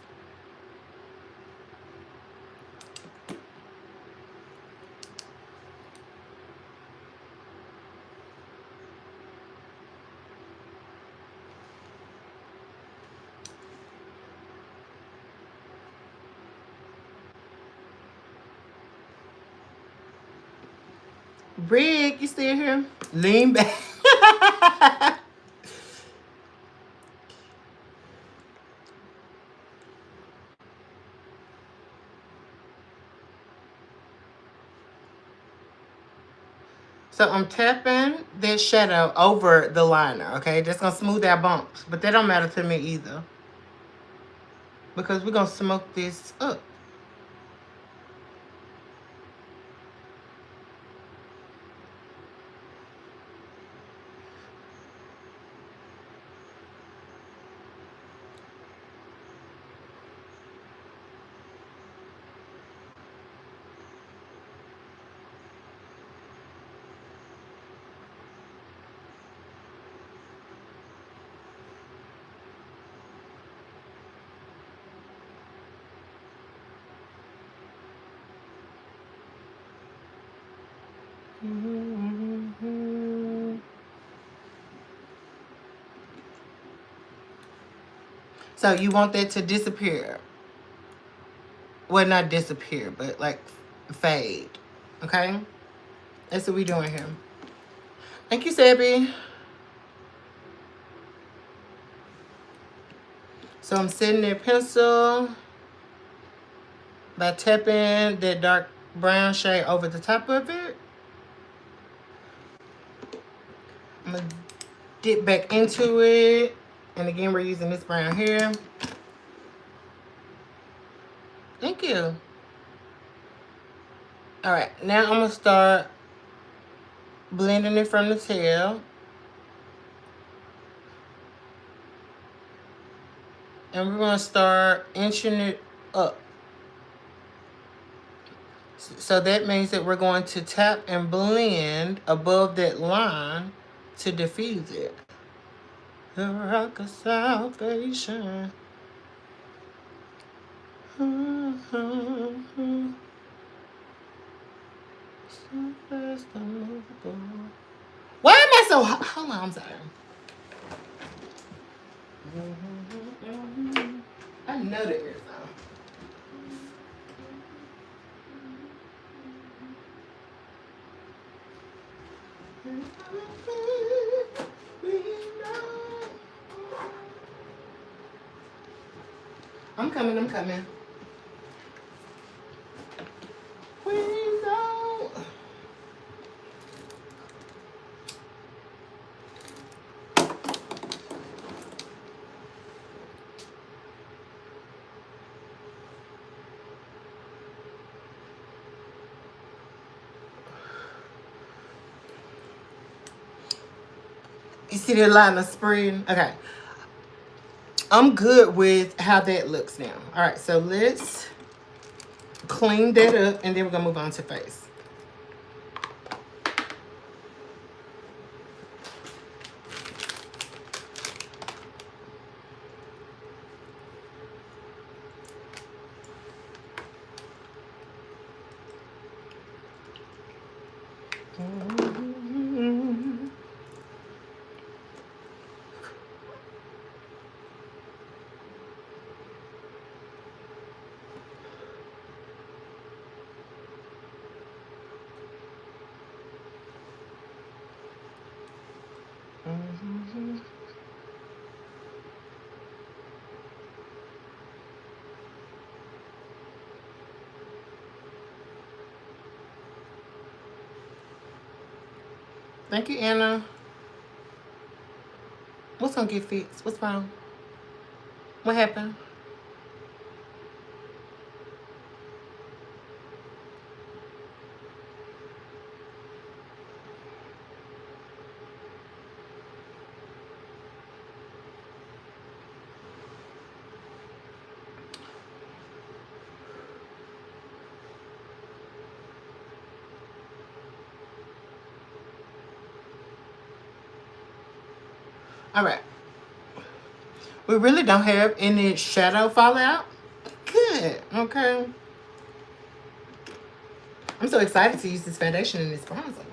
Rick, you still here? Lean back. So I'm tapping that shadow over the liner, okay? That's gonna smooth out bumps, but that don't matter to me either, because we're gonna smoke this up. So you want that to disappear. Well, not disappear, but like fade. Okay? That's what we doing here. Thank you, Sabby. So I'm setting that pencil by tapping that dark brown shade over the top of it. I'm gonna dip back into it. And again, we're using this brown here. Thank you. All right, now I'm gonna start blending it from the tail. And we're gonna start inching it up. So that means that we're going to tap and blend above that line to diffuse it. The rock of salvation. So fast, unmovable. Why am I so hot? Hold on, I'm sorry. I know the ear sound. I'm coming, I'm coming. You see that line of spreading? Okay. I'm good with how that looks now. All right, so let's clean that up, and then we're going to move on to face. Thank you, Anna. What's gonna get fixed? What's wrong? What happened? All right. We really don't have any shadow fallout. Good. Okay. I'm so excited to use this foundation and this bronzer.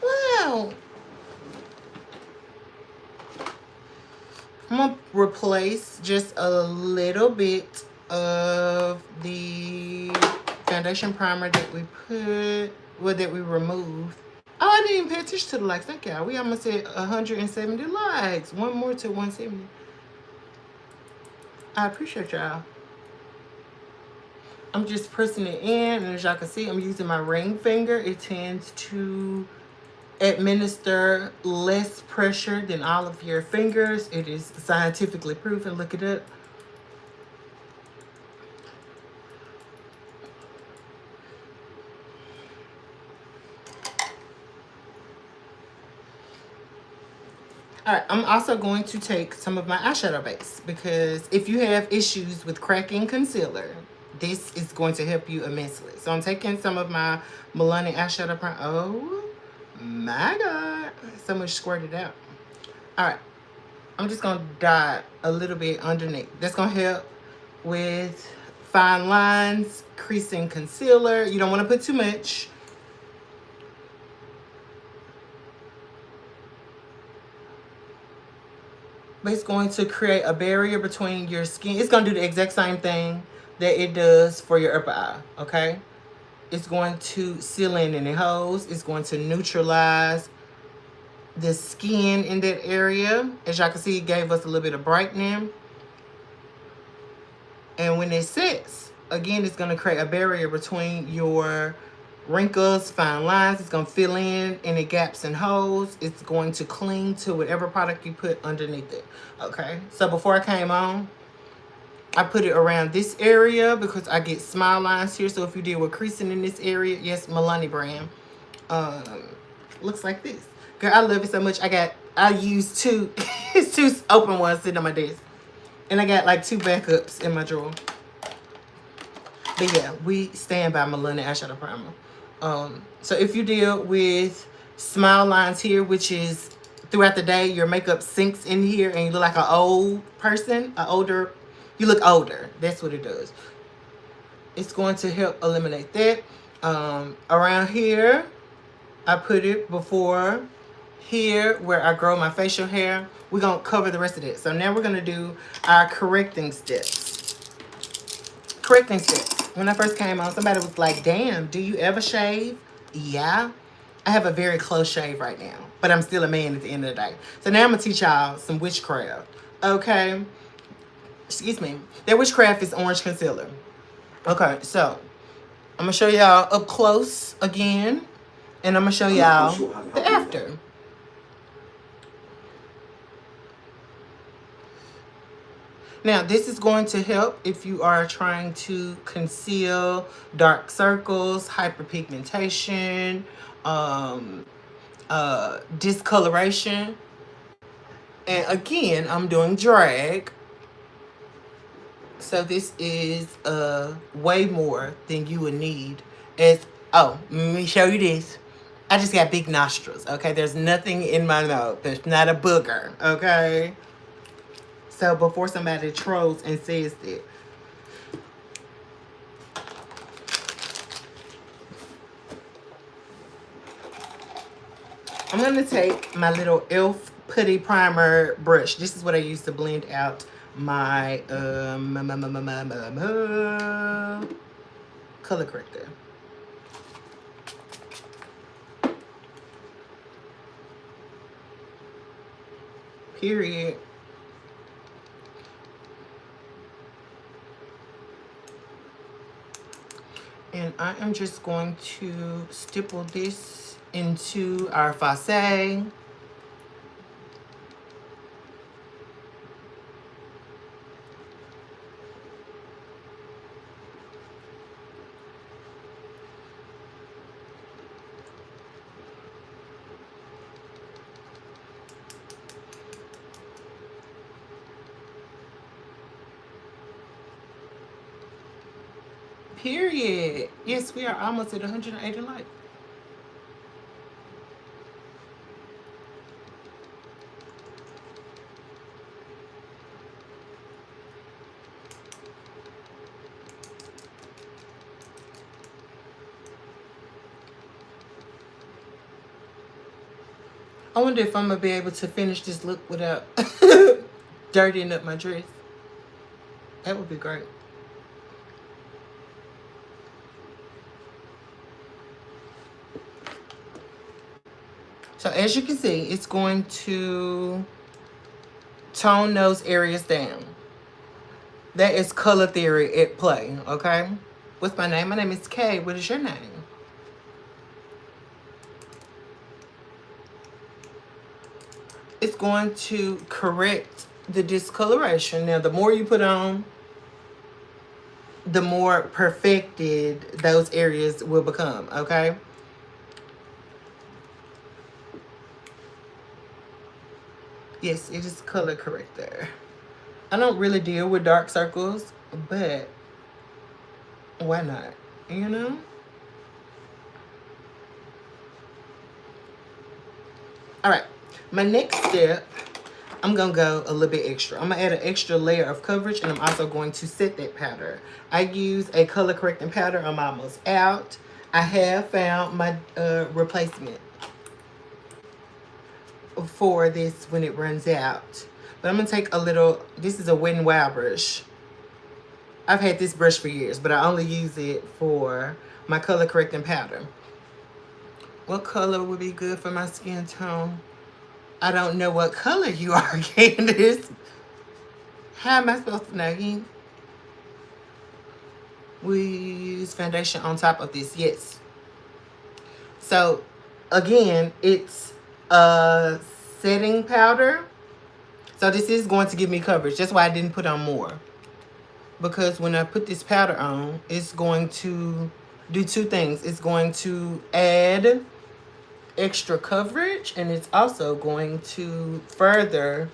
Wow. I'm going to replace just a little bit of the foundation primer that we put, well, that we removed. Oh, I didn't even pay attention to the likes. Thank y'all. We almost hit 170 likes. One more to 170. I appreciate y'all. I'm just pressing it in, and as y'all can see, I'm using my ring finger. It tends to administer less pressure than all of your fingers. It is scientifically proven. Look it up. All right, I'm also going to take some of my eyeshadow base, because if you have issues with cracking concealer, this is going to help you immensely. So I'm taking some of my Milani eyeshadow primer. Oh my God, so much squirted out. All right, I'm just gonna dot a little bit underneath. That's gonna help with fine lines, creasing concealer. You don't want to put too much. But it's going to create a barrier between your skin. It's going to do the exact same thing that it does for your upper eye, okay? It's going to seal in any holes. It's going to neutralize the skin in that area. As y'all can see, it gave us a little bit of brightening. And when it sets, again, it's going to create a barrier between your wrinkles, fine lines. It's going to fill in any gaps and holes. It's going to cling to whatever product you put underneath it. Okay, so before I came on, I put it around this area because I get smile lines here. So if you deal with creasing in this area, yes, Milani brand. Um, looks like this. Girl, I love it so much. I use two, it's two open ones sitting on my desk. And I got like two backups in my drawer. But yeah, we stand by Milani eyeshadow primer. So if you deal with smile lines here, which is throughout the day, your makeup sinks in here and you look like an old person, you look older. That's what it does. It's going to help eliminate that. Around here, I put it before here where I grow my facial hair. We're going to cover the rest of that. So now we're going to do our correcting steps. Correcting steps. When I first came on, somebody was like, damn, do you ever shave? Yeah. I have a very close shave right now, but I'm still a man at the end of the day. So now I'm going to teach y'all some witchcraft. Okay. Excuse me. That witchcraft is orange concealer. Okay, so I'm going to show y'all up close again. And I'm going to show y'all the after. Now, this is going to help if you are trying to conceal dark circles, hyperpigmentation, discoloration. And again, I'm doing drag. So this is way more than you would need. Oh, let me show you this. I just got big nostrils, okay? There's nothing in my nose. There's not a booger, okay? So before somebody trolls and says that. I'm going to take my little e.l.f. putty primer brush. This is what I use to blend out my color corrector. Period. And I am just going to stipple this into our face. Period. Yes, we are almost at 180 likes. I wonder if I'm going to be able to finish this look without dirtying up my dress. That would be great. So as you can see, it's going to tone those areas down. That is color theory at play, okay? What's my name? My name is Kay. What is your name? It's going to correct the discoloration. Now, the more you put on, the more perfected those areas will become, okay? Yes, it is color corrector. I don't really deal with dark circles, but why not? You know? All right. My next step, I'm going to go a little bit extra. I'm going to add an extra layer of coverage, and I'm also going to set that powder. I use a color correcting powder. I'm almost out. I have found my replacement for this when it runs out. But I'm going to take a little, this is a Wet n Wild brush. I've had this brush for years, but I only use it for my color correcting powder. What color would be good for my skin tone? I don't know what color you are, Candace. How am I supposed to know? We use foundation on top of this. Yes. So, again, it's a setting powder. So this is going to give me coverage. That's why I didn't put on more. Because when I put this powder on, it's going to do two things. It's going to add extra coverage, and it's also going to further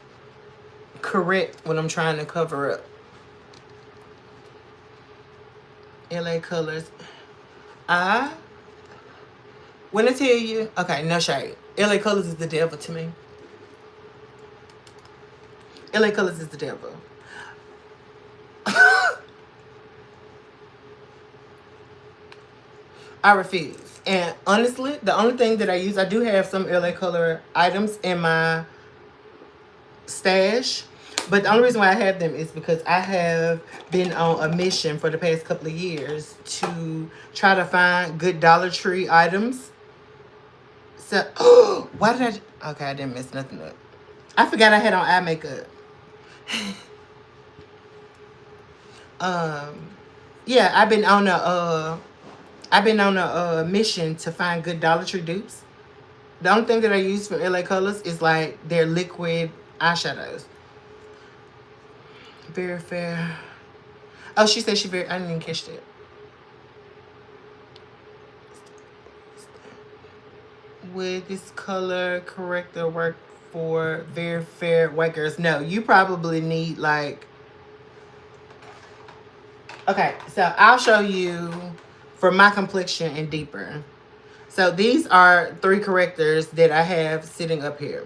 correct what I'm trying to cover up. LA Colors. When I tell you, okay, no shade. LA Colors is the devil to me. LA Colors is the devil. I refuse. And honestly, the only thing that I use, I do have some LA Color items in my stash. But the only reason why I have them is because I have been on a mission for the past couple of years to try to find good Dollar Tree items. So, why did I? Okay, I didn't mess nothing up. I forgot I had on eye makeup. Yeah, I've been on a mission to find good Dollar Tree dupes. The only thing that I use from LA Colors is like their liquid eyeshadows. Very fair. Oh, she said she very. I didn't even catch that. Would this color corrector work for very fair white girls? No, you probably need like. Okay, so I'll show you for my complexion and deeper. So these are 3 correctors that I have sitting up here.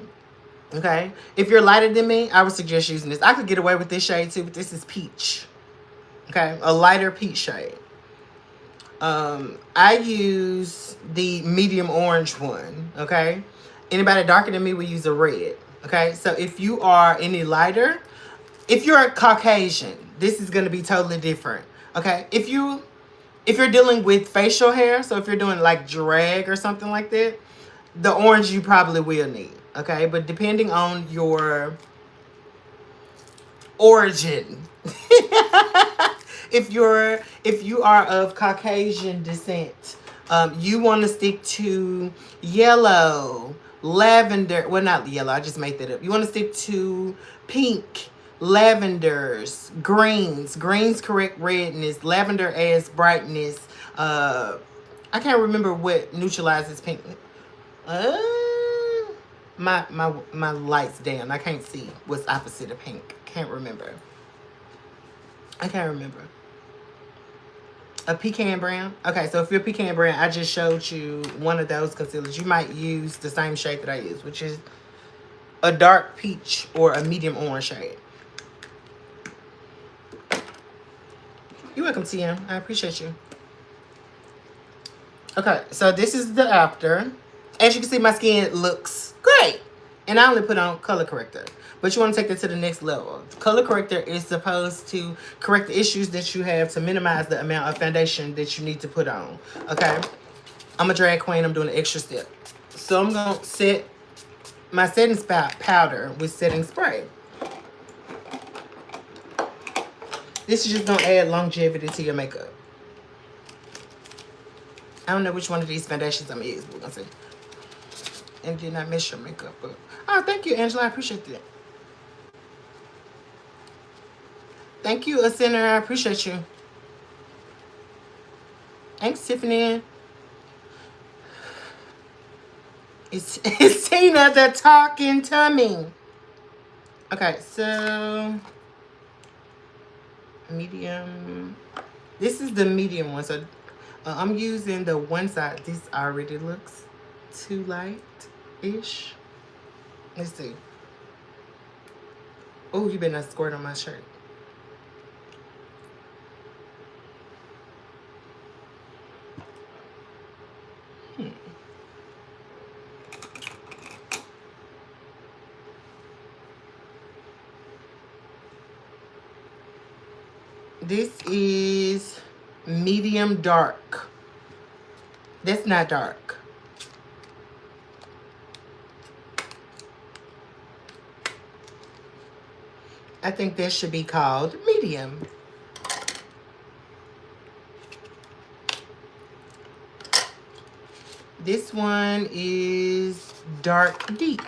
Okay, if you're lighter than me, I would suggest using this. I could get away with this shade too, but this is peach. Okay, a lighter peach shade. I use the medium orange one. Okay, anybody darker than me will use a red. Okay, so if you are any lighter, if you're a Caucasian, this is going to be totally different. Okay, if you're dealing with facial hair, so if you're doing like drag or something like that, the orange you probably will need. Okay, but depending on your origin, if you are of Caucasian descent, you want to stick to yellow, lavender. Well, not yellow. I just made that up. You want to stick to pink, lavenders, greens. Greens correct redness. Lavender adds brightness. I can't remember what neutralizes pink. My light's down. I can't see what's opposite of pink. Can't remember. I can't remember. A pecan brown. Okay, so if you're pecan brown, I just showed you one of those concealers. You might use the same shade that I use, which is a dark peach or a medium orange shade. You're welcome, TM. I appreciate you. Okay, so this is the after. As you can see, my skin looks great. And I only put on color corrector. But you want to take it to the next level. Color corrector is supposed to correct the issues that you have to minimize the amount of foundation that you need to put on. Okay? I'm a drag queen. I'm doing an extra step. So I'm going to set my setting powder with setting spray. This is just going to add longevity to your makeup. I don't know which one of these foundations I'm going to use. We're going to see. And did not mess your makeup up. Oh, thank you, Angela. I appreciate that. Thank you, Ascender. I appreciate you. Thanks, Tiffany. It's Tina, the talking tummy. Okay, so medium. This is the medium one. So I'm using the one side. This already looks too light-ish. Let's see. Oh, you better not squirt on my shirt. This is medium dark. That's not dark. I think that should be called medium. This one is Dark Deep.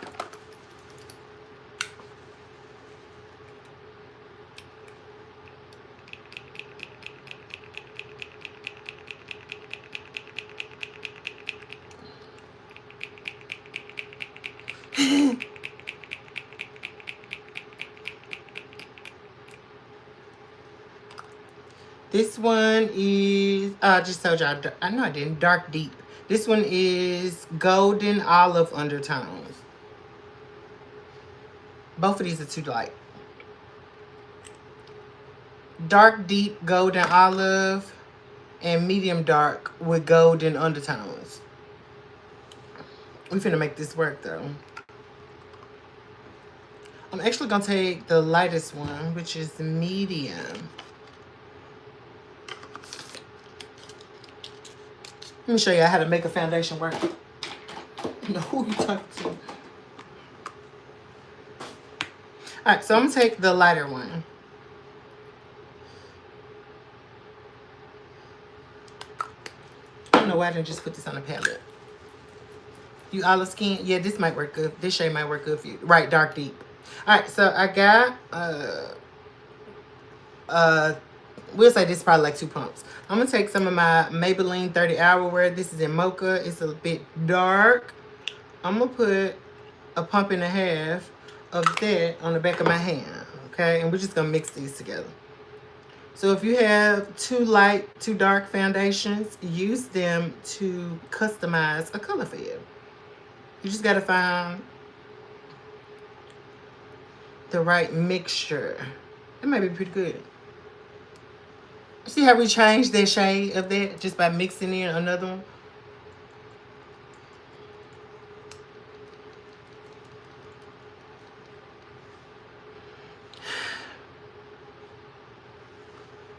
This one is, I just told y'all, I know I didn't, Dark Deep. This one is Golden Olive Undertones. Both of these are too light. Dark Deep Golden Olive and Medium Dark with Golden Undertones. We finna make this work though. I'm actually gonna take the lightest one, which is Medium. Let me show you how to make a foundation work. You know who you talking to. Alright, so I'm gonna take the lighter one. I don't know why I didn't just put this on the palette. You olive skin? Yeah, this might work good. This shade might work good for you. Right, Dark Deep. Alright, so I got we'll say this is probably like 2 pumps. I'm gonna take some of my Maybelline 30 Hour Wear. This is in mocha. It's a bit dark. I'm gonna put a pump and a half of that on the back of my hand. Okay, and we're just gonna mix these together. So if you have too light, too dark foundations, use them to customize a color for you. You just gotta find the right mixture. It might be pretty good. See how we changed the shade of that just by mixing in another one?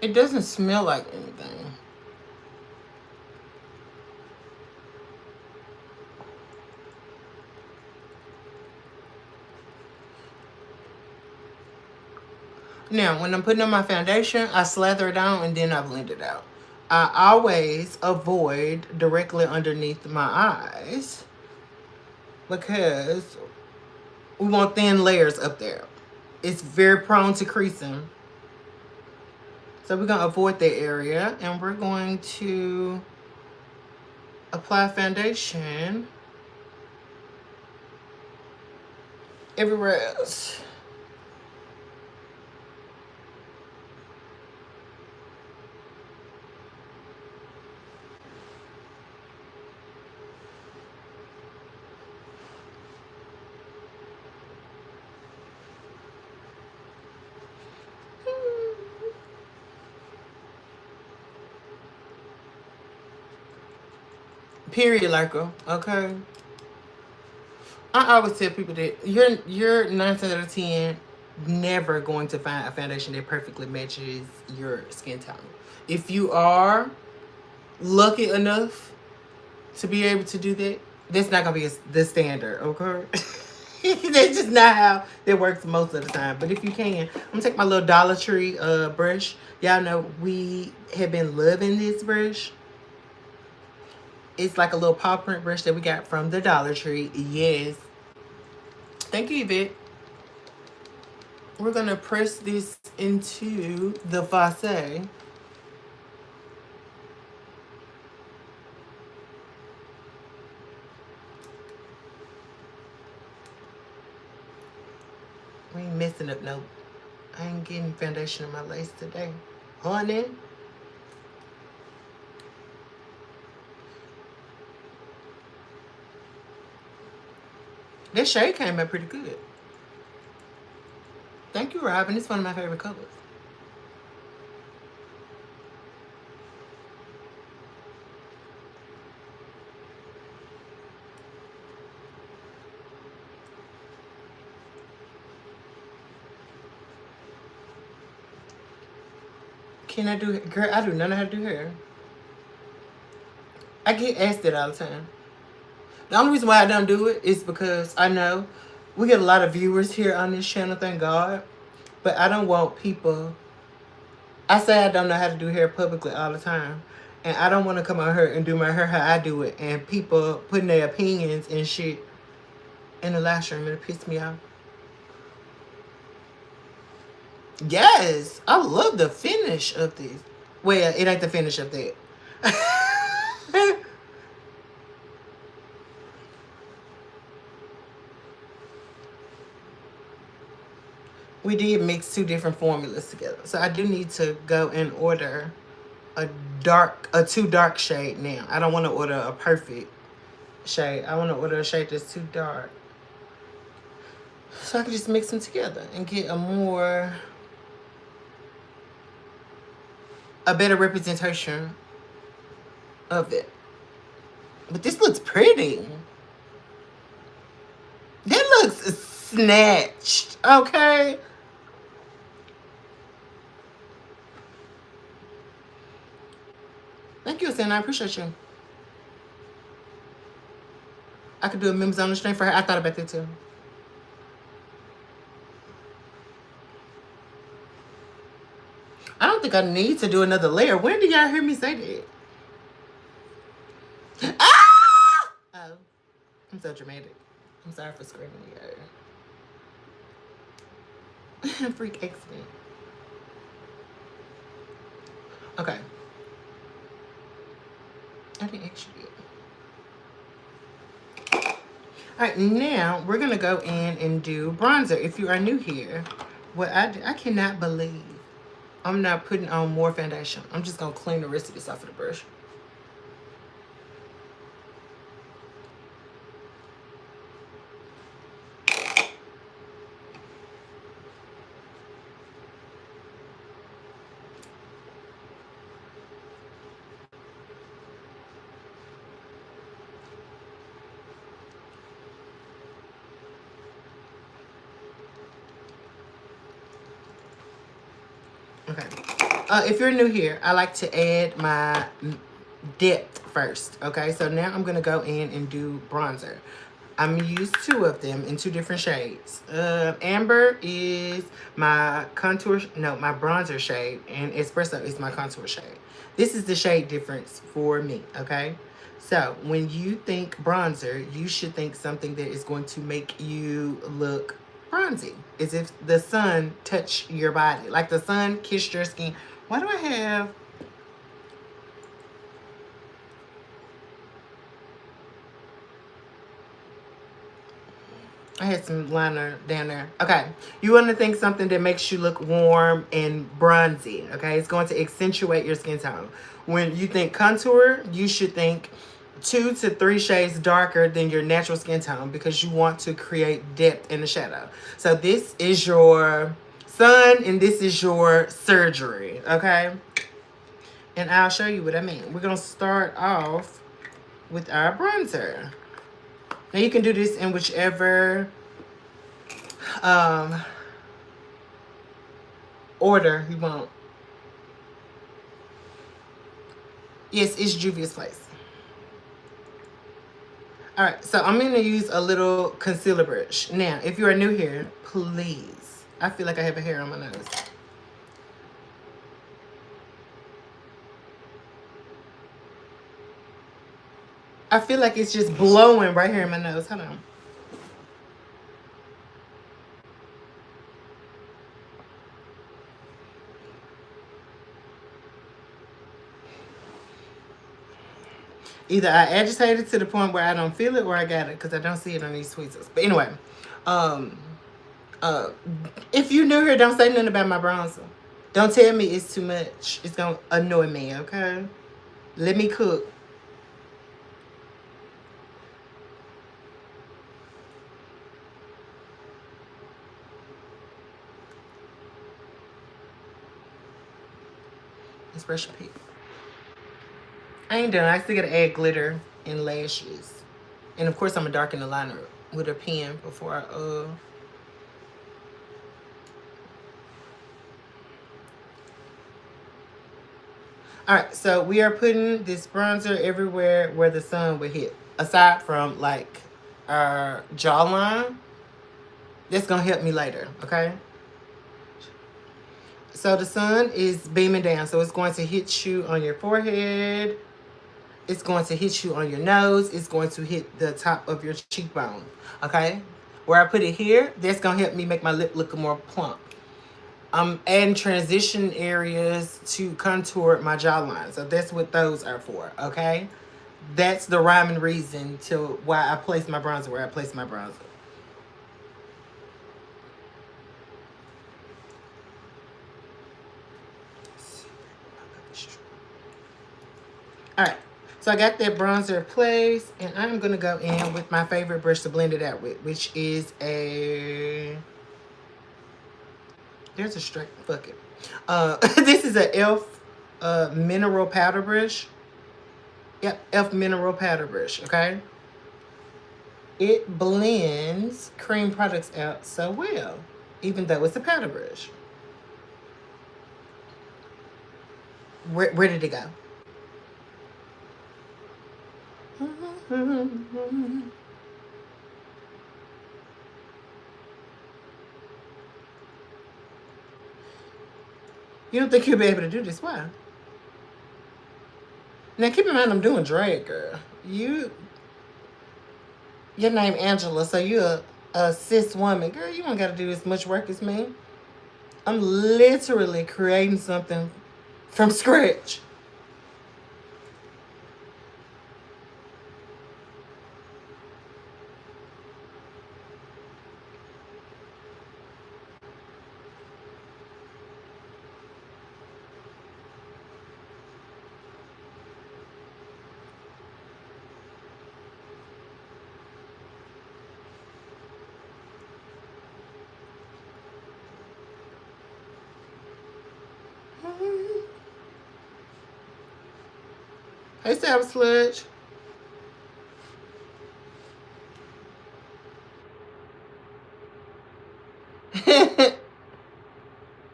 It doesn't smell like anything. Now, when I'm putting on my foundation, I slather it on and then I blend it out. I always avoid directly underneath my eyes because we want thin layers up there. It's very prone to creasing. So we're going to avoid that area and we're going to apply foundation everywhere else. Period, Lyco. Okay. I always tell people that you're 9 out of 10 never going to find a foundation that perfectly matches your skin tone. If you are lucky enough to be able to do that, that's not gonna be the standard, okay? That's just not how it works most of the time. But if you can, I'm gonna take my little Dollar Tree brush. Y'all know we have been loving this brush. It's like a little paw print brush that we got from the Dollar Tree. Yes. Thank you, Yvette. We're going to press this into the vase. We ain't messing up no. I ain't getting foundation in my lace today. Honey. This shade came out pretty good. Thank you, Robin. It's one of my favorite colors. Can I do it? Girl, I do not know how to do hair. I get asked that all the time. The only reason why I don't do it is because I know we get a lot of viewers here on this channel, thank God. But I don't want people... I say I don't know how to do hair publicly all the time. And I don't want to come on here and do my hair how I do it. And people putting their opinions and shit in the lash room. It'll piss me off. Yes. I love the finish of this. Well, it ain't the finish of that. We did mix two different formulas together. So I do need to go and order a too dark shade now. I don't want to order a perfect shade. I want to order a shade that's too dark. So I can just mix them together and get a better representation of it. But this looks pretty. That looks snatched, okay? Thank you, Sen. I appreciate you. I could do a members on the stream for her. I thought about that too. I don't think I need to do another layer. When did y'all hear me say that? Ah! Oh, I'm so dramatic. I'm sorry for screaming y'all. Freak accident. Okay. I didn't actually. Alright, now we're going to go in and do bronzer. If you are new here, what I cannot believe I'm not putting on more foundation. I'm just going to clean the rest of this off of the brush. Okay. If you're new here, I like to add my depth first. Okay, so now I'm going to go in and do bronzer. I'm going to use two of them in two different shades. Amber is my my bronzer shade, and Espresso is my contour shade. This is the shade difference for me, okay? So when you think bronzer, you should think something that is going to make you look bronzy, as if the sun touched your body, like the sun kissed your skin. Why do I have... I had some liner down there. Okay, you want to think something that makes you look warm and bronzy, okay? It's going to accentuate your skin tone. When you think contour, you should think 2 to 3 shades darker than your natural skin tone, because you want to create depth in the shadow. So this is your sun and this is your surgery, okay? And I'll show you what I mean. We're going to start off with our bronzer. Now you can do this in whichever order you want. Yes, it's Juvia's Place. Alright, so I'm going to use a little concealer brush. Now, if you are new here, please. I feel like I have a hair on my nose. I feel like it's just blowing right here in my nose. Hold on. Either I agitated to the point where I don't feel it, or I got it, because I don't see it on these tweezers. But anyway, if you're new here, don't say nothing about my bronzer. Don't tell me it's too much. It's going to annoy me, okay? Let me cook. Let's brush your peak. I ain't done. I still gotta add glitter and lashes. And of course I'm gonna darken the liner with a pen before I Alright, so we are putting this bronzer everywhere where the sun would hit. Aside from like our jawline. That's gonna help me later, okay? So the sun is beaming down. So it's going to hit you on your forehead. It's going to hit you on your nose. It's going to hit the top of your cheekbone. Okay? Where I put it here, that's going to help me make my lip look more plump. I'm adding transition areas to contour my jawline. So that's what those are for. Okay? That's the rhyme and reason to why I place my bronzer where I place my bronzer. Alright, so I got that bronzer placed, and I'm going to go in with my favorite brush to blend it out with, which is a... There's a straight... Fuck it. This is a e.l.f. Mineral Powder Brush. Yep, e.l.f. Mineral Powder Brush, okay? It blends cream products out so well, even though it's a powder brush. Where did it go? You don't think you'll be able to do this? Why? Now, keep in mind, I'm doing drag, girl. Your name Angela, so you're a cis woman. Girl, you don't got to do as much work as me. I'm literally creating something from scratch. Hey, Sour Sludge.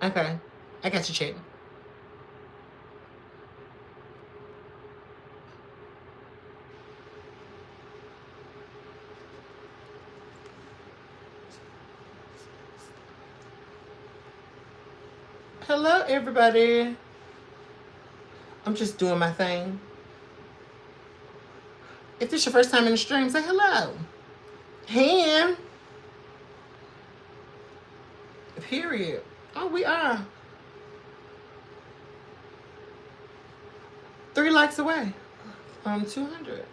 Okay, I got you checked. Hello, everybody. I'm just doing my thing. If this is your first time in the stream, say hello. Ham. Period. Oh, we are 3 likes away from 200.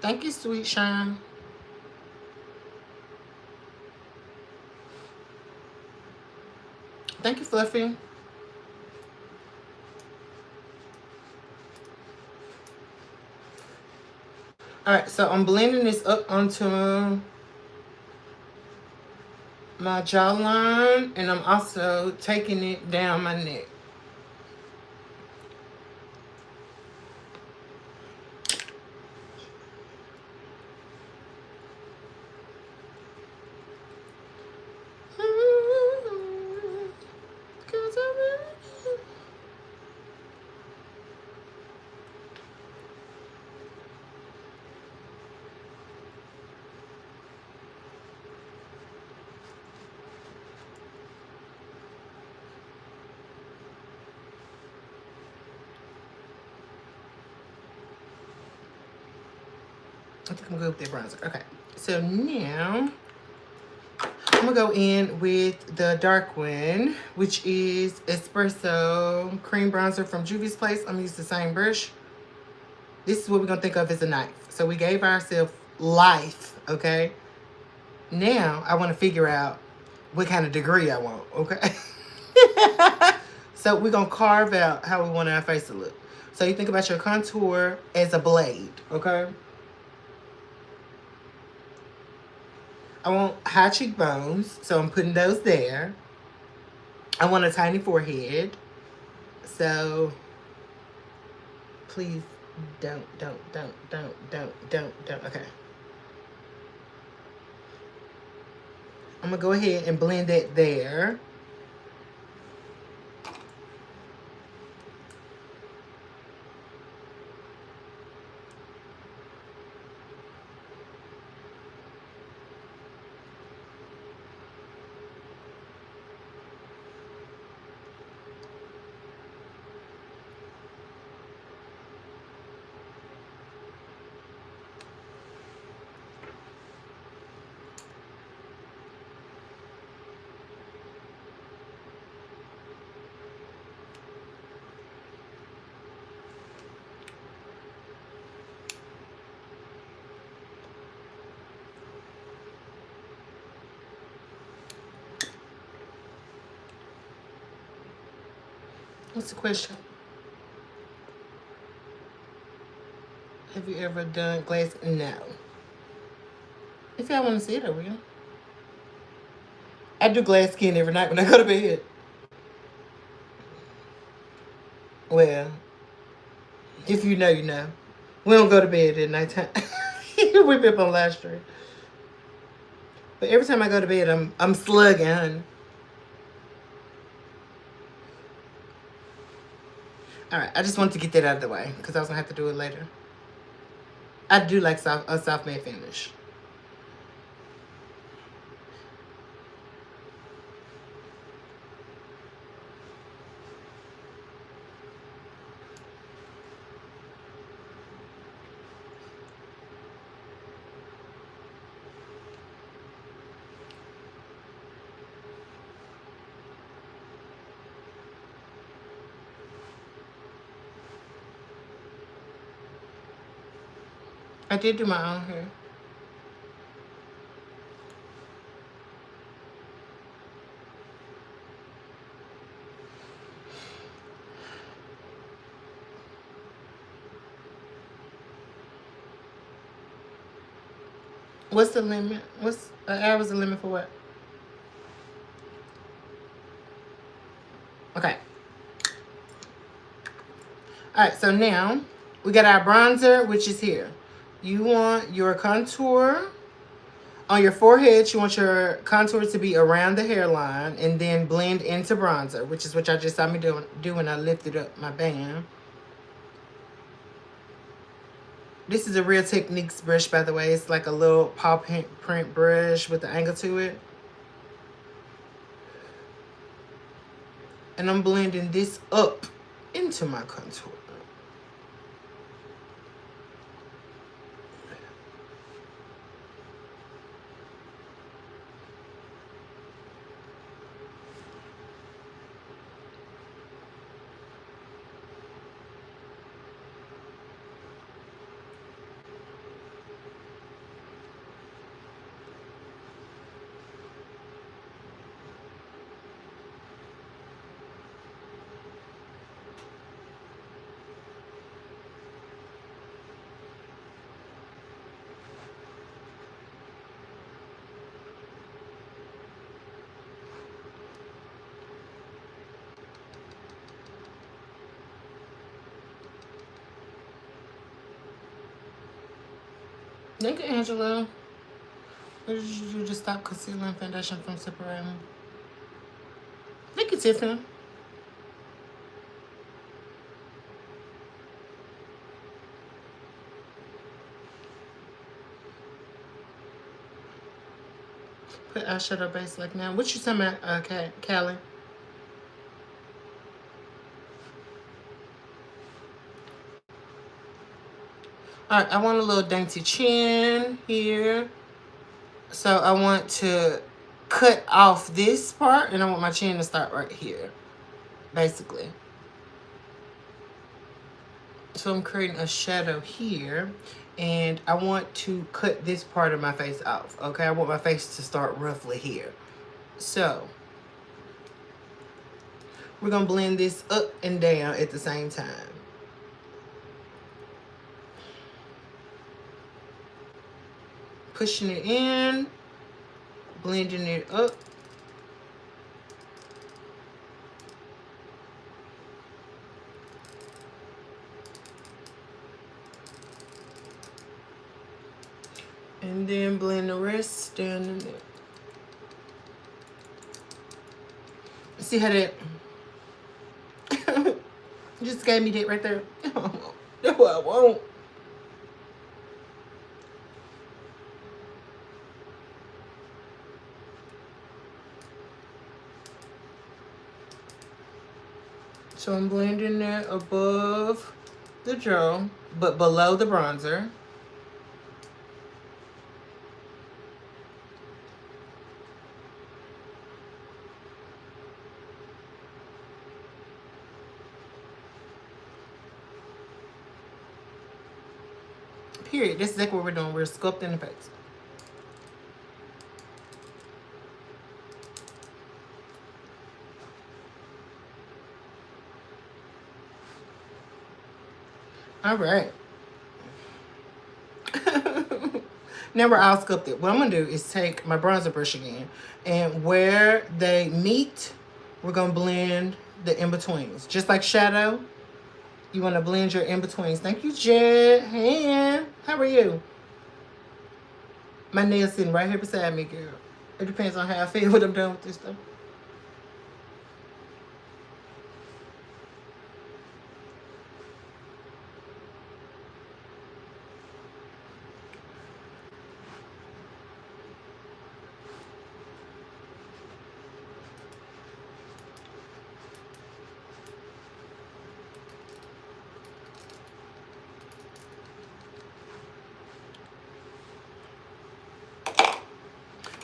Thank you, Sweet Shine. Thank you, Fluffy. Alright, so I'm blending this up onto my jawline, and I'm also taking it down my neck. I think I'm good with the bronzer. Okay, so now I'm gonna go in with the dark one, which is Espresso Cream Bronzer from Juvia's Place. I'm gonna use the same brush. This is what we're gonna think of as a knife. So we gave ourselves life, okay? Now I wanna figure out what kind of degree I want, okay? So we're gonna carve out how we want our face to look. So you think about your contour as a blade, okay? I want high cheekbones, so I'm putting those there. I want a tiny forehead, so please don't. Okay. I'm gonna go ahead and blend that there. What's the question? Have you ever done glass? No. If y'all want to see it, I will. I do glass skin every night when I go to bed. Well, if you know, you know. We don't go to bed at nighttime. We be up on Livestream. But every time I go to bed, I'm slugging, honey. Alright, I just wanted to get that out of the way because I was gonna have to do it later. I do like a soft matte finish. I did do my own hair. What's the limit? What's an hour's the limit for what? Okay. Alright, so now we got our bronzer, which is here. You want your contour on your forehead. You want your contour to be around the hairline and then blend into bronzer, which is what y'all just saw me do when I lifted up my band. This is a Real Techniques brush, by the way. It's like a little paw print brush with an angle to it. And I'm blending this up into my contour. Thank you, Angela. What did you do to stop concealing foundation from separating? Thank you, Tiffany. Put eyeshadow base like now. What you talking about, Callie? Alright, I want a little dainty chin here. So I want to cut off this part and I want my chin to start right here, basically. So I'm creating a shadow here and I want to cut this part of my face off, okay? I want my face to start roughly here. So we're gonna blend this up and down at the same time. Pushing it in Blending it up. And then blend the rest down in there. See how that just gave me that right there? That's what I want. So I'm blending that above the jaw, but below the bronzer. Period. That's exactly what we're doing. We're sculpting the face. All right. Now we're all sculpted. What I'm going to do is take my bronzer brush again. And where they meet, we're going to blend the in-betweens. Just like shadow, you want to blend your in-betweens. Thank you, Jed. Hey, how are you? My nail's sitting right here beside me, girl. It depends on how I feel when I'm done with this stuff.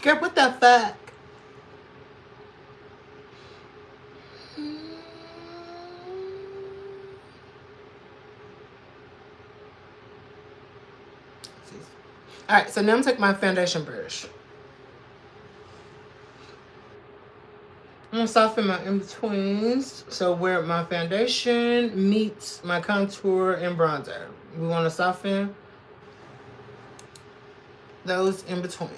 Girl, what the fuck? Alright, so now I'm taking my foundation brush. I'm going to soften my in-betweens. So where my foundation meets my contour and bronzer. We want to soften those in-betweens.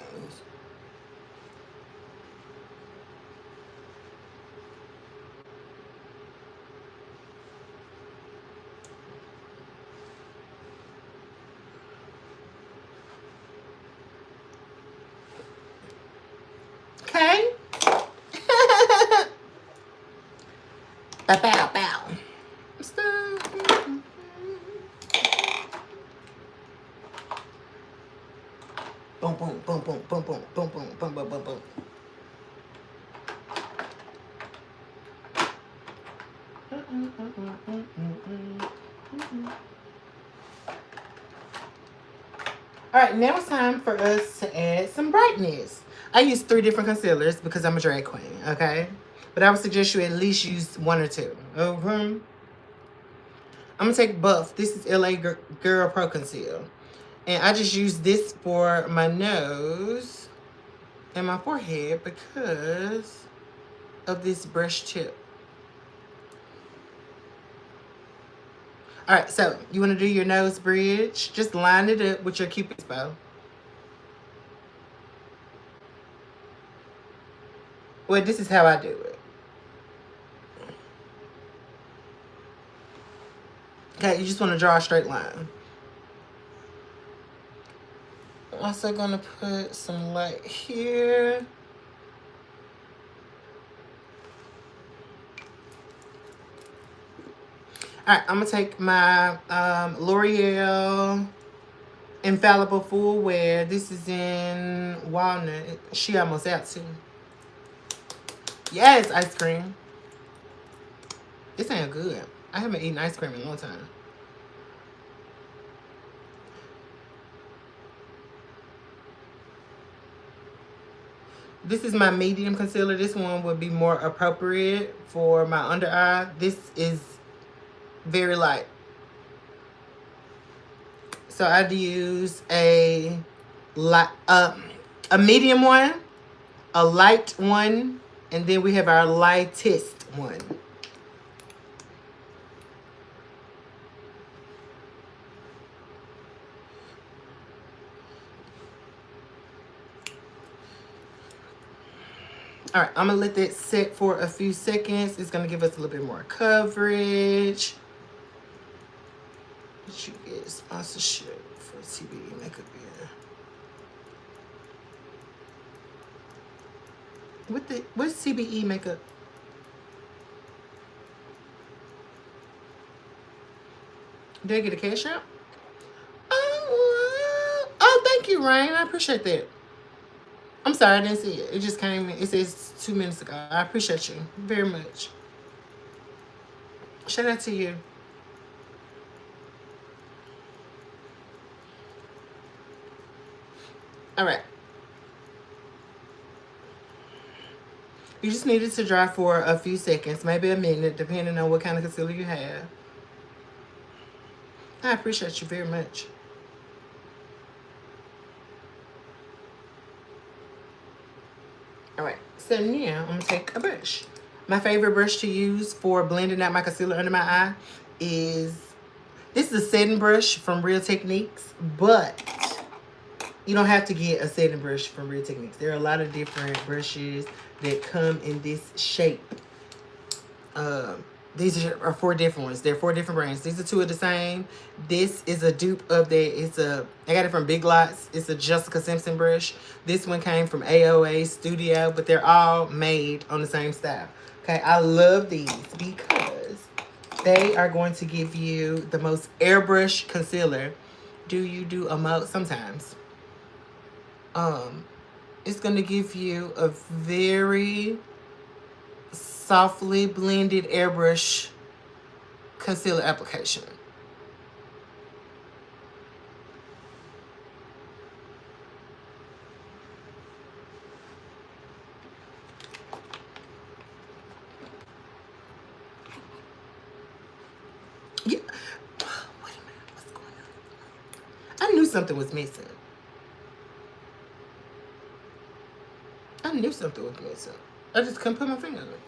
Okay? Bow, bow, bow. Boom, boom, boom, boom, boom, boom, boom, boom, boom, boom, boom, boom. All right, now it's time for us to add some brightness. I use 3 different concealers because I'm a drag queen, okay? But I would suggest you at least use 1 or 2. I'm gonna take Buff. This is LA Girl Pro Conceal. And I just use this for my nose and my forehead because of this brush tip. All right, so you want to do your nose bridge. Just line it up with your Cupid's bow. Well, this is how I do it. Okay, you just want to draw a straight line. I'm also going to put some light here. All right, I'm going to take my L'Oreal Infallible Full Wear. This is in Walnut. She almost out too. Yes, ice cream. This ain't good. I haven't eaten ice cream in a long time. This is my medium concealer. This one would be more appropriate for my under eye. This is very light. So I'd use a medium one, a light one, and then we have our lightest one. All right, I'm gonna let that sit for a few seconds. It's gonna give us a little bit more coverage. Did you get sponsorship for TBE makeup here? What's CBE makeup? Did I get a cash out? Oh, thank you, Ryan. I appreciate that. I'm sorry, I didn't see it. It just came in. It says 2 minutes ago. I appreciate you very much. Shout out to you. All right. You just need it to dry for a few seconds, maybe a minute, depending on what kind of concealer you have. I appreciate you very much. All right, so now I'm gonna take a brush. My favorite brush to use for blending out my concealer under my eye is, this is a setting brush from Real Techniques, but you don't have to get a setting brush from Real Techniques. There are a lot of different brushes that come in this shape. These are 4 different ones. They're 4 different brands. These are 2 of the same. This is a dupe of that. I got it from Big Lots. It's a Jessica Simpson brush. This one came from AOA Studio, but they're all made on the same style. Okay, I love these because they are going to give you the most airbrush concealer. Do you do a mode? Sometimes. It's going to give you a very softly blended airbrush concealer application. Yeah. Wait a minute. What's going on? I knew something was missing. I knew something was missing. I just couldn't put my finger on it.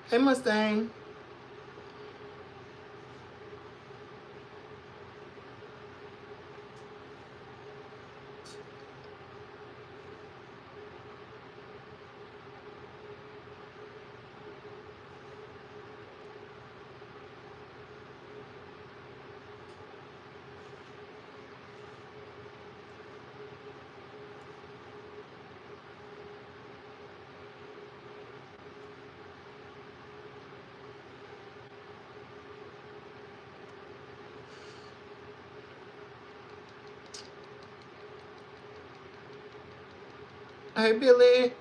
Hey, Mustang. Hey, Billy.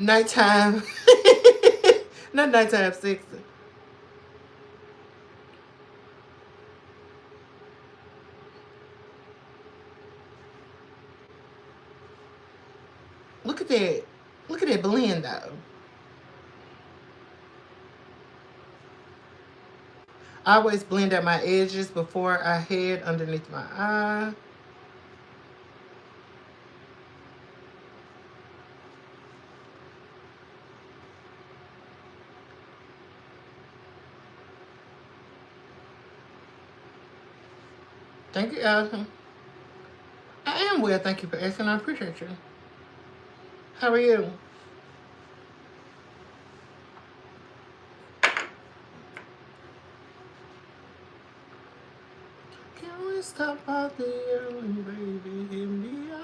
Nighttime. Not nighttime sexy. Look at that. Look at that blend, though. I always blend out my edges before I head underneath my eye. Thank you, Allison. I am well, thank you for asking. I appreciate you. How are you? Can we stop out the yelling, baby, in the eye?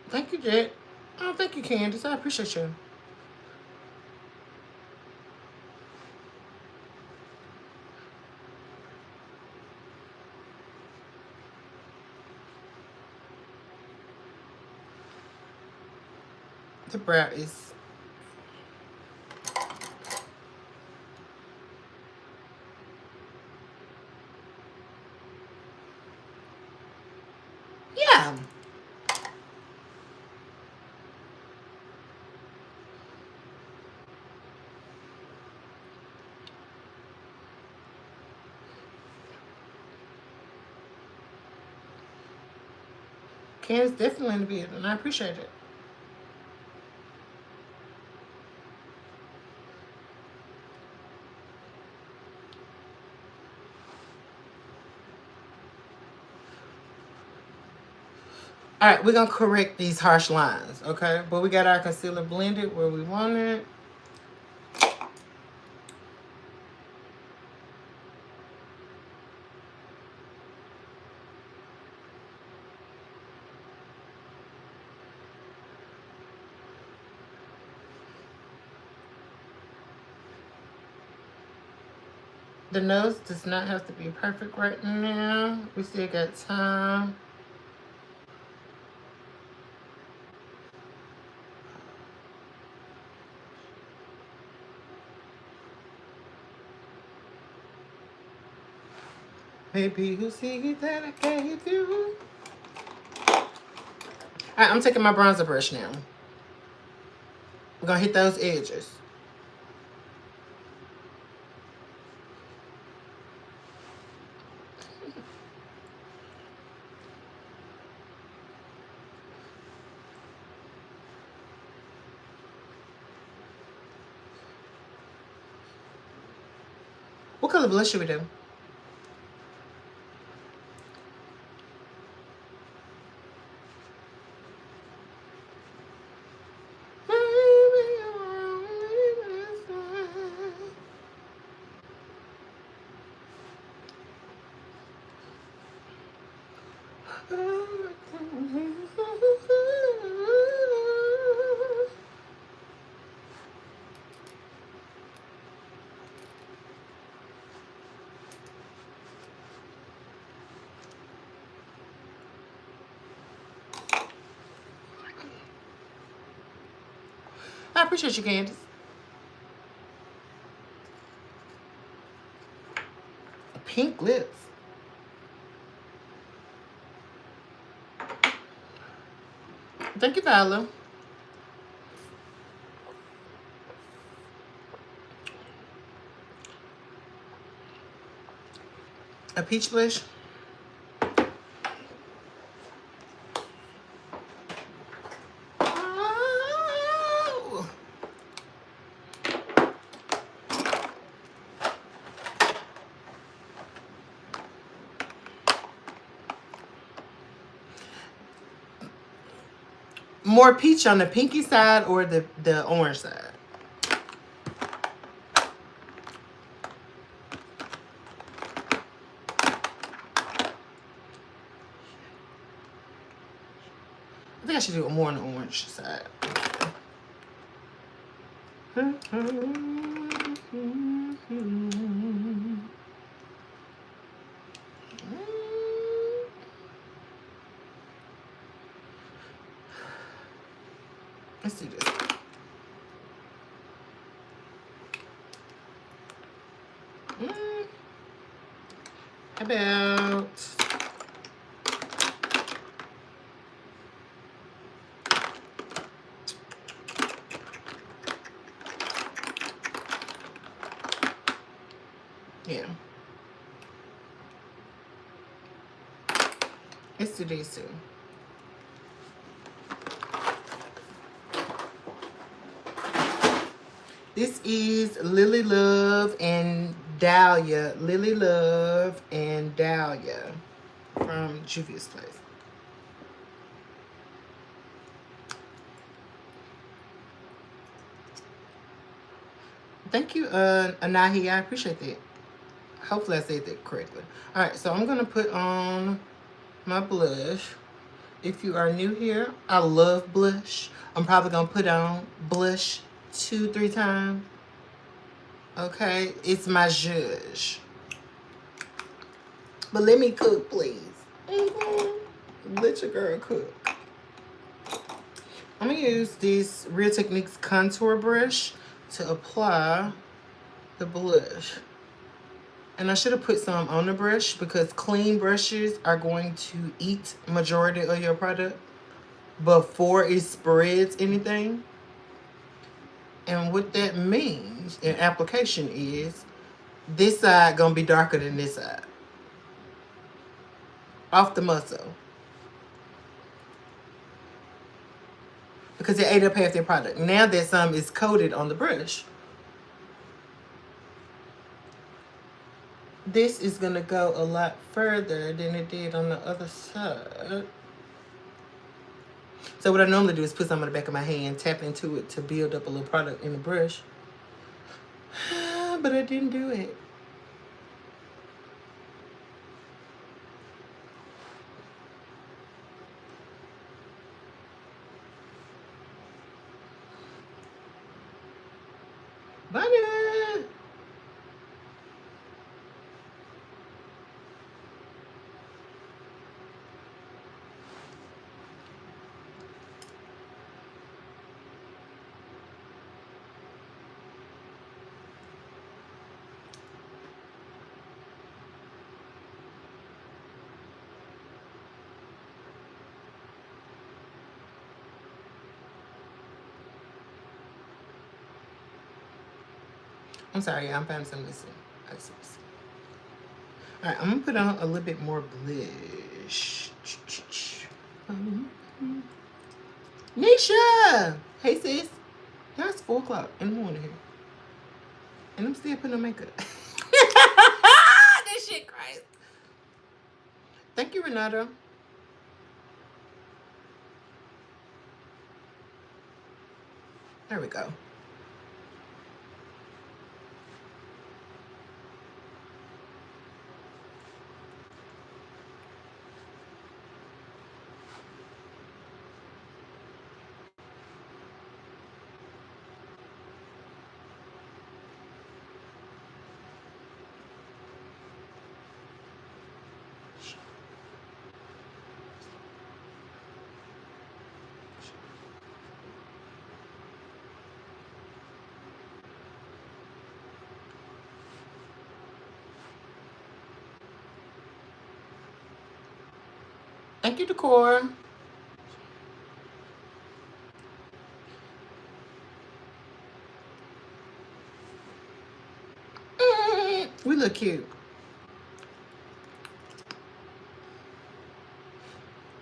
Thank you, Jet. Oh, thank you, Candace. I appreciate you. The brow is... Yeah. Candace definitely in the building, and I appreciate it. All right, we're gonna correct these harsh lines, okay? But we got our concealer blended where we want it. The nose does not have to be perfect right now. We still got time. Maybe you see that I gave you. All right, I'm taking my bronzer brush now. We're gonna hit those edges. What color blush should we do? I appreciate you, Candace. Pink lips. Thank you, Viola. A peach blush. Oh. More peach on the pinky side or the orange side? I think I should do it more on the orange side. Let's do this. About yeah. Let's do these two. This is Lily Love and Dahlia. Lily Love and Dahlia from Juvia's Place. Thank you, Anahi. I appreciate that. Hopefully I said that correctly. All right, so I'm going to put on my blush. If you are new here, I love blush. I'm probably gonna put on blush 2-3 times. Okay, it's my zhuzh. But let me cook, please. Let your girl cook. I'm gonna use this Real Techniques contour brush to apply the blush. And I should have put some on the brush because clean brushes are going to eat majority of your product before it spreads anything. And what that means in application is this side gonna be darker than this side. Off the muscle. Because it ate up half their product. Now that some is coated on the brush, this is gonna go a lot further than it did on the other side. So what I normally do is put some on the back of my hand, tap into it to build up a little product in the brush. But I didn't do it. Bunny! I'm sorry, I'm finding some missing. Alright, I'm gonna put on a little bit more blush. Nisha! Hey sis. Now it's 4 o'clock in the morning here. And I'm still putting on makeup. This shit crazy. Thank you, Renata. There we go. Thank you, Decor. We look cute.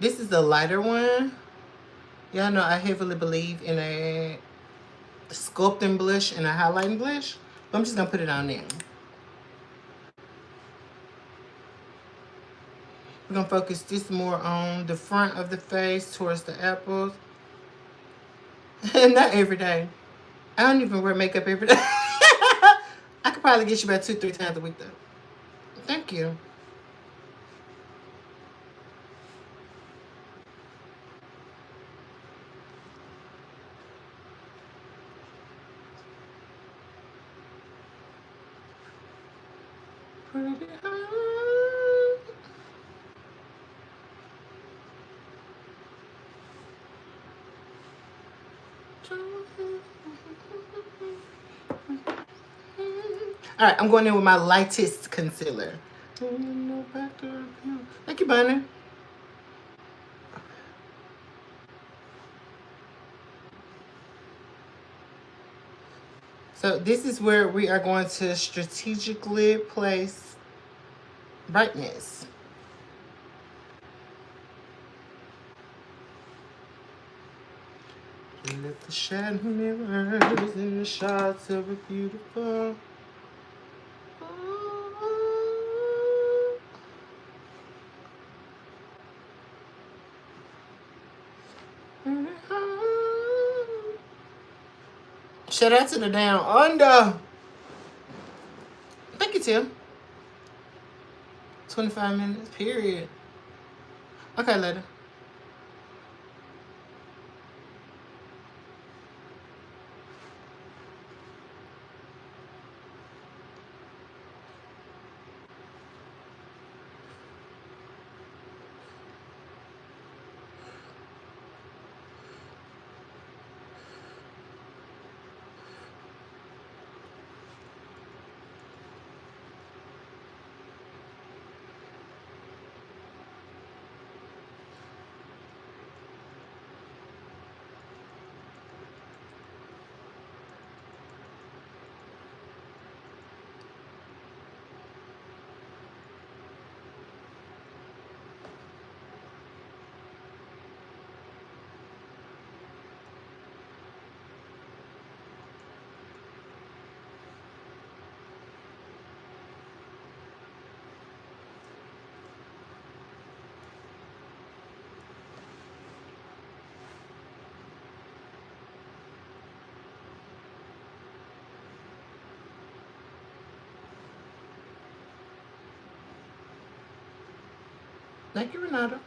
This is the lighter one. Y'all know I heavily believe in a sculpting blush and a highlighting blush. But I'm just going to put it on there. We're going to focus this more on the front of the face towards the apples. Not every day. I don't even wear makeup every day. I could probably get you about 2-3 times a week though. Thank you. Pretty high. All right, I'm going in with my lightest concealer. Thank you, Bunny. So this is where we are going to strategically place brightness. Let the shadow mirrors in the shots of a beautiful. Shout out to the down under. Thank you, Tim. 25 minutes, period. Okay, later. Thank you, Renata.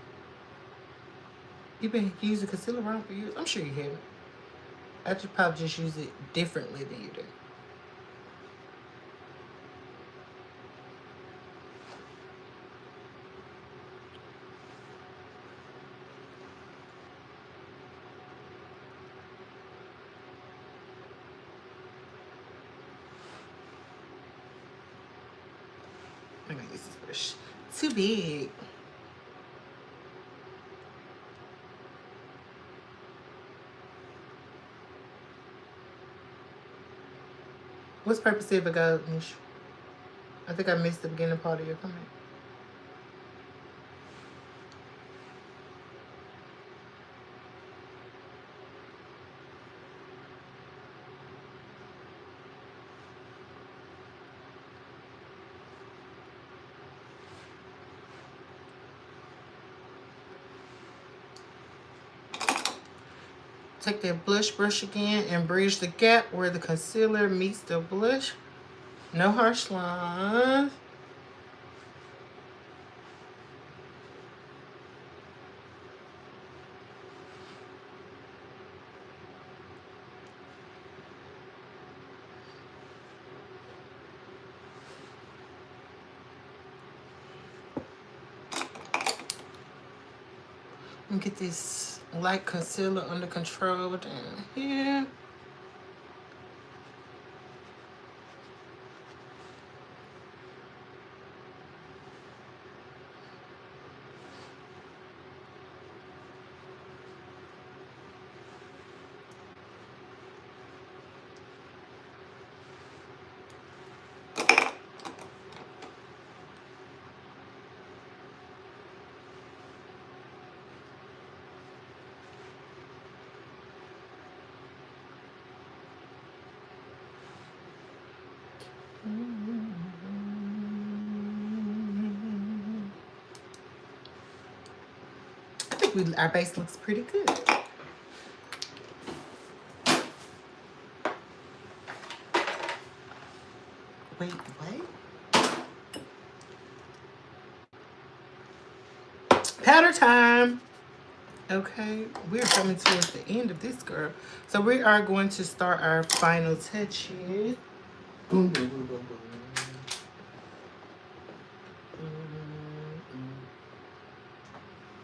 You've been using concealer around for years. I'm sure you haven't. I just probably just use it differently than you do. I'm gonna use this brush. Too big. What's purpose of a go, Nish? I think I missed the beginning part of your comment. Take that blush brush again and bridge the gap where the concealer meets the blush. No harsh lines. And get this light concealer under control down here. I think our base looks pretty good. Wait, what? Powder time. Okay, we're coming towards the end of this, girl. So we are going to start our final touches. Boom, boom, boom, boom, boom.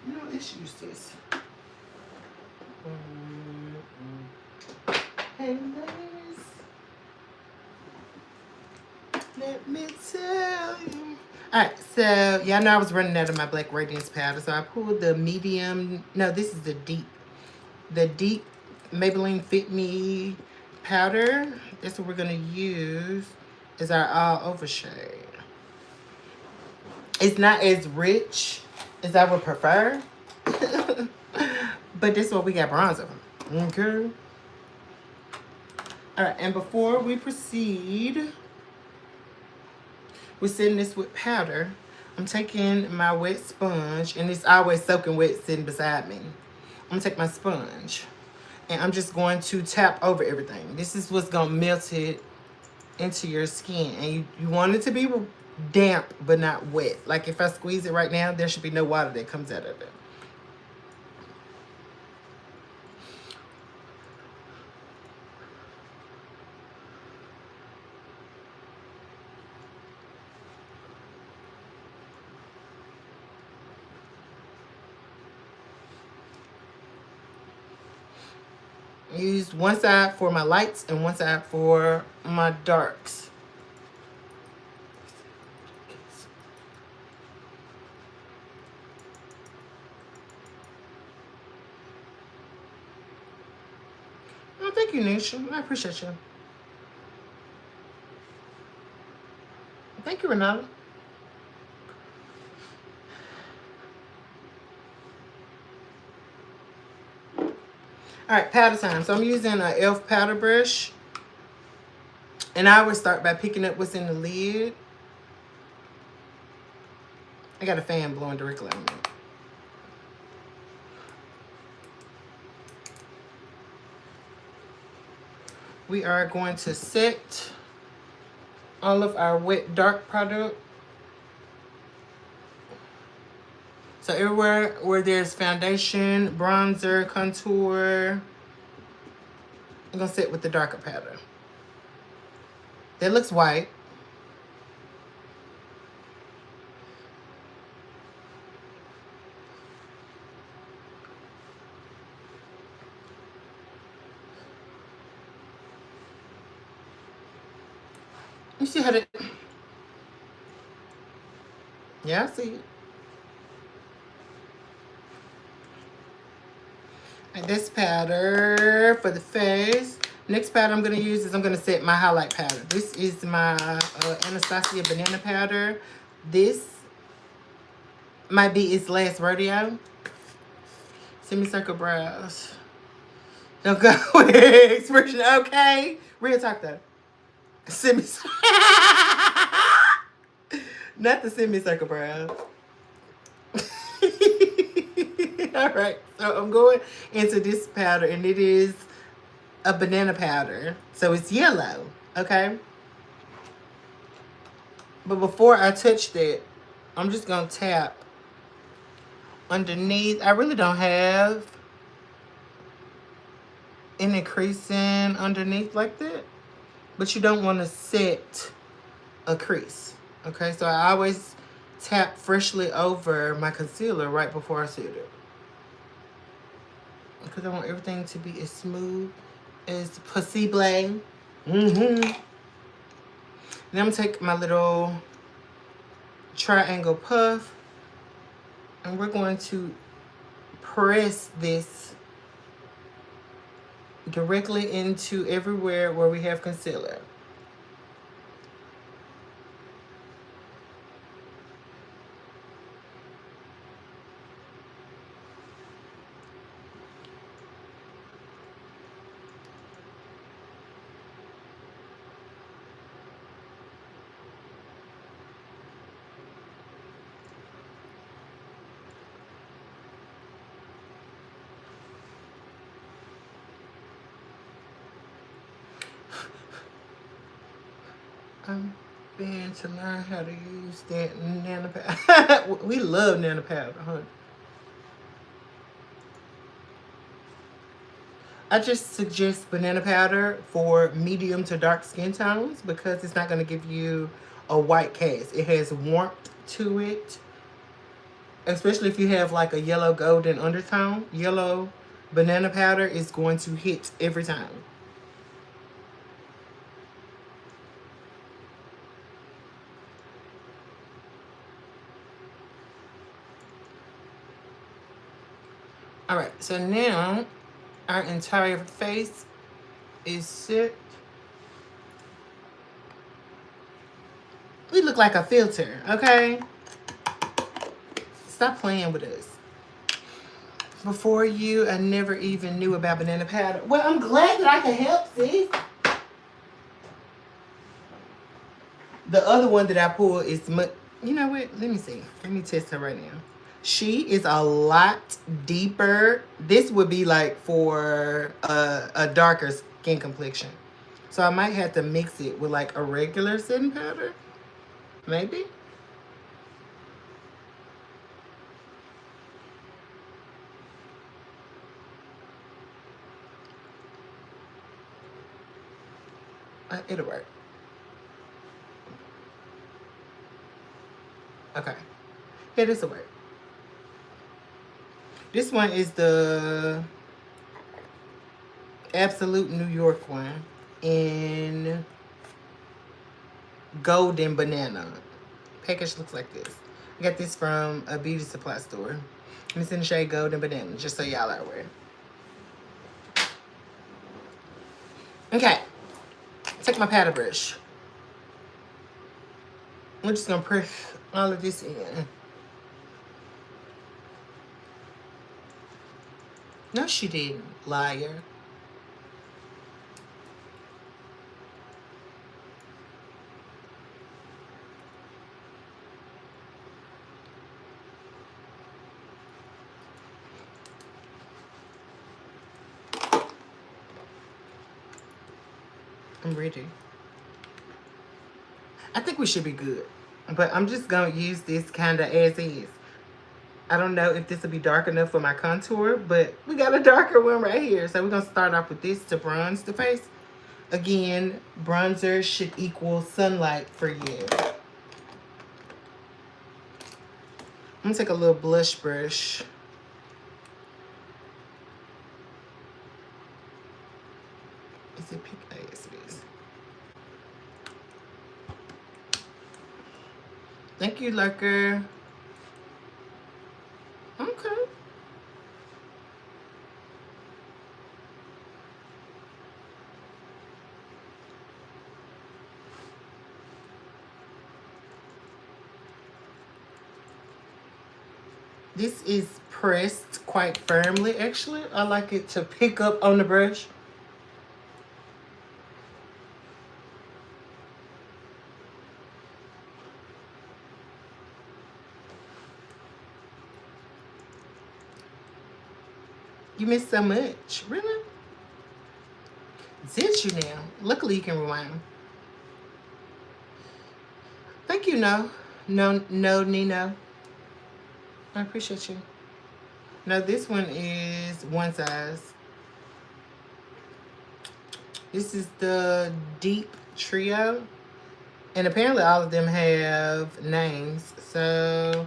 You know, let's use this. Hey, ladies, let me tell you. Alright, so y'all know I was running out of my Black Radiance powder, so I pulled the medium. No, this is the deep. The deep Maybelline Fit Me powder. That's what we're gonna use as our all over shade. It's not as rich as I would prefer, but this is what we got bronzer. Okay. All right, and before we proceed, we're setting this with powder. I'm taking my wet sponge, and it's always soaking wet sitting beside me. I'm gonna take my sponge, and I'm just going to tap over everything. This is what's gonna melt it into your skin, and you want it to be damp but not wet. Like if I squeeze it right now, there should be no water that comes out of it. Use one side for my lights and one side for my darks. Oh, thank you, Nisha. I appreciate you. Thank you, Renata. All right, powder time. So I'm using an e.l.f. powder brush. And I always start by picking up what's in the lid. I got a fan blowing directly on me. We are going to set all of our wet dark product. So everywhere where there's foundation, bronzer, contour, I'm gonna sit with the darker powder. That looks white. You see how that? Yeah, I see it. And this powder for the face. Next powder I'm going to use is I'm going to set my highlight powder. This is my Anastasia banana powder. This might be its last rodeo. Semicircle brows. Don't go with expression. Okay. Real talk though. Semicircle. Not the semicircle brows. All right. So I'm going into this powder, and it is a banana powder. So it's yellow. Okay. But before I touch that, I'm just going to tap underneath. I really don't have any creasing underneath like that. But you don't want to set a crease. Okay, so I always tap freshly over my concealer right before I set it. Because I want everything to be as smooth as possible. Then I'm going to take my little triangle puff, and we're going to press this directly into everywhere where we have concealer. I'm beginning to learn how to use that nano powder. We love nano powder, huh? I just suggest banana powder for medium to dark skin tones because it's not going to give you a white cast. It has warmth to it, especially if you have like a yellow golden undertone. Yellow banana powder is going to hit every time. All right, so now our entire face is set. We look like a filter, okay? Stop playing with us. Before you, I never even knew about banana powder. Well, I'm glad that I can help, sis. The other one that I pulled is, you know what? Let me see. Let me test her right now. She is a lot deeper. This would be like for a darker skin complexion. So I might have to mix it with like a regular setting powder. Maybe. It'll work. Okay. Yeah, this will work. This one is the Absolute New York one in golden banana. Package looks like this. I got this from a beauty supply store. And it's in the shade golden banana, just so y'all are aware. Okay. Take my powder brush. We're just gonna press all of this in. No, she didn't, liar. I'm ready. I think we should be good. But I'm just going to use this kind of as is. I don't know if this will be dark enough for my contour, but we got a darker one right here. So we're going to start off with this to bronze the face. Again, bronzer should equal sunlight for you. I'm going to take a little blush brush. Is it pink? Oh, yes, it is. Thank you, Lurker. Okay. This is pressed quite firmly, actually. I like it to pick up on the brush. You missed so much. Really? Did you now? Luckily, you can rewind. Thank you, No. No, Nino. I appreciate you. No, this one is one size. This is the Deep Trio. And apparently all of them have names. So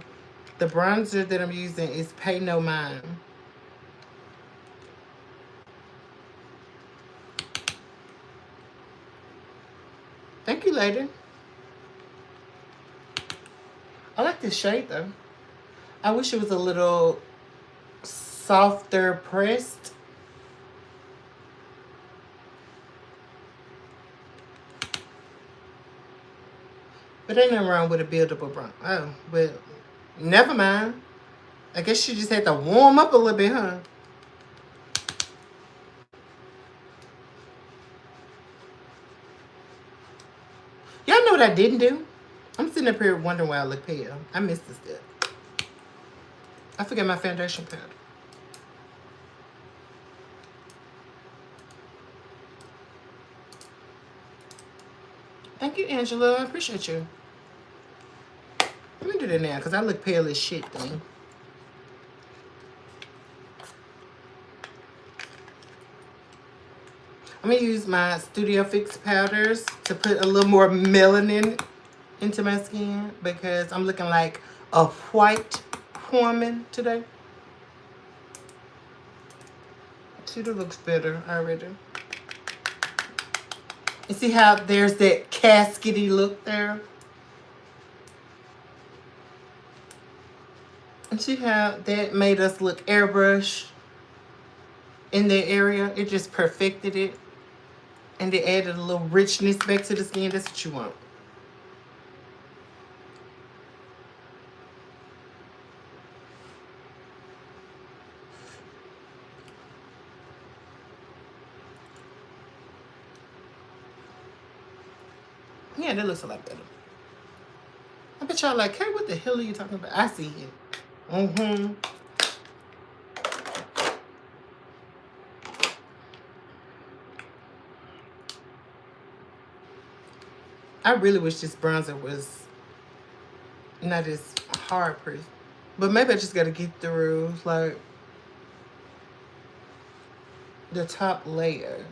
the bronzer that I'm using is Pay No Mind. Thank you, lady. I like this shade though. I wish it was a little softer pressed. But ain't nothing wrong with a buildable bronzer. Oh, but never mind. I guess she just had to warm up a little bit, huh? Y'all know what I didn't do? I'm sitting up here wondering why I look pale. I missed this step. I forgot my foundation powder. Thank you, Angela. I appreciate you. Let me do that now, because I look pale as shit, thing. I'm going to use my Studio Fix powders to put a little more melanin into my skin, because I'm looking like a white woman today. See, that looks better already. You see how there's that caskety look there? And see how that made us look airbrush in that area? It just perfected it. And it added a little richness back to the skin. That's what you want. Yeah, that looks a lot better. I bet y'all like, hey, what the hell are you talking about? I see it. Mm-hmm. I really wish this bronzer was not as hard pressed. But maybe I just gotta get through like the top layer.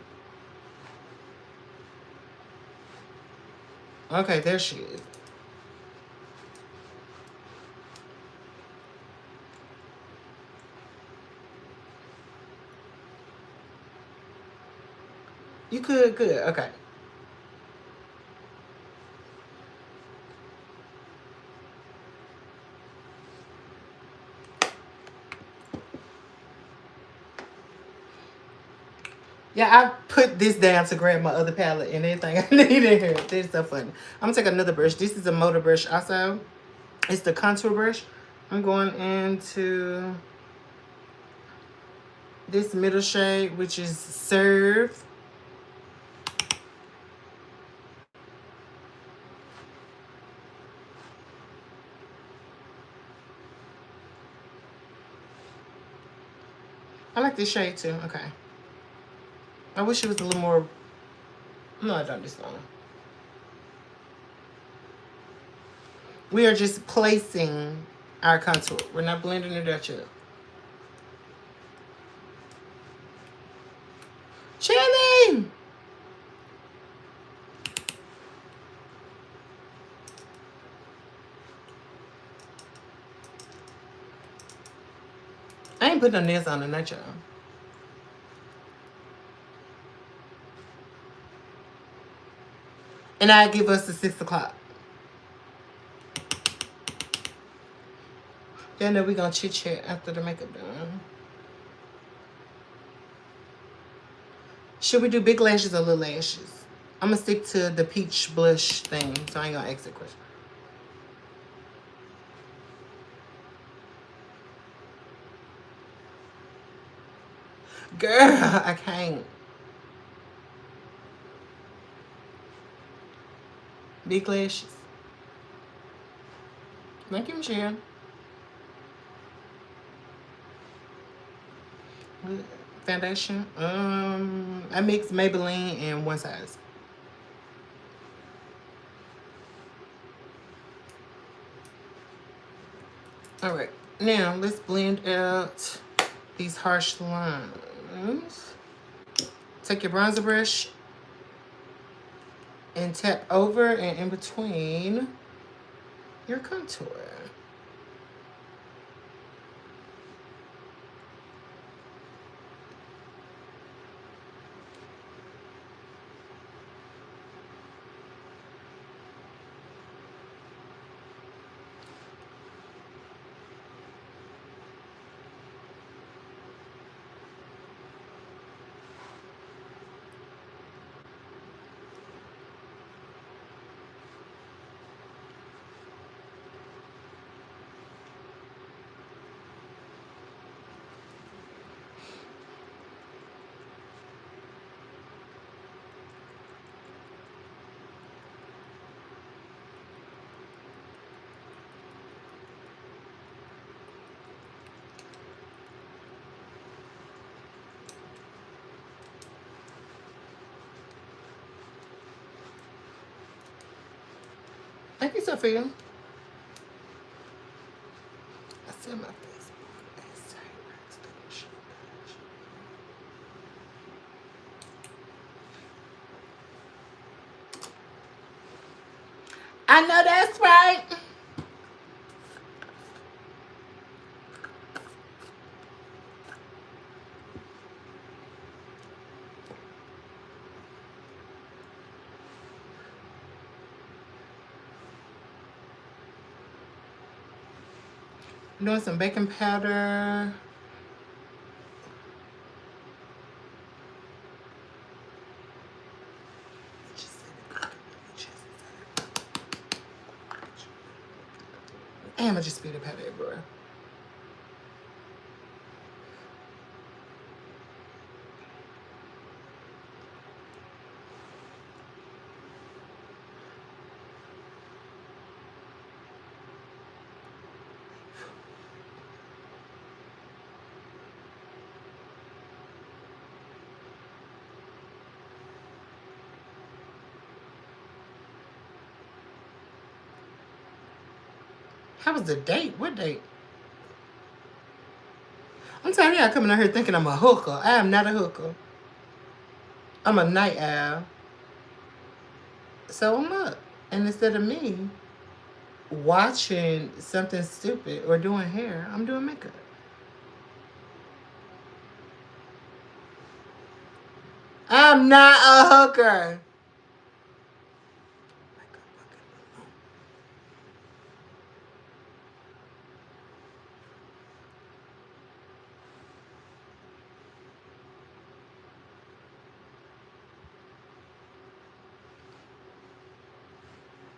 Okay, there she is. You could, good, okay. Yeah, I put this down to grab my other palette and everything I need in here. This is so funny. I'm gonna take another brush. This is a motor brush also. It's the contour brush. I'm going into this middle shade, which is Serve. I like this shade too. Okay. I wish it was a little more. No, I don't. This one. We are just placing our contour. We're not blending it out yet. Chili! I ain't putting no nails on tonight, y'all. And I give us the 6 o'clock. Y'all know we gonna chit chat after the makeup done. Should we do big lashes or little lashes? I'm gonna stick to the peach blush thing, so I ain't gonna ask that question. Girl, I can't. Big lashes. Thank you, Michelle. Foundation. I mix Maybelline and one size. All right, now let's blend out these harsh lines. Take your bronzer brush and tap over and in between your contour. Thank you, Sophia. I said my face. I know that's right. I'm doing some baking powder. And I just spit the powder everywhere. How was the date? What date? I'm telling you, I'm coming out here thinking I'm a hooker. I am not a hooker. I'm a night owl. So I'm up. And instead of me watching something stupid or doing hair, I'm doing makeup. I'm not a hooker.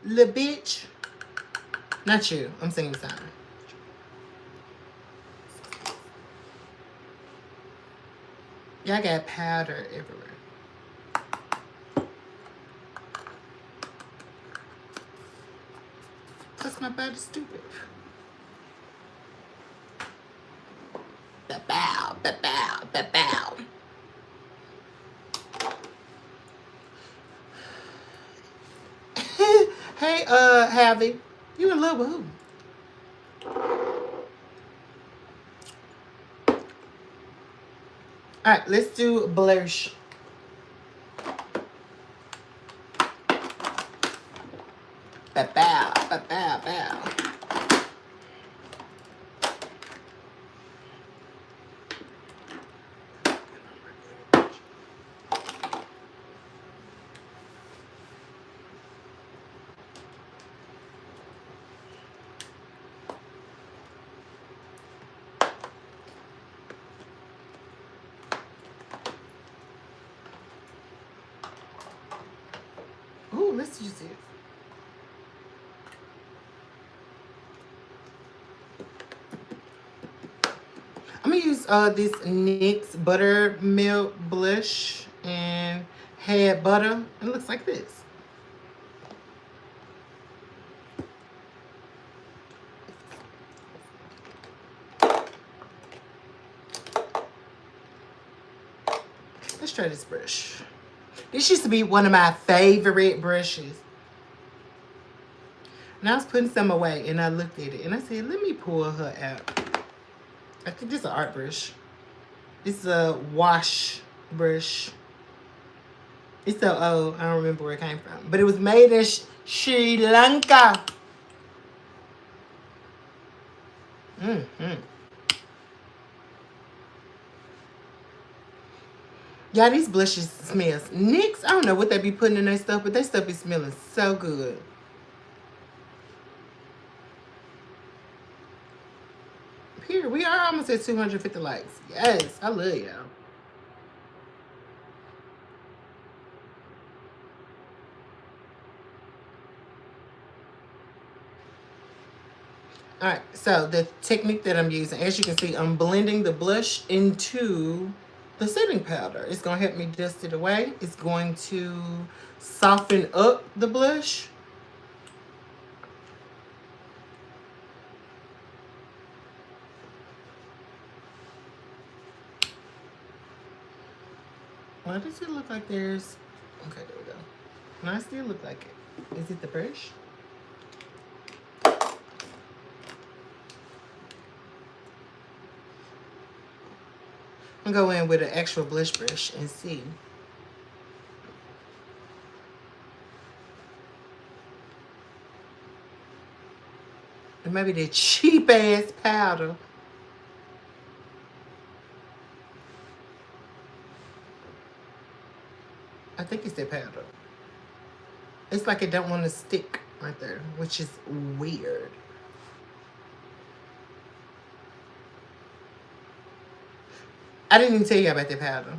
Little bitch. Not you. I'm singing the song. Y'all got powder everywhere. Plus my body's stupid. Ba-bow, ba-bow, ba-bow. Hey, Javi, you in love with who? All right, let's do blush. Ba-bow, ba-bow, bow. Ooh, let's use it. I'm gonna use this NYX Buttermilk blush and Head Butter. It looks like this. Let's try this brush. This used to be one of my favorite brushes. And I was putting some away and I looked at it and I said, let me pull her out. I think this is an art brush. It's a wash brush. It's so old, I don't remember where it came from. But it was made in Sri Lanka. Yeah, these blushes smells. NYX, I don't know what they be putting in their stuff, but their stuff is smelling so good. Here, we are almost at 250 likes. Yes, I love y'all. All right, so the technique that I'm using, as you can see, I'm blending the blush into the setting powder. It's going to help me dust it away. It's going to soften up the blush. Why does it look like there's... Okay, there we go. No, I still look like it. Is it the brush? I'm going to go in with an actual blush brush and see. And maybe the cheap ass powder. I think it's that powder. It's like it don't want to stick right there, which is weird. I didn't even tell you about that powder.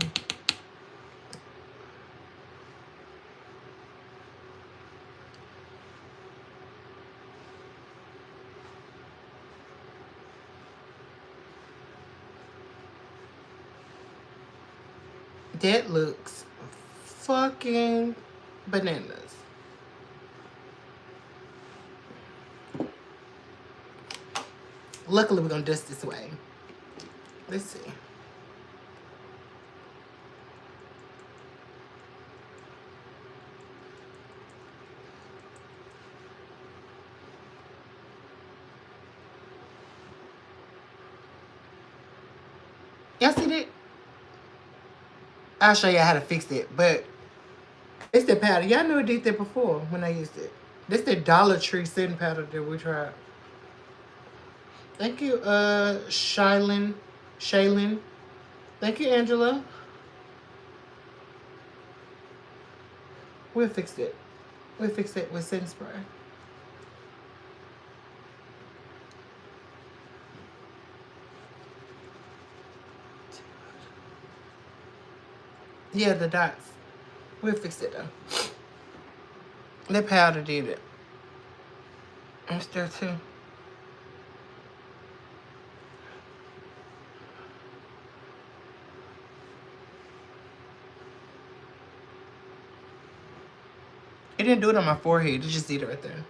That looks fucking bananas. Luckily, we're gonna dust this away. Let's see. Y'all see that? I'll show you how to fix it, but it's the powder. Y'all knew I did that before when I used it. This the Dollar Tree setting powder that we tried. Thank you, Shaylin. Thank you, Angela. We'll fix it. We'll fix it with setting spray. Yeah, the dots. We'll fix it though. That powder did it. It's there too. It didn't do it on my forehead. It just did it right there.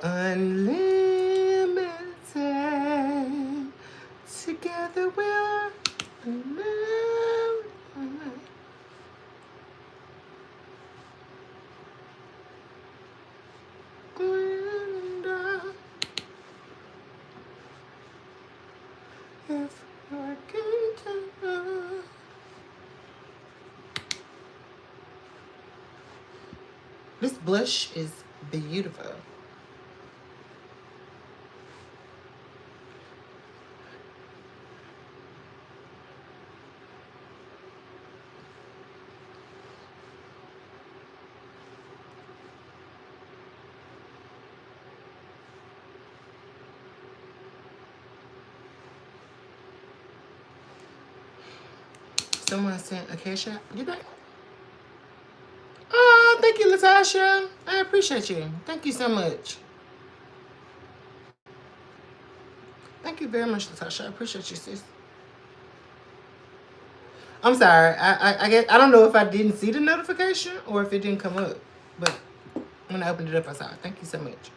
Unlimited. Together we're unlimited. If I can tell. This blush is beautiful. Someone sent a Cashapp. You think? Oh, thank you, Latasha. I appreciate you. Thank you so much. Thank you very much, Latasha. I appreciate you, sis. I'm sorry. I guess I don't know if I didn't see the notification or if it didn't come up. But when I opened it up, I saw it. Thank you so much.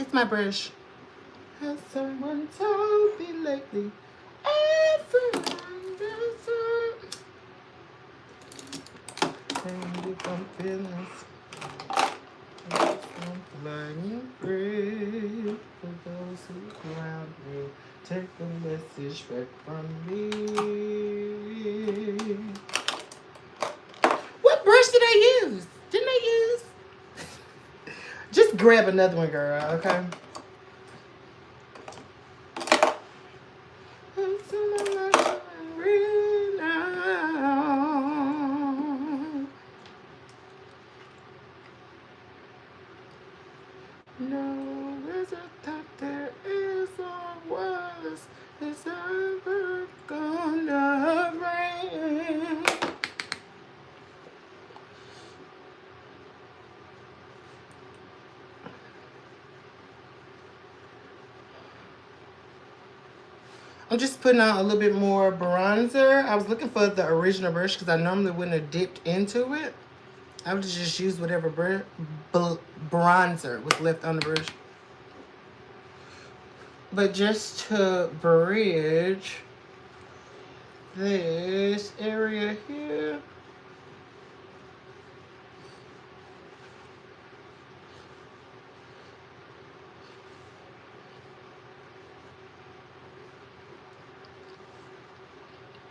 It's my brush. Has someone told me lately? Everyone does it. And if I'm feeling flying free for those who ground me, take a message back from me. What brush did I use? Didn't I use? Just grab another one, girl, okay? No, there's a thought there is or was, it's ever gonna rain. I'm just putting on a little bit more bronzer. I was looking for the original brush because I normally wouldn't have dipped into it. I would just use whatever bronzer was left on the brush. But just to bridge this area here.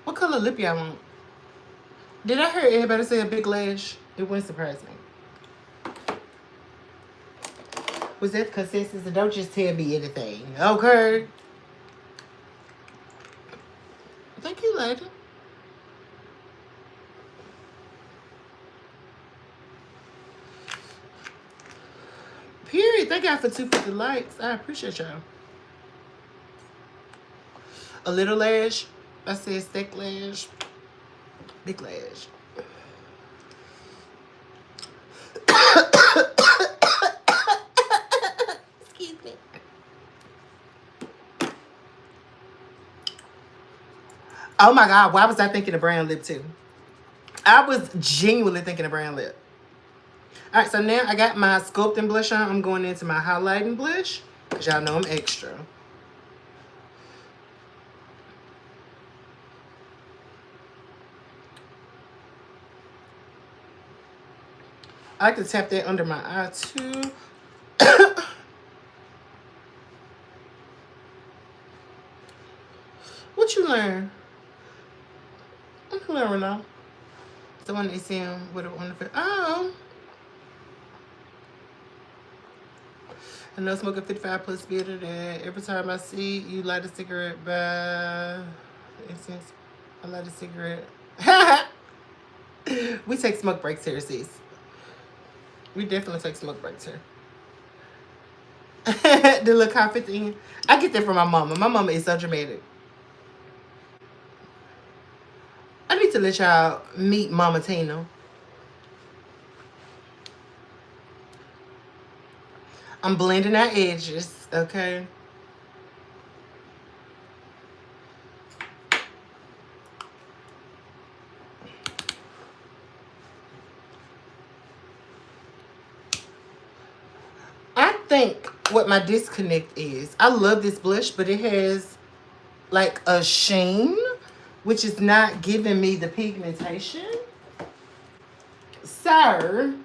What color lip y'all want? Did I hear everybody say a big lash? It wouldn't surprise me. Was that consensus? Don't just tell me anything, okay? Thank you, lady. Period. Thank y'all for 250 likes. I appreciate y'all. A little lash. I said thick lash. Big lash. Excuse me. Oh my God, why was I thinking of brown lip too? I was genuinely thinking of brown lip. All right, so now I got my sculpting blush on. I'm going into my highlighting blush because y'all know I'm extra. I can tap that under my eye too. What you learn? I'm learning now. The one they see him with a wonderful. Oh. I know smoking 55 plus better than every time I see you light a cigarette by incense. I light a cigarette. We take smoke breaks here, sis. We definitely take smoke breaks here. The little coffee thing. I get that from my mama. My mama is so dramatic. I need to let y'all meet Mama Tina. I'm blending our edges, okay? I think what my disconnect is, I love this blush, but it has like a sheen. which is not giving me the pigmentation. So,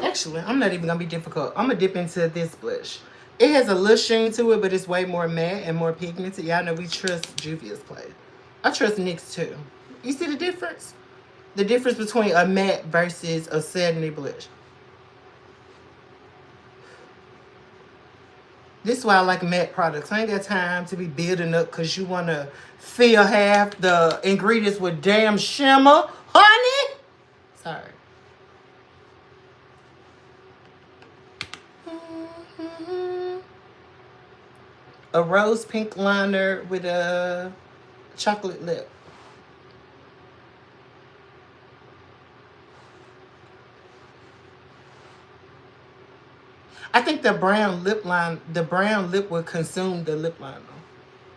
actually, I'm not even going to be difficult. I'm going to dip into this blush. It has a little sheen to it, but it's way more matte and more pigmented. Y'all know we trust Juvia's play. I trust NYX too. You see the difference? The difference between a matte versus a satiny blush. This is why I like matte products. I ain't got time to be building up because you want to fill half the ingredients with damn shimmer. Honey! Sorry. A rose pink liner with a chocolate lip. I think the brown lip will consume the lip liner.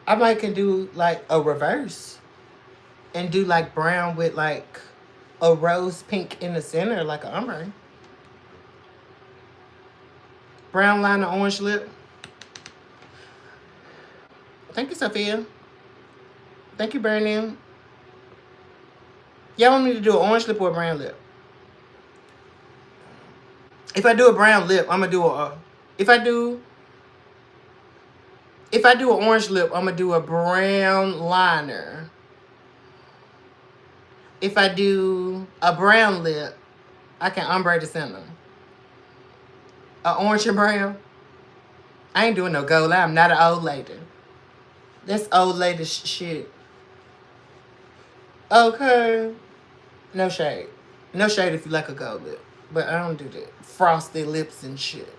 I might can do like a reverse and do like brown with like a rose pink in the center, like an ombre. Brown liner, orange lip. Thank you, Sophia. Thank you, Brandon. Y'all want me to do an orange lip or a brown lip? If I do a brown lip, I'm gonna do if I do an orange lip, I'm gonna do a brown liner. If I do a brown lip, I can ombre the center. A orange and brown. I ain't doing no gold. I'm not an old lady. That's old lady shit. Okay. No shade. No shade if you like a gold lip. But I don't do that. Frosted lips and shit.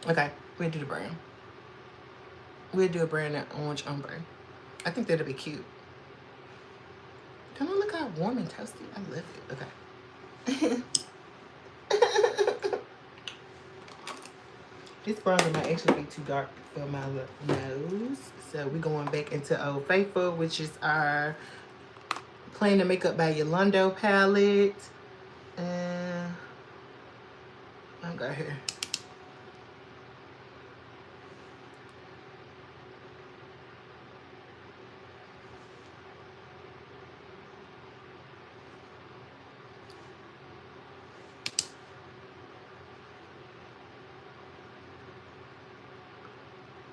Okay. We'll do the brown. We'll do a brown and orange ombre. I think that'll be cute. Don't it look how warm and toasty? I love it. Okay. This bronzer might actually be too dark for my nose. So we're going back into Old Faithful, which is our Playing the Makeup by Yolando palette. And I got here.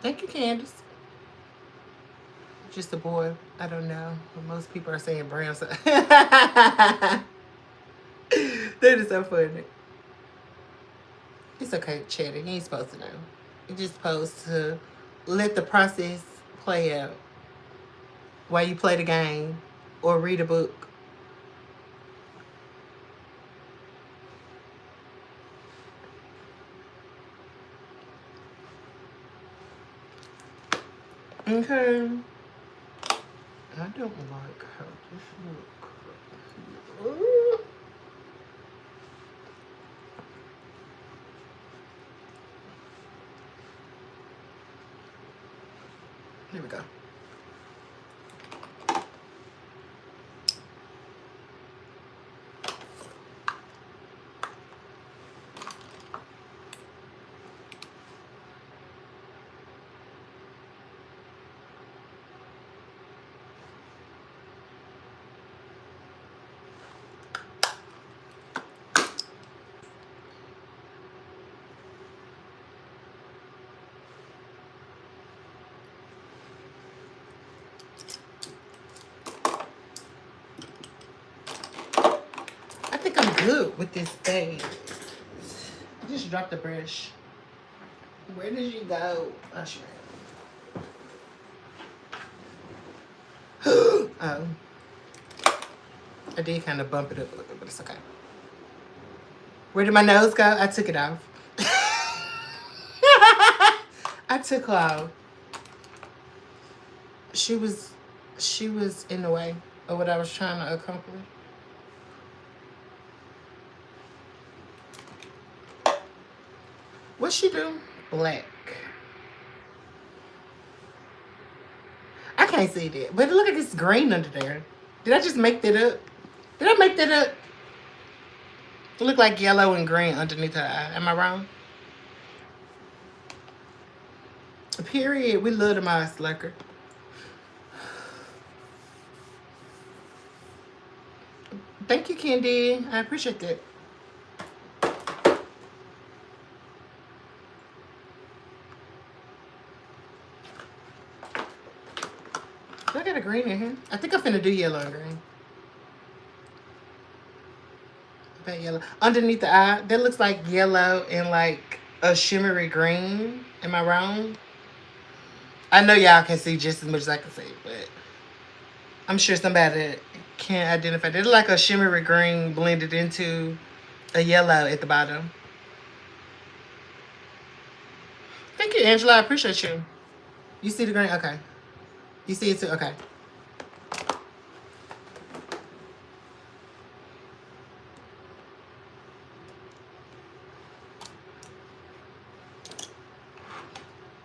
Thank you, Candace. Just a boy. I don't know. But most people are saying brown. So that is so funny. It's okay, Cheddar. You ain't supposed to know. You're just supposed to let the process play out while you play the game or read a book. Okay. I don't like how this looks. Here we go. I think I'm good with this base. I just dropped the brush. Where did you go? Oh, sure. Oh. I did kind of bump it up a little bit, but it's okay. Where did my nose go? I took it off. I took her off. She was in the way of what I was trying to accomplish. What's she do? Black. I can't see that. But look at this green under there. Did I just make that up? Did I make that up? It looked like yellow and green underneath her eye. Am I wrong? Period. We love the eye slacker. Thank you, Candy. I appreciate that. Do I got a green in here? I think I'm finna do yellow and green. That yellow. Underneath the eye, that looks like yellow and like a shimmery green. Am I wrong? I know y'all can see just as much as I can see, but I'm sure somebody can identify. It's like a shimmery green blended into a yellow at the bottom. Thank you, Angela. I appreciate you. You see the green? Okay. You see it too? Okay.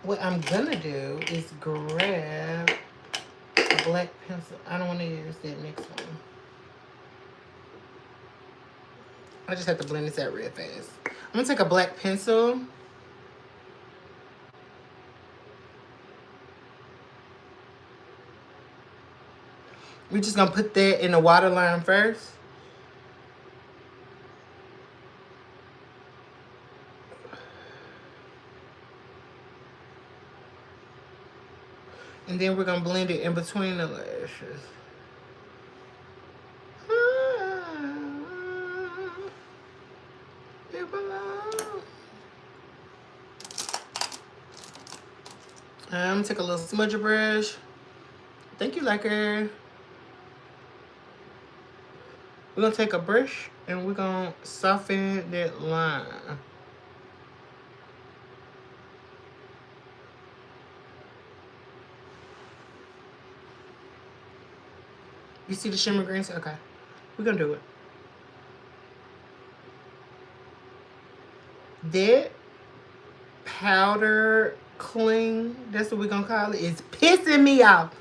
What I'm gonna do is grab a black pencil. I don't want to use that next one. I just have to blend this out real fast. I'm gonna take a black pencil. We're just gonna put that in the waterline first. And then we're gonna blend it in between the lashes. I'm gonna take a little smudger brush. Thank you, Liker. We're gonna take a brush and we're gonna soften that line. You see the shimmer greens? Okay. We're gonna do it. That powder cling, that's what we're gonna call it, it's pissing me off.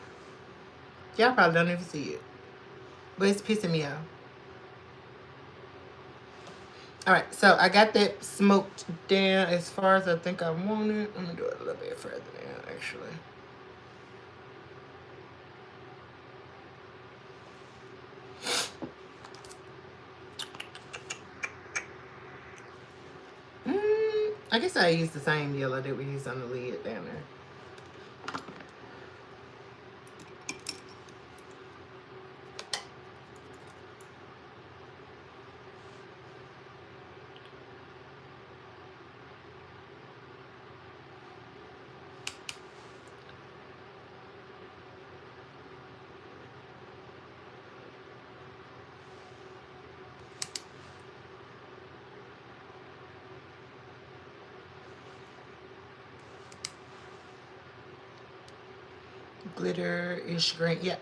Y'all probably don't even see it, but it's pissing me off. Alright, so I got that smoked down as far as I think I want it. I'm gonna do it a little bit further down, actually. I guess I use the same yellow that we used on the lid down there. Glitter-ish green. Yeah.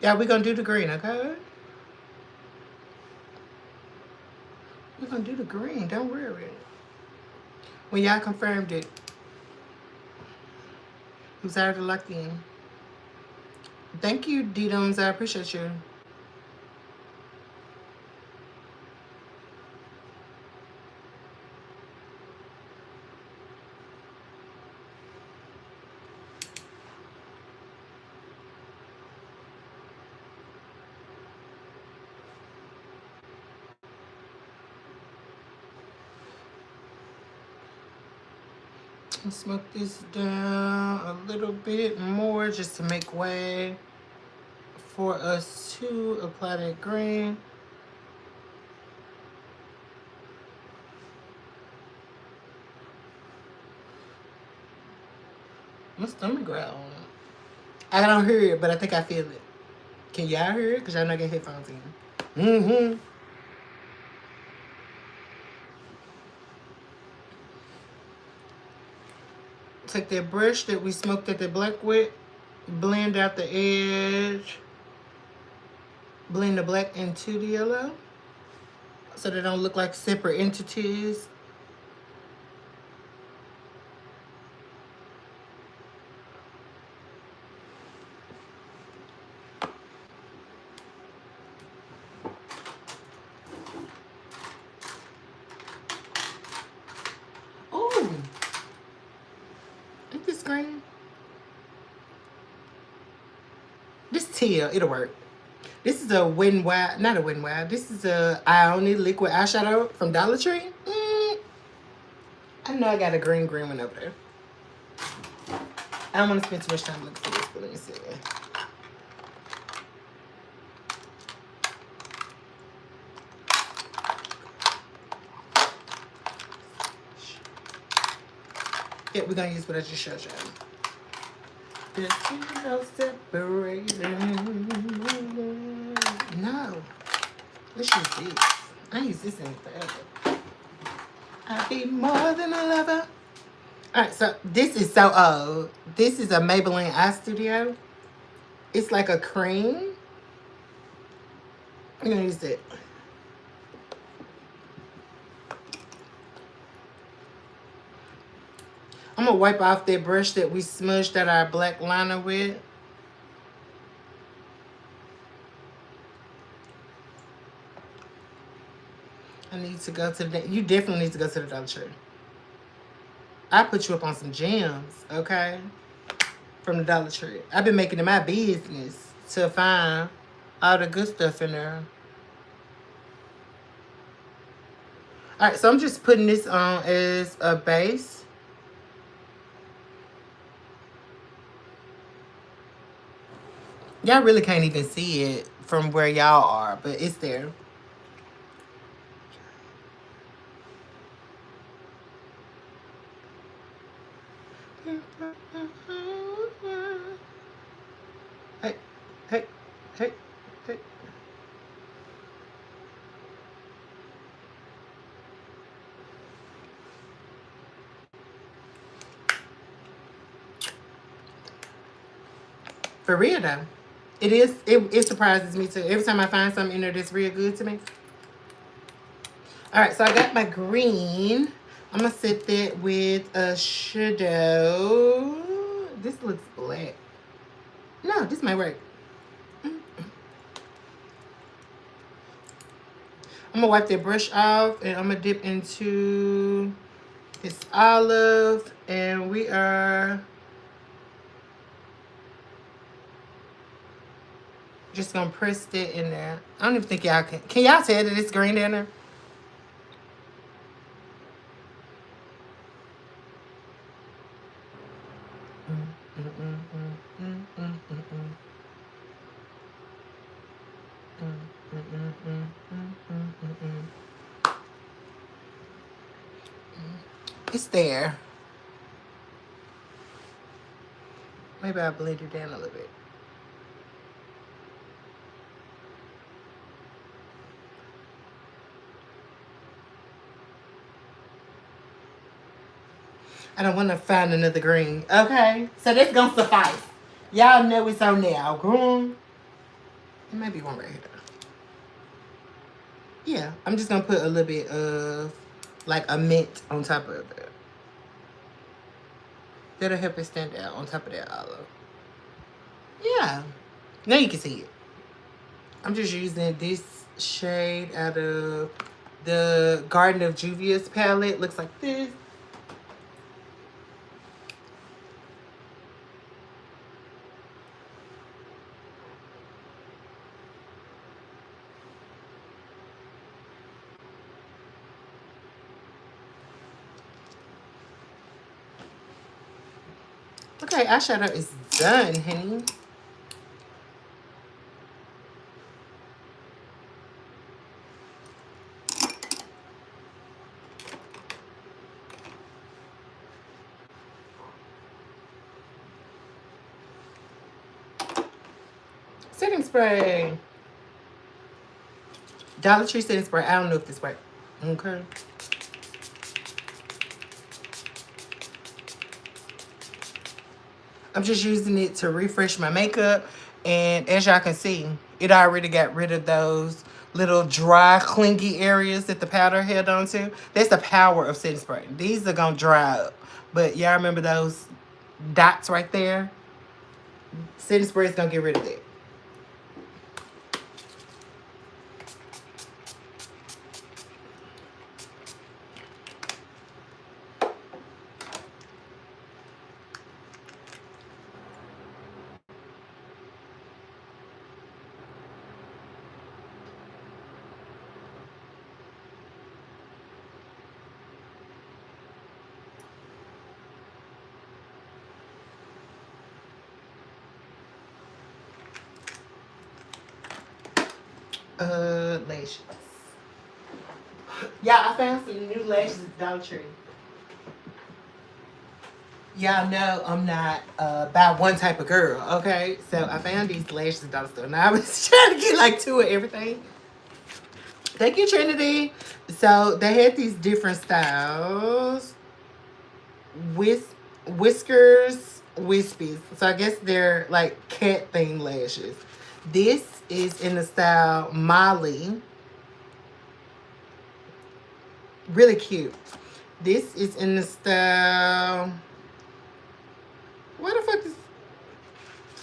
Yeah, we're gonna do the green, okay? We're gonna do the green, don't worry. When y'all confirmed it, it was already locked in. Thank you, D-Doms. I appreciate you. I'll smoke this down a little bit more just to make way for us to apply that green. My stomach growling. I don't hear it, but I think I feel it. Can y'all hear it? Because y'all not got headphones in. Take that brush that we smoked at the black with, blend out the edge, blend the black into the yellow so they don't look like separate entities. teal. It'll work. This is a Wet n Wild, not a Wet n Wild. This is a Ioni liquid eyeshadow from Dollar Tree. I know I got a green one over there. I don't want to spend too much time looking for this, but let me see. Yeah, we're gonna use what I just showed you. There's no separation. No. Let's use this. I use this in forever. I'll be more than a lover. Alright, so this is so old. This is a Maybelline Eye Studio. It's like a cream. I'm gonna use it. I'm gonna wipe off that brush that we smudged out our black liner with. I need to go to the, you definitely need to go to the Dollar Tree. I put you up on some gems, okay? From the Dollar Tree. I've been making it my business to find all the good stuff in there. Alright, so I'm just putting this on as a base. Y'all really can't even see it from where y'all are, but it's there. Hey, hey, hey, hey. For real though. It surprises me too. Every time I find something in there that's real good to me. Alright, so I got my green. I'm gonna set that with a shadow. This looks black. No, this might work. I'm gonna wipe that brush off and I'm gonna dip into this olive, and we are just gonna press that in there. I don't even think y'all can y'all tell that it's green down there? It's there. Maybe I'll blend it down a little bit. I don't want to find another green. Okay, so that's gonna suffice. Y'all know it's on there. Green. It might be one right here. Yeah, I'm just gonna put a little bit of like a mint on top of it. That'll help it stand out on top of that olive. Yeah, now you can see it. I'm just using this shade out of the Garden of Juvia's palette. Looks like this. Okay, eyeshadow is done, honey. Setting spray. Dollar Tree setting spray. I don't know if this works. Okay. I'm just using it to refresh my makeup. And as y'all can see, it already got rid of those little dry, clingy areas that the powder held on to. That's the power of setting spray. These are going to dry up. But y'all remember those dots right there? Setting spray is going to get rid of that. lashes. Yeah, I found some new lashes at Dollar Tree. Y'all know I'm not about one type of girl, okay? So I found these lashes at Dollar Store. Now I was trying to get like 2 of everything. Thank you, Trinity. So they had these different styles. Whiskers, wispies. So I guess they're like cat themed lashes. This is in the style Molly. Really cute. This is in the style. What the fuck is.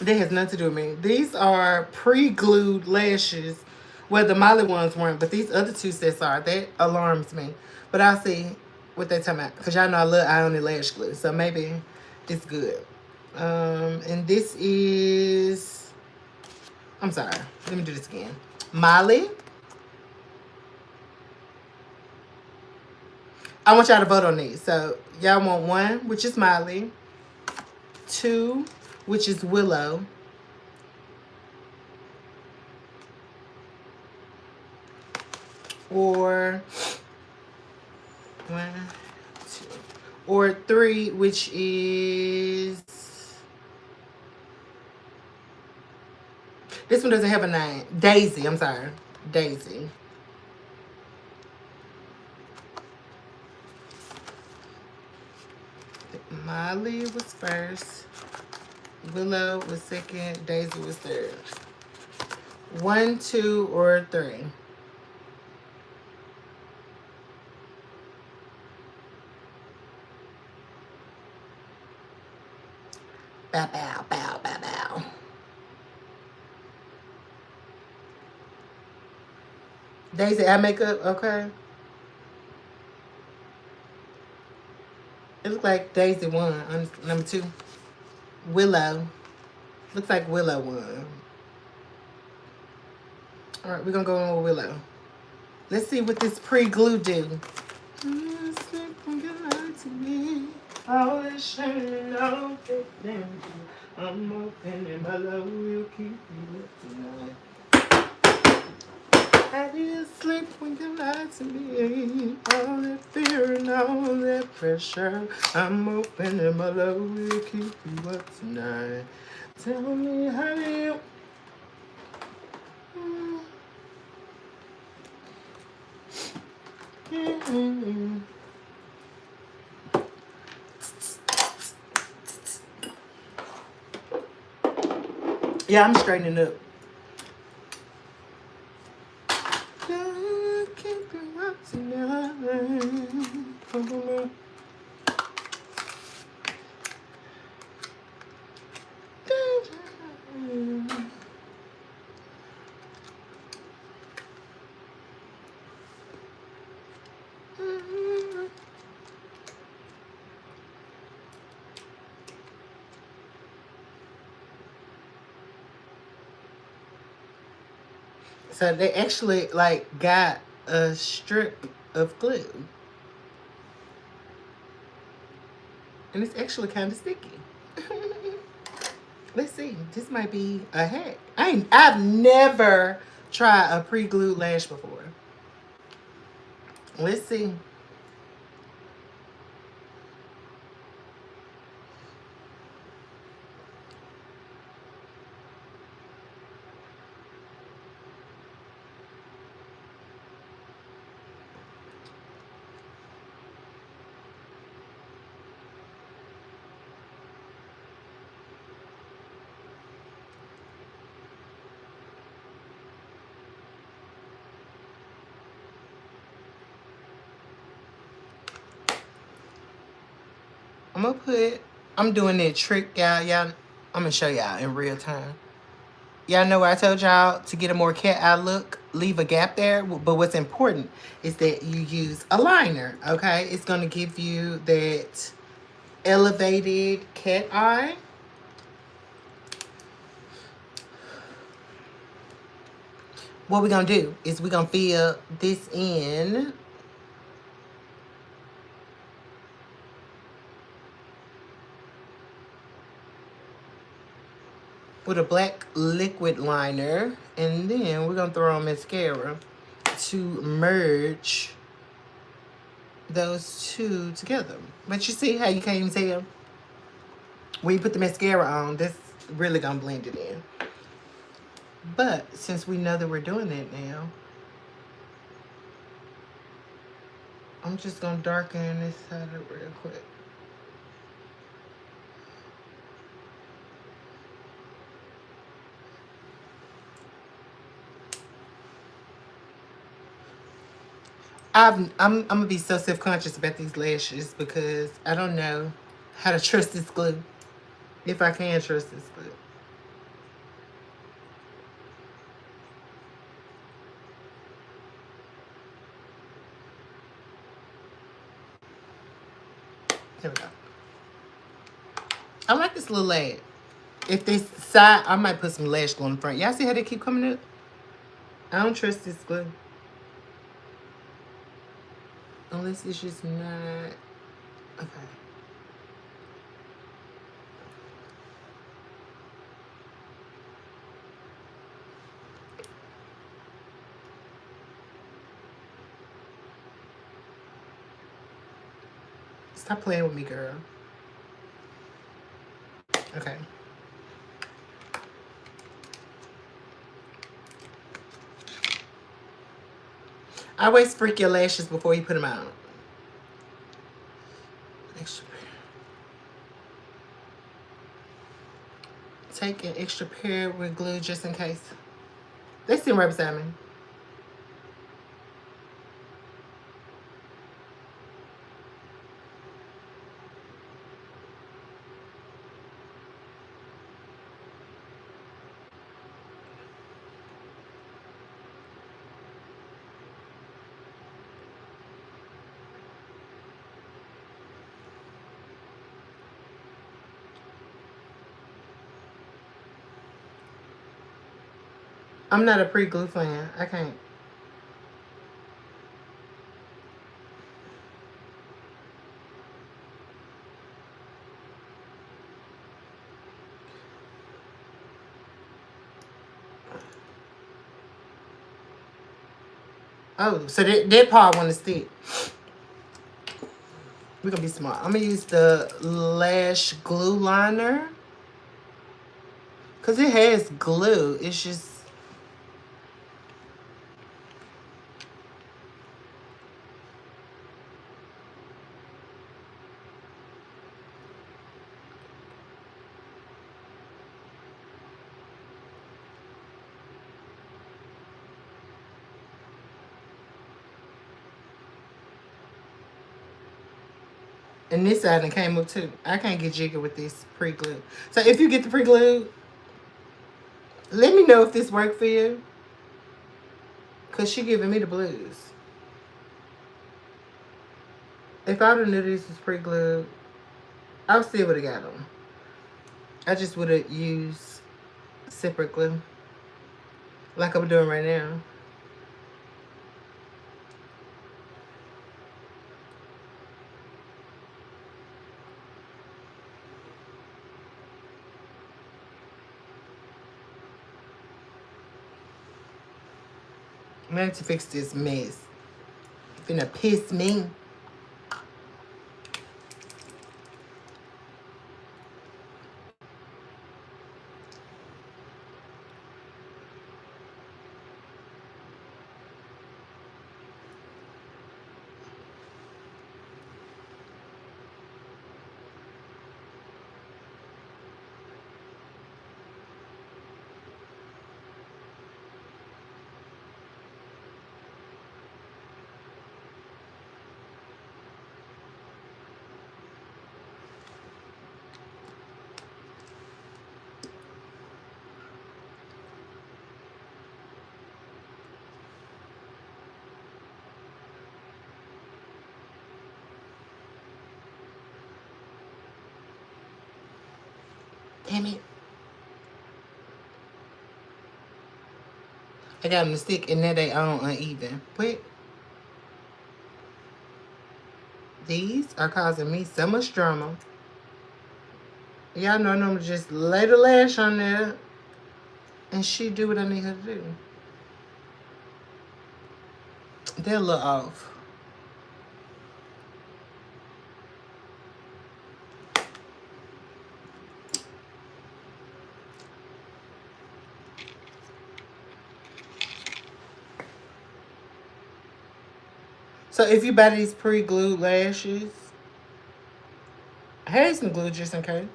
That has nothing to do with me. These are pre-glued lashes. Well, the Molly ones weren't, but these other 2 sets are. That alarms me. But I'll see what they're talking about. Because y'all know I love Ionic lash glue. So maybe it's good. And this is... I'm sorry. Let me do this again. Molly. I want y'all to vote on these. So y'all want 1, which is Molly. 2, which is Willow. Or 1, 2, or 3, which is this one doesn't have a name. Daisy. I'm sorry, Daisy. Molly was first. Willow was second. Daisy was third. 1, 2, or 3. Bow, bow, bow, bow, bow. Daisy eye makeup, okay. It looks like Daisy won. Number 2. Willow. Looks like Willow won. All right, we're gonna go on with Willow. Let's see what this pre-glue do. All this shining on I'm opening my love will keep you up tonight. How do you sleep when you lie to me? All that fear and all that pressure. I'm opening my love will keep you up tonight. Tell me how do you... Yeah, I'm straightening up. So they actually like got a strip of glue. And it's actually kind of sticky. Let's see. This might be a hack. I've never tried a pre-glued lash before. Let's see. I'm doing that trick, y'all. I'm gonna show y'all in real time. Y'all know what I told y'all to get a more cat eye look, leave a gap there. But what's important is that you use a liner, okay? It's gonna give you that elevated cat eye. What we're gonna do is we're gonna fill this in. with a black liquid liner. And then we're going to throw on mascara to merge those two together. But you see how you can't even tell? When you put the mascara on, that's really going to blend it in. But since we know that we're doing that now, I'm just going to darken this side up real quick. I'm gonna be so self-conscious about these lashes because I don't know how to trust this glue. If I can trust this glue. There we go. I like this little lash. If this side, I might put some lash glue in the front. Y'all see how they keep coming up? I don't trust this glue. Unless it's just not... Okay. Stop playing with me, girl. Okay. I always freak your lashes before you put them out. Extra pair. Take an extra pair with glue just in case. They sit right beside me. I'm not a pre-glue fan. I can't. Oh, so that part want to stick. We're going to be smart. I'm going to use the Lash glue liner. Because it has glue. It's just... And this side done came up too. I can't get jiggy with this pre-glue. So if you get the pre-glue, let me know if this worked for you. Because she giving me the blues. If I would have knew this was pre-glued, I still would have got them. I just would have used separate glue. Like I'm doing right now. I need to fix this mess. It's gonna piss me. Damn it. I got them to stick and then they all uneven. But these are causing me so much drama. Y'all know I'm just lay the lash on there And she do what I need her to do. They're a little off. So if you buy these pre-glued lashes, here's some glue just in case.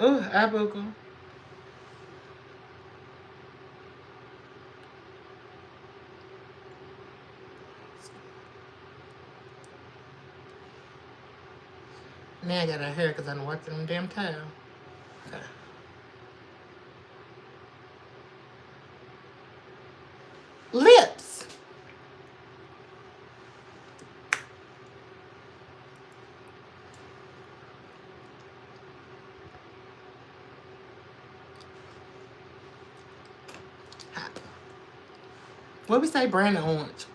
Ooh, eye buckle. Now I got her hair because I don't work them damn towel. Okay. Lips. What we say, brown and orange?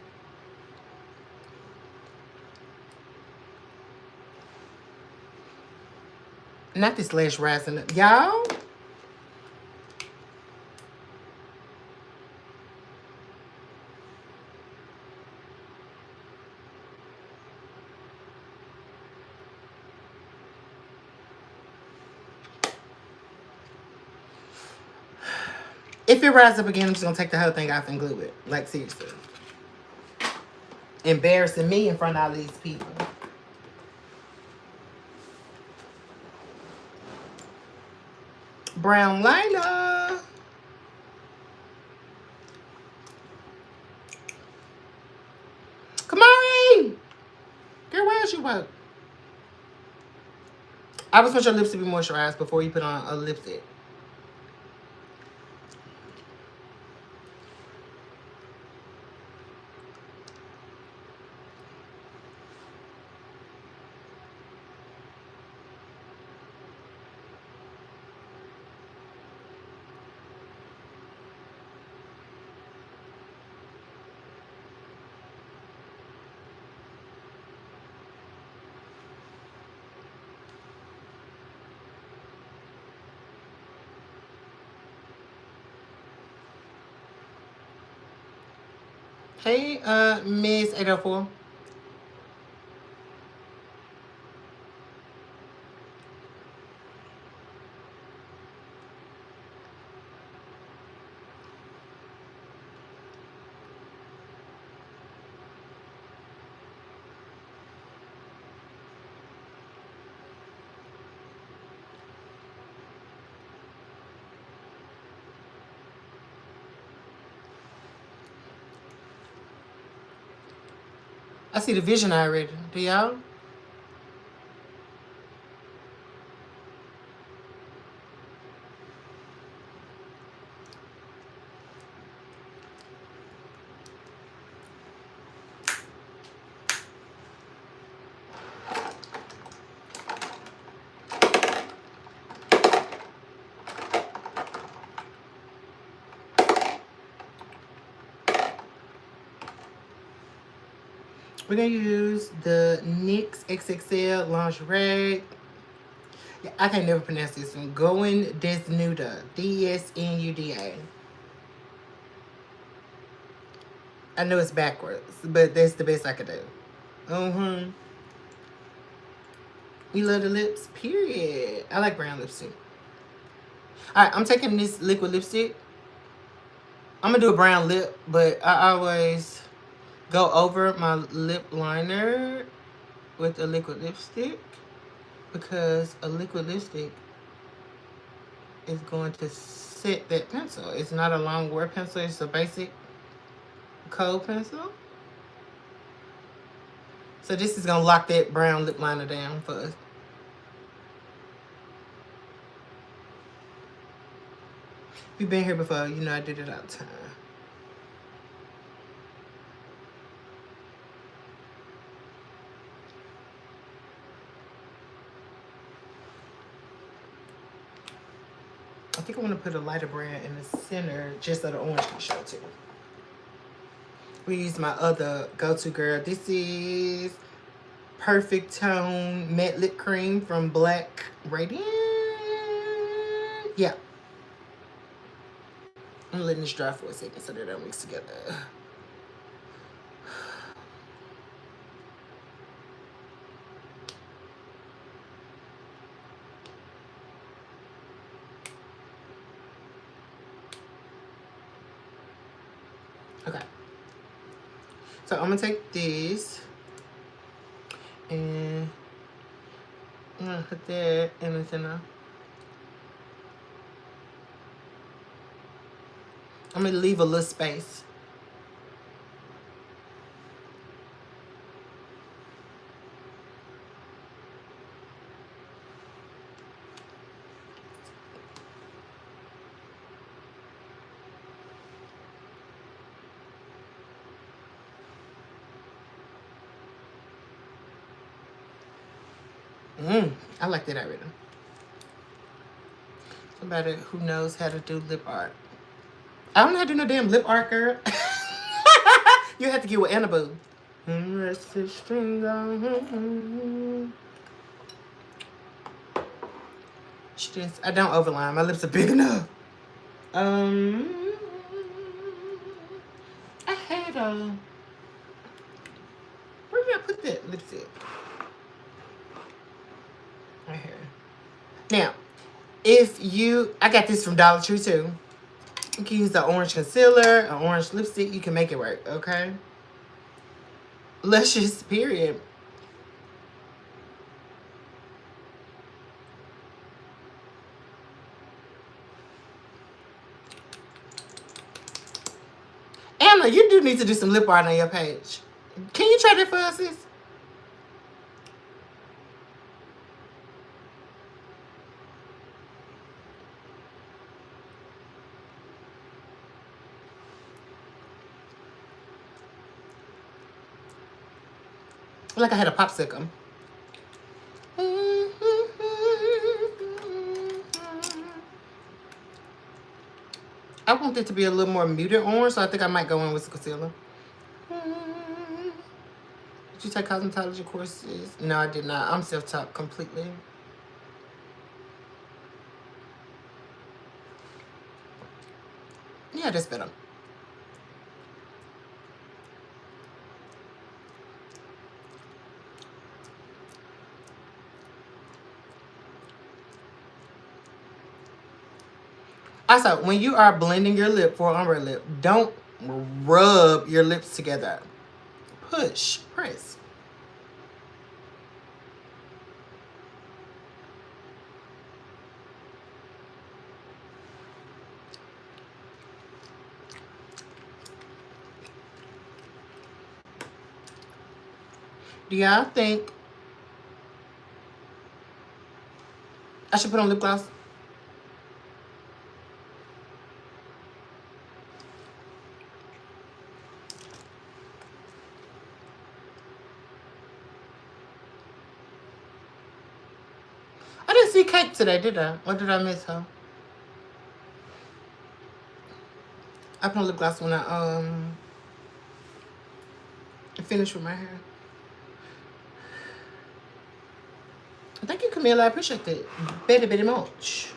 Not this lash rising up. Y'all? If it rises up again, I'm just going to take the whole thing off and glue it. Like, seriously. Embarrassing me in front of all these people. Brown liner. Kamari! Girl, why is you up? I always want your lips to be moisturized before you put on a lipstick. Hey, Miss 804. I see the vision already. Do y'all? We're going to use the NYX XXL Lingerie. Yeah, I can never pronounce this one. Going Desnuda. DSNUDA. I know it's backwards, but that's the best I could do. You love the lips? Period. I like brown lipstick. Alright, I'm taking this liquid lipstick. I'm going to do a brown lip, but I always go over my lip liner with a liquid lipstick because a liquid lipstick is going to set that pencil. It's not a long wear pencil. It's a basic cold pencil. So this is going to lock that brown lip liner down for us. If you've been here before, you know I did it all the time. I think I want to put a lighter brand in the center just so the orange can show too. We use my other go-to girl. This is Perfect Tone Matte Lip Cream from Black Radiant. Yeah. I'm letting this dry for a second so they don't mix together. Okay. So I'm gonna take this and I'm gonna put that in the center. I'm gonna leave a little space. I like that already. Somebody who knows how to do lip art. I don't know how to do no damn lip art, girl. You have to get with Annabelle. Rest the string on. I don't overline. My lips are big enough. I had a. Where did I put that lipstick? Right here. Now, if you, I got this from Dollar Tree too. You can use the orange concealer, an orange lipstick. You can make it work, okay? Luscious, period. Anna, you do need to do some lip art on your page. Can you try that for us, sis? Like I had a popsicle. I want it to be a little more muted orange, so I think I might go in with the concealer. Did you take cosmetology courses? No, I did not. I'm self-taught completely. Yeah, that's better. Also, when you are blending your lip for ombre lip, don't rub your lips together. Push, press. Do y'all think I should put on lip gloss? I didn't see Kate today, did I? Or did I miss her? I put on lip gloss when I finish with my hair. Thank you, Camilla. I appreciate that very, very much.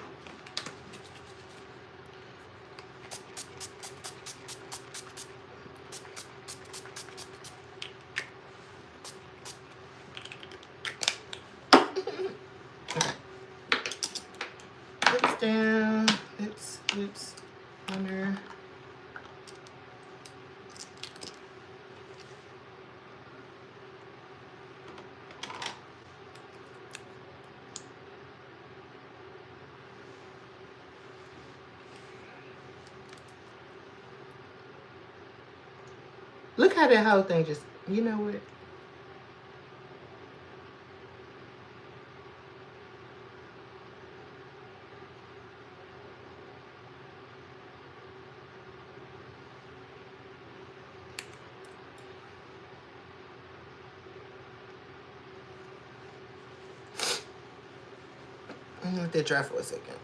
Okay. Lips down. Lips under. Look how that whole thing just, you know what? I'm gonna let that dry for a second.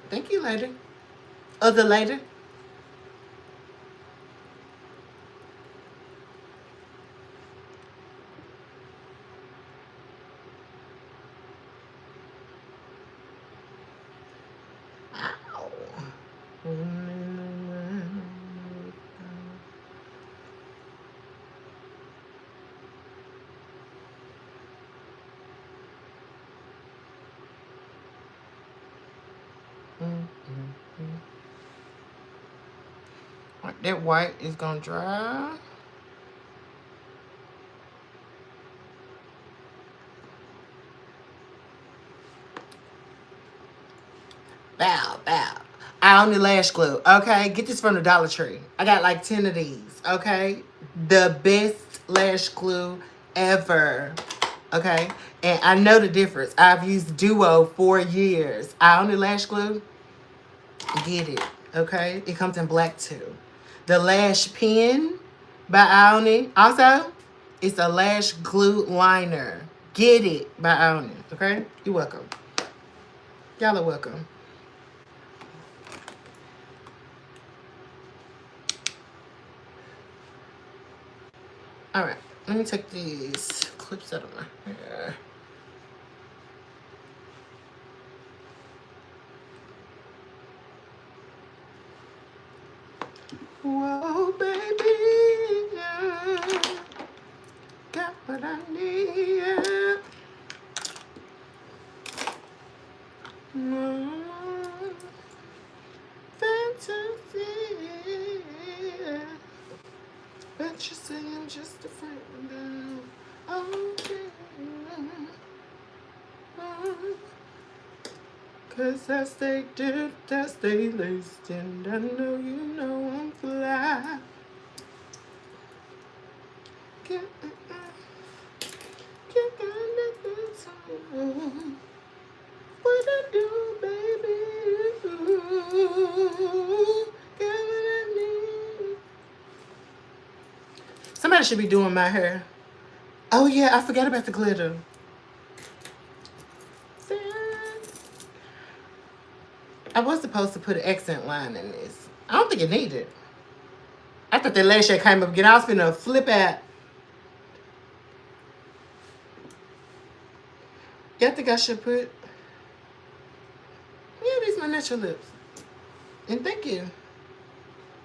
Thank you, lady. Other lady. That white is gonna dry. Bow, bow. Eyeliner lash glue. Okay, get this from the Dollar Tree. I got like 10 of these. Okay, the best lash glue ever. Okay, and I know the difference. I've used Duo for years. Eyeliner lash glue. Get it. Okay, it comes in black too. The lash pen by Eyeliner. Also, it's a lash glue liner. Get it by Eyeliner. Okay, you're welcome. Y'all are welcome. All right, let me take these clips out of my hair. Whoa, baby, yeah. Got what I need. Fantasy. But you say I'm just a friend. Okay. Cause I stay dipped, I stay laced, and I know you know I'm fly. Can't what I do, baby. Get what I need. Somebody should be doing my hair. Oh yeah, I forgot about the glitter. I was supposed to put an accent line in this. I don't think it needed. I thought that lash shade came up again. I was finna flip out. Yeah, I think I should put. Yeah, these are my natural lips. And thank you.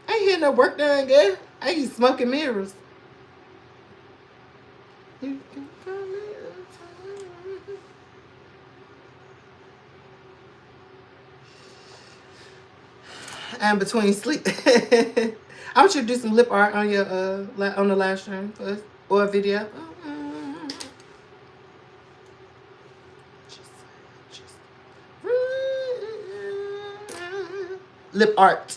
I ain't had no work done, girl. I use smoky mirrors. You can call me anytime. And between sleep. I want you to do some lip art on your on the live stream first, or a video. Lip art.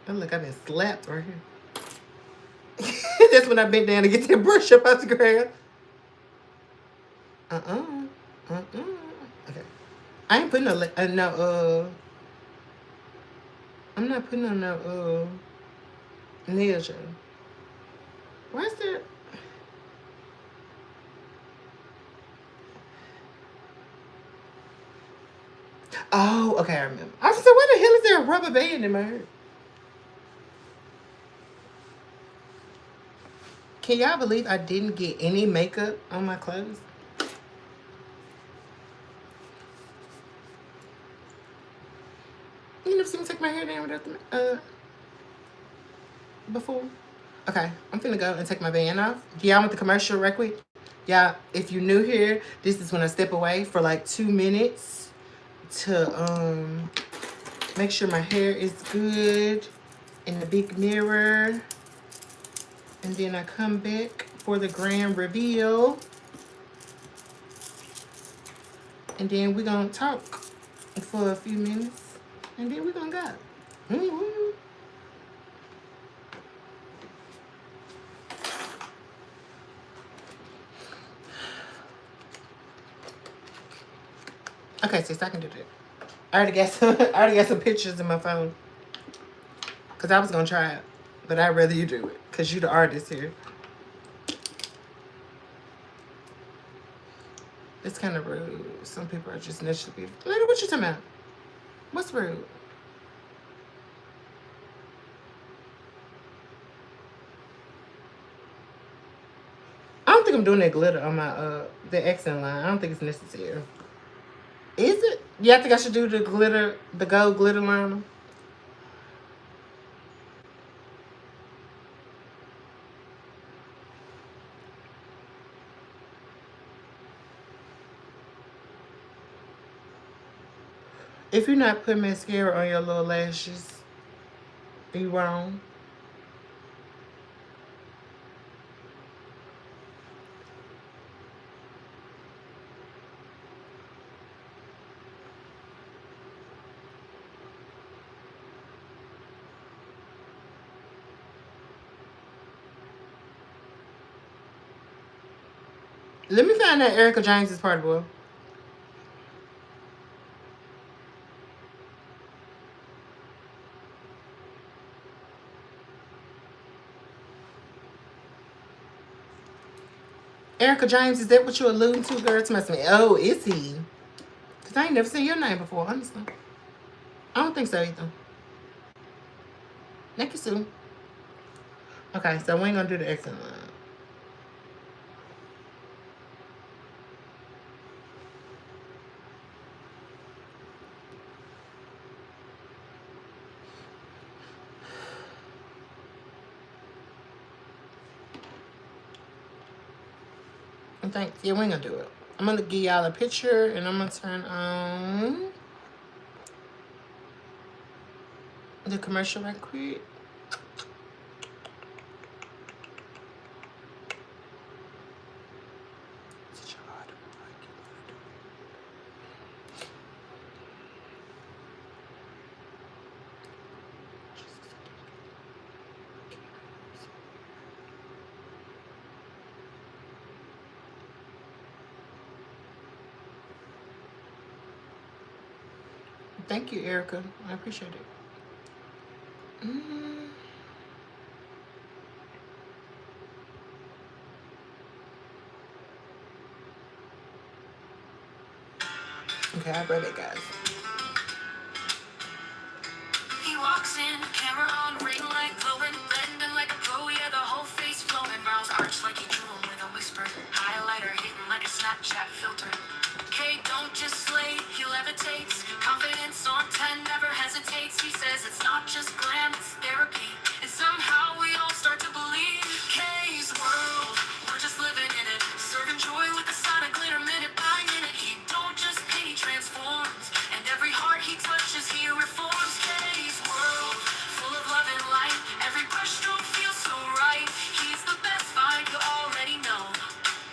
Oh, look, I've been slapped right here. That's when I bent down to get that brush up out the ground. Okay. I ain't putting I'm not putting on no nail gel. Why is that? Oh, okay, I remember. I was like, why the hell is there a rubber band in my hair? Can y'all believe I didn't get any makeup on my clothes? You never seen me take my hair down without the before? Okay, I'm finna go and take my band off. Y'all want the commercial right quick? Y'all, if you're new here, this is when I step away for like 2 minutes to make sure my hair is good in the big mirror. And then I come back for the grand reveal. And then we're gonna talk for a few minutes. And then we're gonna go. Okay, sis, I can do that. I already got some pictures in my phone. Cause I was gonna try it, but I'd rather you do it. Cause you the artist here. It's kind of rude. Some people are just naturally beautiful. Lady, what you talking about? What's rude? I don't think I'm doing that glitter on my the accent line. I don't think it's necessary. Is it? Yeah, I think I should do the glitter, the gold glitter liner. If you're not putting mascara on your little lashes, you wrong. Let me find that Erica James's part, boy. Erica James, is that what you're alluding to, girl? To me. Oh, is he? Because I ain't never seen your name before, honestly. I don't think so either. Thank you, Sue. Okay, so we ain't gonna do the accent line. Yeah, we ain't gonna do it. I'm gonna give y'all a picture and I'm gonna turn on the commercial right quick. Thank you, Erica. I appreciate it. Okay, I'll be right back, guys. He walks in, camera on, ring light glowing, blending like a pro, yeah, the whole face flowing, brows arched like he drew him with a whisper, highlighter hitting like a Snapchat filter. K don't just slay, he levitates, confidence on 10, never hesitates. He says it's not just glam, it's therapy, and somehow we all start to believe K's world, we're just living in it, serving joy with the sign of glitter minute by minute. He don't just paint, he transforms, and every heart he touches he reforms. K's world, full of love and light, every brushstroke feels so right. He's the best find, you already know.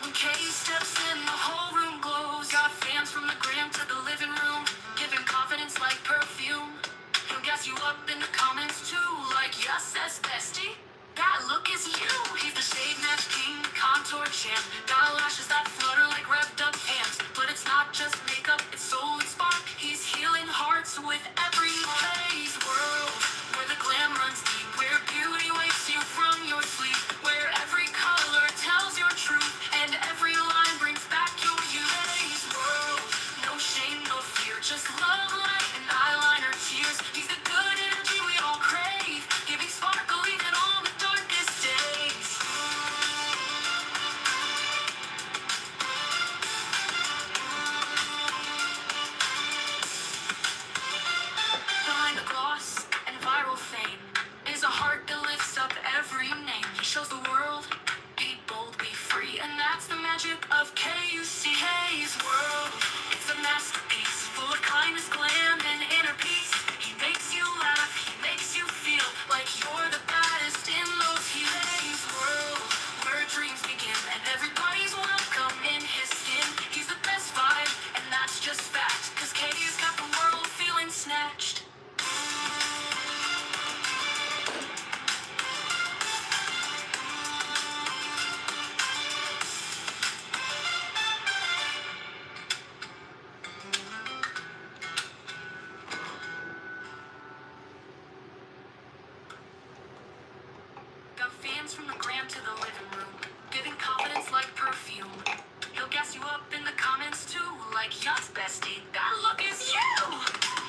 When K steps in, the whole room glows. Got fans from the gram to the living room, giving confidence like perfume. He'll gas you up in the comments too, like yes, that's bestie. That look is you. He's the shade match king, contour champ. Got lashes that flutter like revved up amps. But it's not just makeup, it's soul and spark. He's healing hearts with every K's world, where the glam runs deep, where beauty wakes you from your sleep, where every color tells your truth and every line brings back your youth. K's world, no shame, no fear, just love, light, and eyeliner tears. He's the good energy we all crave, giving sparkle even on the darkest days. Behind the gloss and viral fame is a heart that lifts up every name. He shows the world, be bold, be free, and that's the magic of KUC. K's world, it's a masterpiece, full of kindness, glam, and inner peace. He makes you laugh, he makes you feel like you're the baddest in those K's world, where dreams begin, and everybody's welcome in his skin. He's the best vibe, and that's just fact, cause K's got the world feeling snatched. Got fans from the gram to the living room, giving confidence like perfume. He'll gas you up in the comments too, like yes, bestie, that look is you.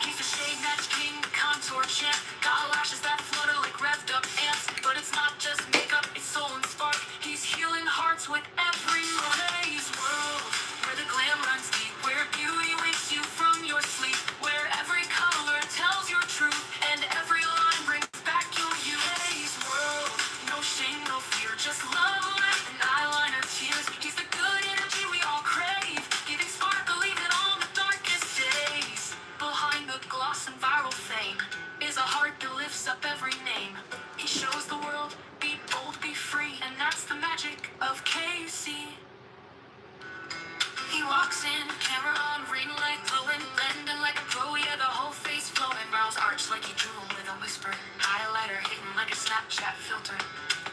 He's the shade match king, contour champ. Got lashes that flutter like revved up amps. But it's not just makeup, it's soul and spark. He's healing hearts with every K's world, where the glam runs deep, where beauty wakes you from your sleep, where every color tells your truth and every line brings back your youth. K's world, no shame, no fear, just love, light, and eyeliner tears. He's the good energy we all crave, giving sparkle even on the darkest days. Behind the arch like you drew 'em with a whisper. Eyeliner hitting like a Snapchat filter.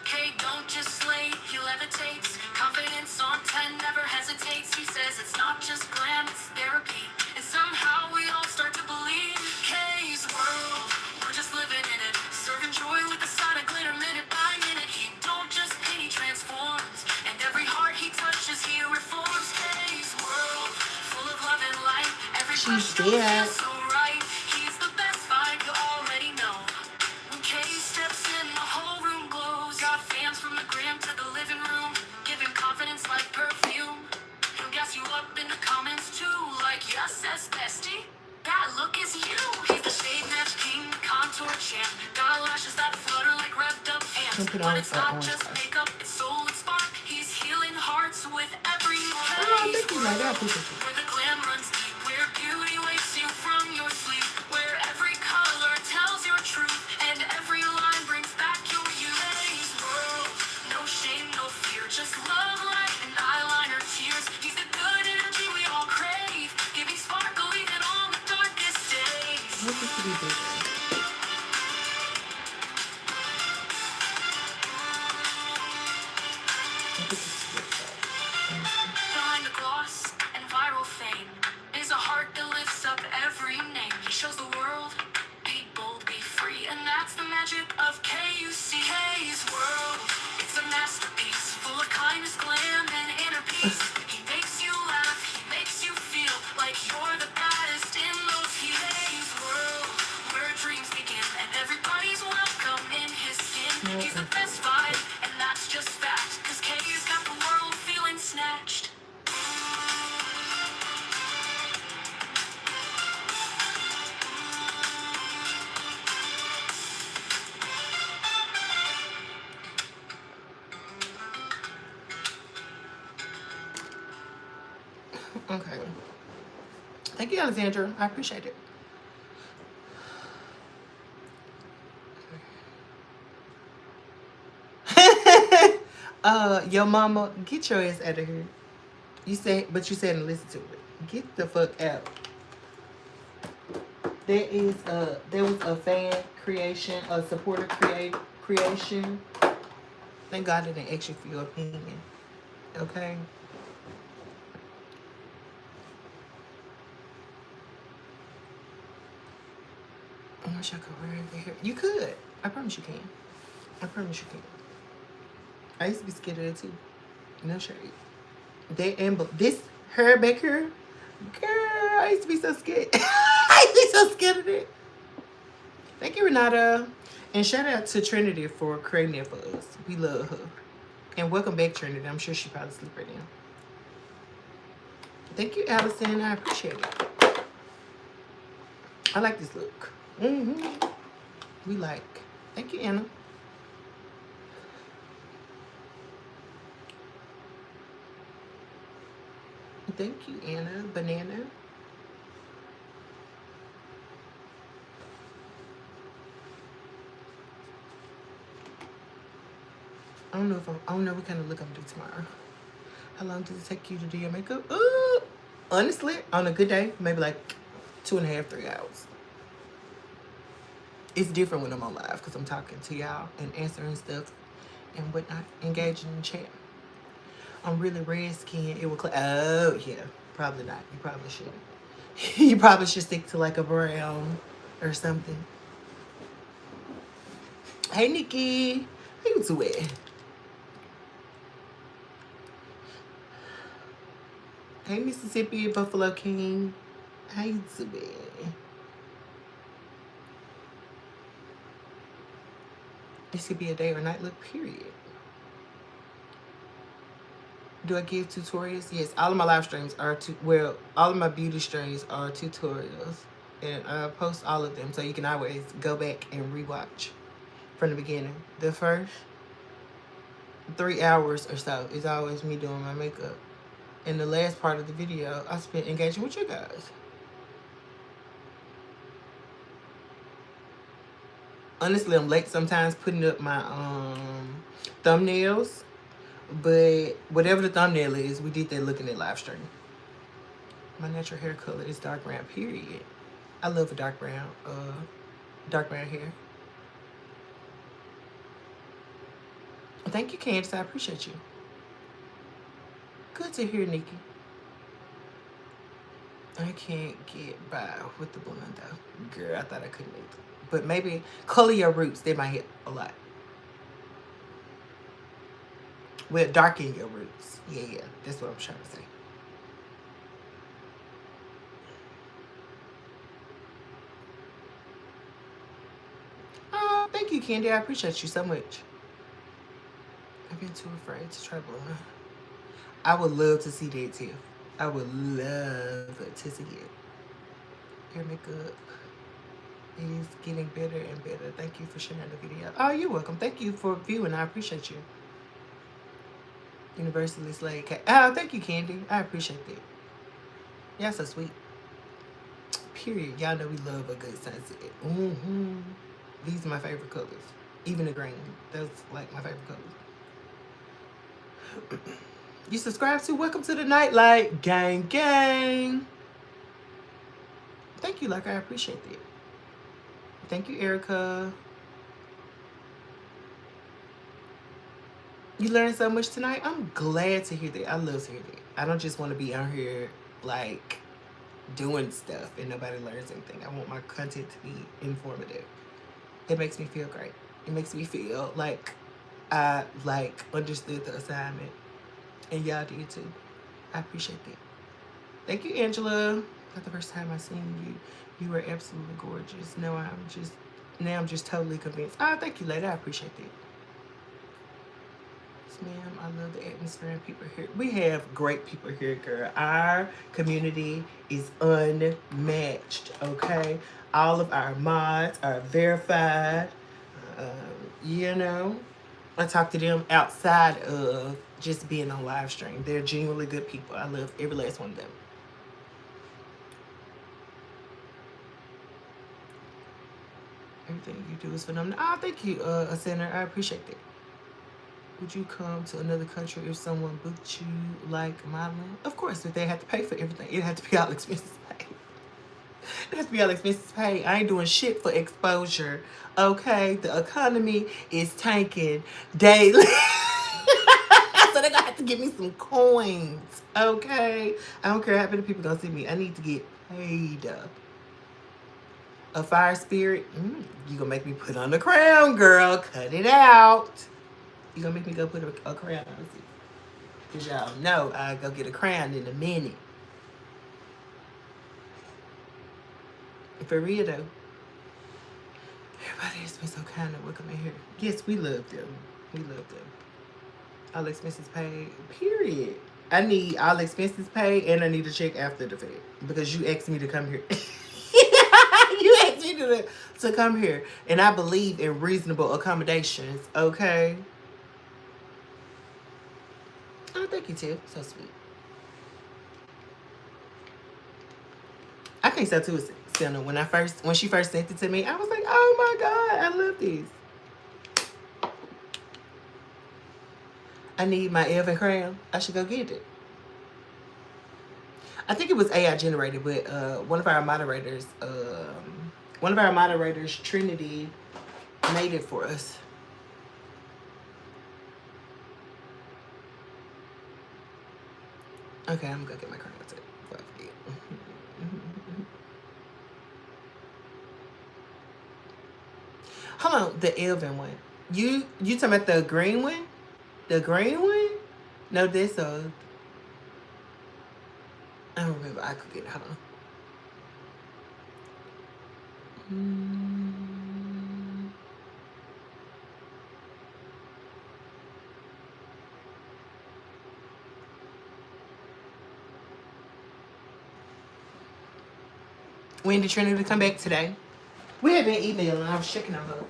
K don't just slay, he levitates. Confidence on 10 never hesitates. He says it's not just glam, it's therapy. And somehow we all start to believe K's world, we're just living in it. Serving joy with a side of glitter minute by minute. He don't just paint, he transforms. And every heart he touches, he reforms. K's world, full of love and light. Every She's brush stroke dead. feels so right. He's the best vibe, you already know. When K steps in, the whole room glows. Got fans from the gram to the living room, giving confidence like perfume. He'll gas you up in the comments too, like yes, that's bestie. That look is you. He's the shade match king, contour champ. Got lashes that flutter like revved up ants. But it's not just makeup, it's soul and spark. He's healing hearts with every place. Where the glam runs deep, where beauty wakes you from your sleep, where every color tells your truth and every line brings back your youth. His world, no shame, no fear, just love, light, and eyeliner tears. He's the good energy we all crave, giving sparkle even on the darkest days. What is to be bigger? Behind the gloss and viral fame is a heart that lifts up every name. He shows the world, be bold, be free, and that's the magic of KUC. K's world, it's a masterpiece, full of kindness, glam, and inner peace. He makes you laugh, he makes you feel like you're the baddest in those heels. K's world, where dreams begin, and everybody's welcome in his skin. He's the best vibe, and that's just fact, cause K's got the world feeling snatched. Okay. Thank you, Alexandra. I appreciate it. Your mama, get your ass out of here. You said, but you said to listen to it. Get the fuck out. There was a fan creation, a supporter creation. Thank God I didn't ask you for your opinion. Okay. I wish I could wear it here. You could. I promise you can. I promise you can. I used to be scared of that too. No shade. This hair back here, girl, I used to be so scared. I used to be so scared of it. Thank you, Renata. And shout out to Trinity for creating it for us. We love her. And welcome back, Trinity. I'm sure she probably sleep right now. Thank you, Allison. I appreciate it. I like this look. We like. Thank you, Anna. Thank you, Anna. Banana. I don't know what kind of look I'm gonna do tomorrow. How long does it take you to do your makeup? Honestly, on a good day, maybe like 2.5, 3 hours. It's different when I'm on live because I'm talking to y'all and answering stuff and whatnot, engaging in chat. I'm really red skin. It will oh yeah, probably not. You probably should. You probably should stick to like a brown or something. Hey Nikki, how you doing? Hey Mississippi Buffalo King, how you doing? This could be a day or night look, period. Do I give tutorials? Yes, all of my live streams are all of my beauty streams are tutorials. And I post all of them so you can always go back and rewatch from the beginning. The first 3 hours or so is always me doing my makeup. And the last part of the video, I spent engaging with you guys. Honestly, I'm late sometimes putting up my thumbnails. But whatever the thumbnail is, we did that looking at live stream. My natural hair color is dark brown, period. I love a dark brown. dark brown hair. Thank you, Candace. I appreciate you. Good to hear, Nikki. I can't get by with the blonde though. Girl, I thought I couldn't either. But maybe color your roots. They might hit a lot. Well, darken your roots. Yeah. That's what I'm trying to say. Oh, thank you, Candy. I appreciate you so much. I've been too afraid to try blonde. I would love to see that too. I would love to see it. Hair makeup. It is getting better and better. Thank you for sharing the video. Oh, you're welcome. Thank you for viewing. I appreciate you. Universally Slade. Oh, thank you, Candy. I appreciate that. Y'all so sweet. Period. Y'all know we love a good sunset. These are my favorite colors. Even the green. That's like my favorite colors. You subscribe to Welcome to the Nightlight. Gang, gang. Thank you, like I appreciate that. Thank you, Erica. You learned so much tonight. I'm glad to hear that. I love to hear that. I don't just want to be out here like doing stuff and nobody learns anything. I want my content to be informative. It makes me feel great. It makes me feel like I understood the assignment. And y'all did too. I appreciate that. Thank you, Angela. Not the first time I seen you. You were absolutely gorgeous. Now I'm just totally convinced. Oh, thank you, lady. I appreciate that. Yes, ma'am. I love the atmosphere and people here. We have great people here, girl. Our community is unmatched, okay? All of our mods are verified. You know, I talk to them outside of just being on live stream. They're genuinely good people. I love every last one of them. Everything you do is phenomenal. Oh, thank you, Ascender. I appreciate that. Would you come to another country if someone booked you like modeling? Of course, if they had to pay for everything. It'd have to be all expenses paid. It has to be all expenses paid. I ain't doing shit for exposure. Okay? The economy is tanking daily. So they're gonna have to give me some coins. Okay? I don't care how many people gonna see me. I need to get paid. A fire spirit? You gonna make me put on the crown, girl. Cut it out. You gonna make me go put a crown on? Because y'all know I go get a crown in a minute. For real though. Everybody has been so kind to welcome in here. Yes, we love them. We love them. All expenses paid. Period. I need all expenses paid and I need a check after the fact. Because you asked me to come here. You asked me to come here. And I believe in reasonable accommodations. Okay? Oh, thank you, Tiff. So sweet. I think so too, Senna. When she first sent it to me, I was like, oh my God, I love these. I need my Elvin crown. I should go get it. I think it was AI generated, but one of our moderators, Trinity, made it for us. Okay, I'm gonna go get my crown too. Before I forget. Hold on, the Elvin one. You talking about the green one? The green one? No, this I don't remember. I could get it. Hold on. When did Trinity come back today? We had been emailing. I was checking on her,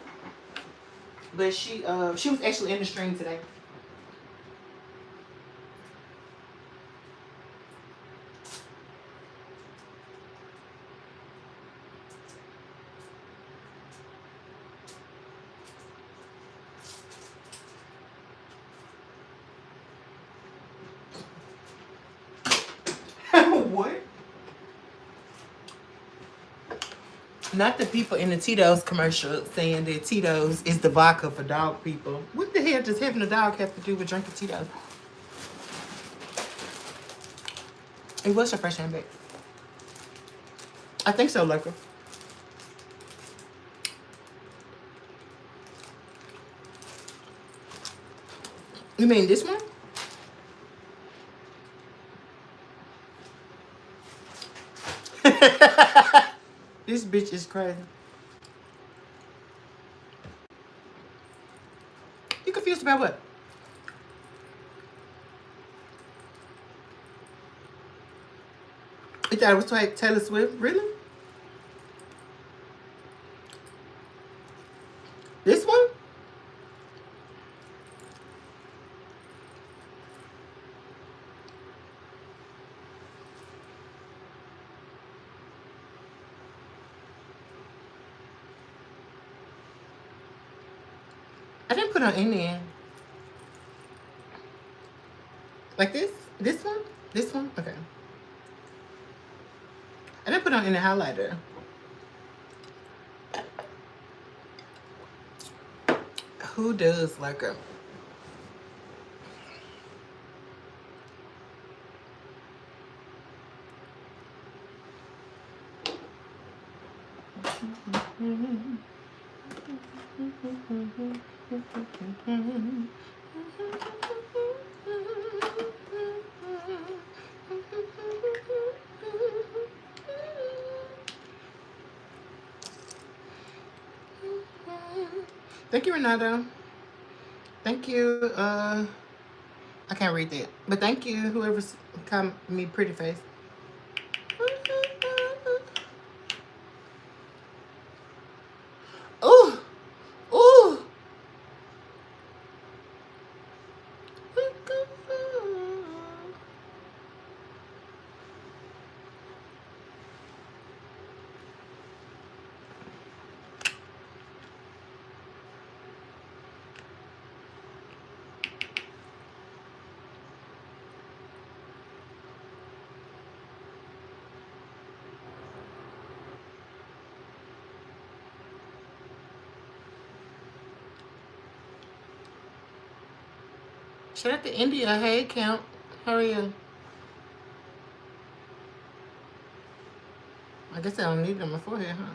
but she was actually in the stream today. What? Not the people in the Tito's commercial saying that Tito's is the vodka for dog people. What the hell does having a dog have to do with drinking Tito's? Hey, what's your fresh handbag? I think so, Lucker. You mean this one? This bitch is crazy. You confused about what? You thought it was Taylor Swift? Really? This one? I didn't put on any. Like this? This one? This one? Okay. I didn't put on any highlighter. Who does like a... Thank you, Renato. Thank you. I can't read that, but thank you, whoever's called me pretty face. Ooh, ooh. Shout out to India. Hey, Count. How are you? I guess I don't need it on my forehead, huh?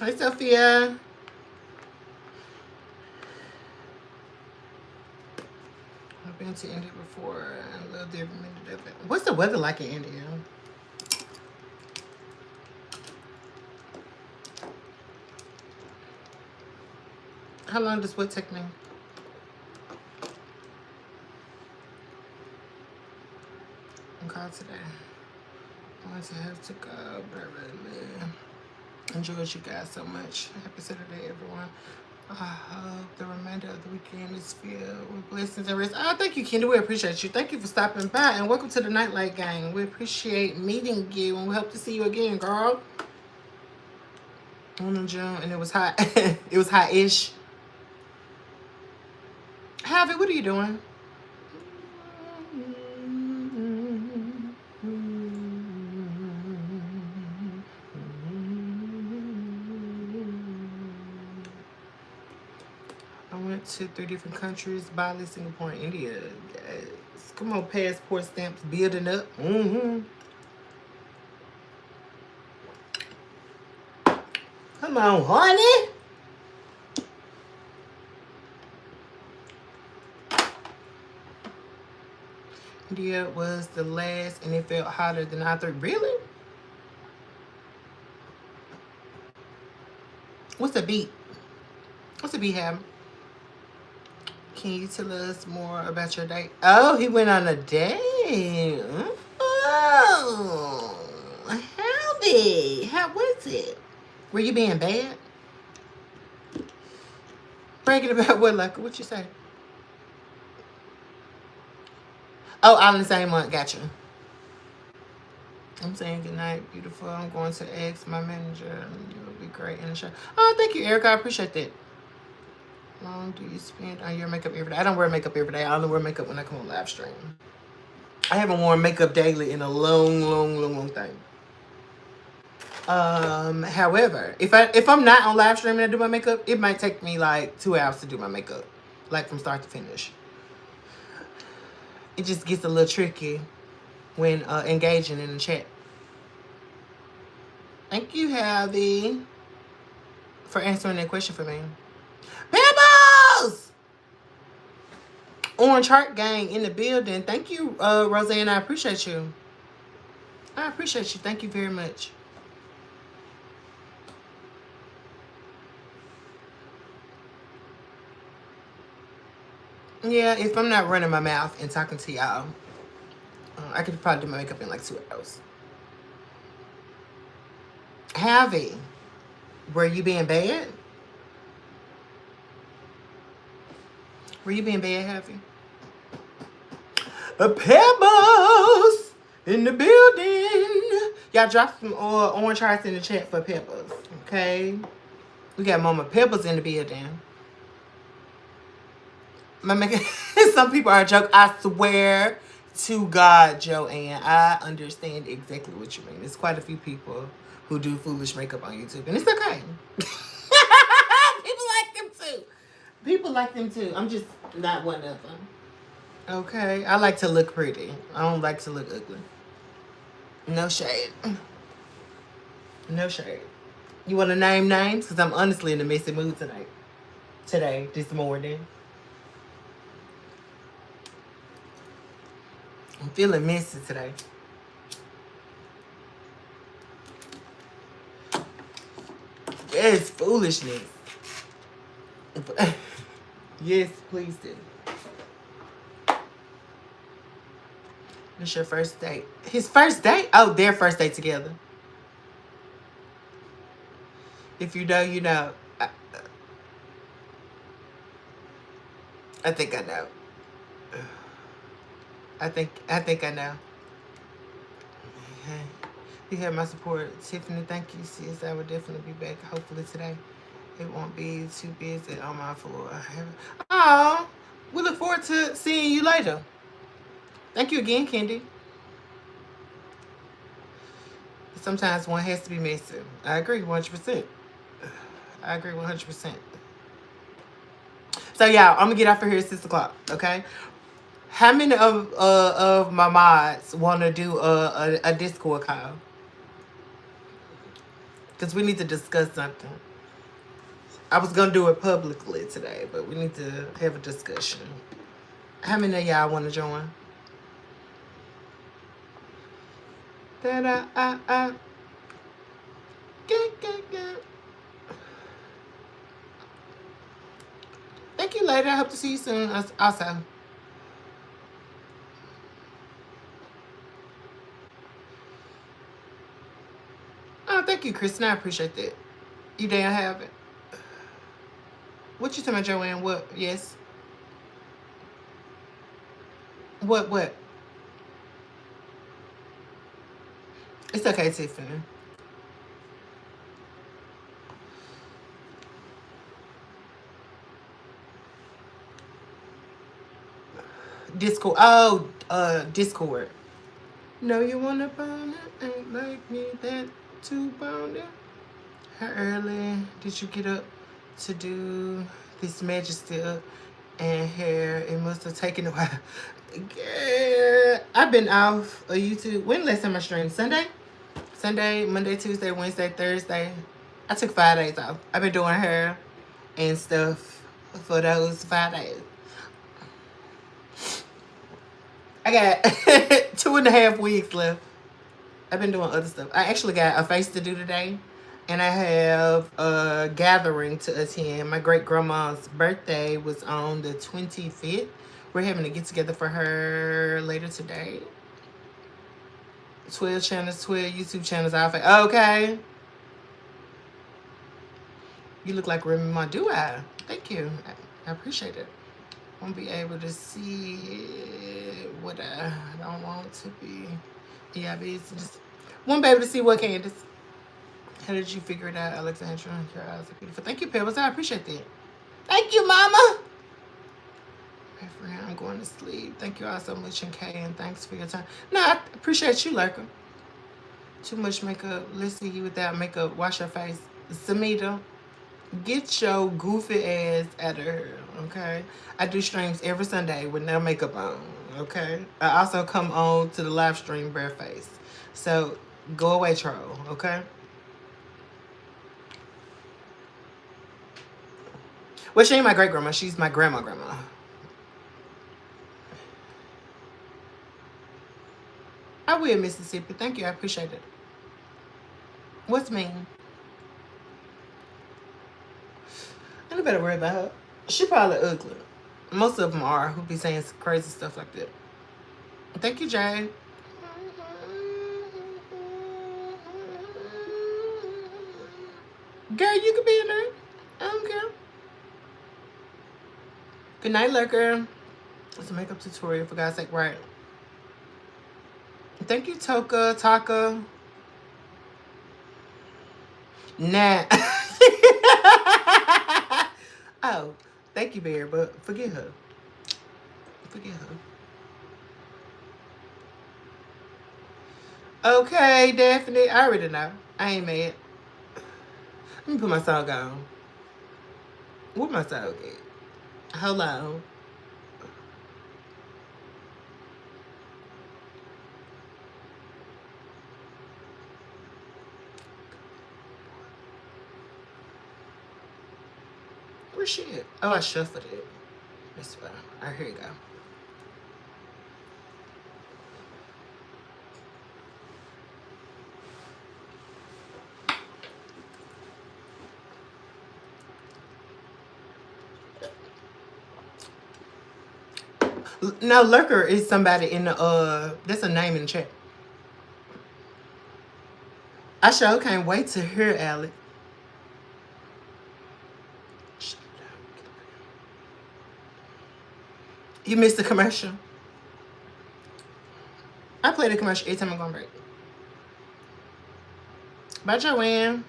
Hi, Sophia. I've been to India before. I love the every minute of it. What's the weather like in India? How long does what take me? I'm called today. I want to have to go, but I really enjoyed you guys so much. Happy Saturday, everyone. I hope the remainder of the weekend is filled with blessings and rest. Oh, thank you, Kendra. We appreciate you. Thank you for stopping by, and welcome to the Nightlight Gang. We appreciate meeting you, and we hope to see you again, girl. On in June, and it was hot. It was hot-ish. Harvey, what are you doing? To 3 different countries, Bali, Singapore, and India. Yes. Come on, passport stamps building up. Come on, honey. India was the last, and it felt hotter than I thought. Really? What's a beat? What's a beat have? Can you tell us more about your date? Oh, he went on a date. Oh, howdy. How was it? Were you being bad? Bragging about what, like, what you say? Oh, all in the same month. Gotcha. I'm saying goodnight, beautiful. I'm going to ask my manager. You will be great in the show. Oh, thank you, Erica. I appreciate that. How long do you spend on your makeup every day? I don't wear makeup every day. I only wear makeup when I come on live stream. I haven't worn makeup daily in a long time. However, if I'm not on live stream and I do my makeup, it might take me like 2 hours to do my makeup, like from start to finish. It just gets a little tricky when engaging in the chat. Thank you, Javi, for answering that question for me. Pebbles! Orange Heart Gang in the building. Thank you, Roseanne. I appreciate you. I appreciate you. Thank you very much. Yeah, if I'm not running my mouth and talking to y'all, I could probably do my makeup in like 2 hours. Javi, were you being bad? Were you being bad, Javi? Pebbles in the building. Y'all drop some orange hearts in the chat for Pebbles, okay? We got Mama Pebbles in the building. My makeup. Some people are a joke. I swear to God, Joanne, I understand exactly what you mean. There's quite a few people who do foolish makeup on YouTube, and it's okay. People like them too. People like them too. I'm just not one of them. Okay, I like to look pretty. I don't like to look ugly. No shade. No shade. You want to name names? Because I'm honestly in a messy mood tonight. This morning. I'm feeling messy today. Yes, foolishness. Yes, please do. It's your first date. His first date? Oh, their first date together. If you know, you know. I think I know. I think I know. Okay. You have my support. Tiffany, thank you, sis. I will definitely be back hopefully today. It won't be too busy on my floor. Oh, we look forward to seeing you later. Thank you again, Kendi. Sometimes one has to be messy. I agree 100%. I agree 100%. So, y'all, I'm going to get off of here at 6 o'clock, okay? How many of my mods want to do a Discord call? Because we need to discuss something. I was going to do it publicly today, but we need to have a discussion. How many of y'all want to join? Thank you later. I hope to see you soon also. Oh, thank you, Kristen. I appreciate that. You damn have it. What you talking about, Joanne? What? Yes. What? It's okay, Tiffany. Discord. Oh, Discord. No, you wanna bone it? Ain't like me that too boned. How early did you get up to do this majesty up and hair? It must have taken a while. Girl, I've been off of YouTube. When last time I streamed? Sunday, Monday, Tuesday, Wednesday, Thursday. I took 5 days off. I've been doing hair and stuff for those 5 days. I got 2.5 weeks left. I've been doing other stuff. I actually got a face to do today. And I have a gathering to attend. My great grandma's birthday was on the 25th. We're having a get together for her later today. 12 channels, 12 YouTube channels. Okay. You look like Remy Ma. Do I? Thank you. I appreciate it. Won't be able to see what I don't want to be. Yeah, just won't be able to see what, Candace. How did you figure it out, Alexandra? Your eyes are beautiful. Thank you, Pebbles. I appreciate that. Thank you, Mama. My friend, I'm going to sleep. Thank you all so much, and Kay, and thanks for your time. No, I appreciate you, Lurker. Too much makeup. Listen to you without makeup. Wash your face. Samita, get your goofy ass out of here, okay? I do streams every Sunday with no makeup on, okay? I also come on to the live stream bareface. So go away, troll, okay? Well, she ain't my great grandma. She's my grandma. I will, Mississippi. Thank you. I appreciate it. What's mean? I don't better worry about her. She probably ugly. Most of them are who be saying crazy stuff like that. Thank you, Jay. Girl, you could be in there. I don't care. Good night, Lurker. It's a makeup tutorial, for God's sake, right? Thank you, Taka. Nah. Oh, thank you, Bear, but forget her. Okay, Daphne. I already know. I ain't mad. Let me put my song on. Where my song at? Hold on. Where's she at? Oh, I shuffled it. This one. All right, here you go. Now, Lurker is somebody in the, that's a name in the chat. I sure can't wait to hear Alex. You missed the commercial. I play the commercial every time I'm going to break. Bye, Joanne.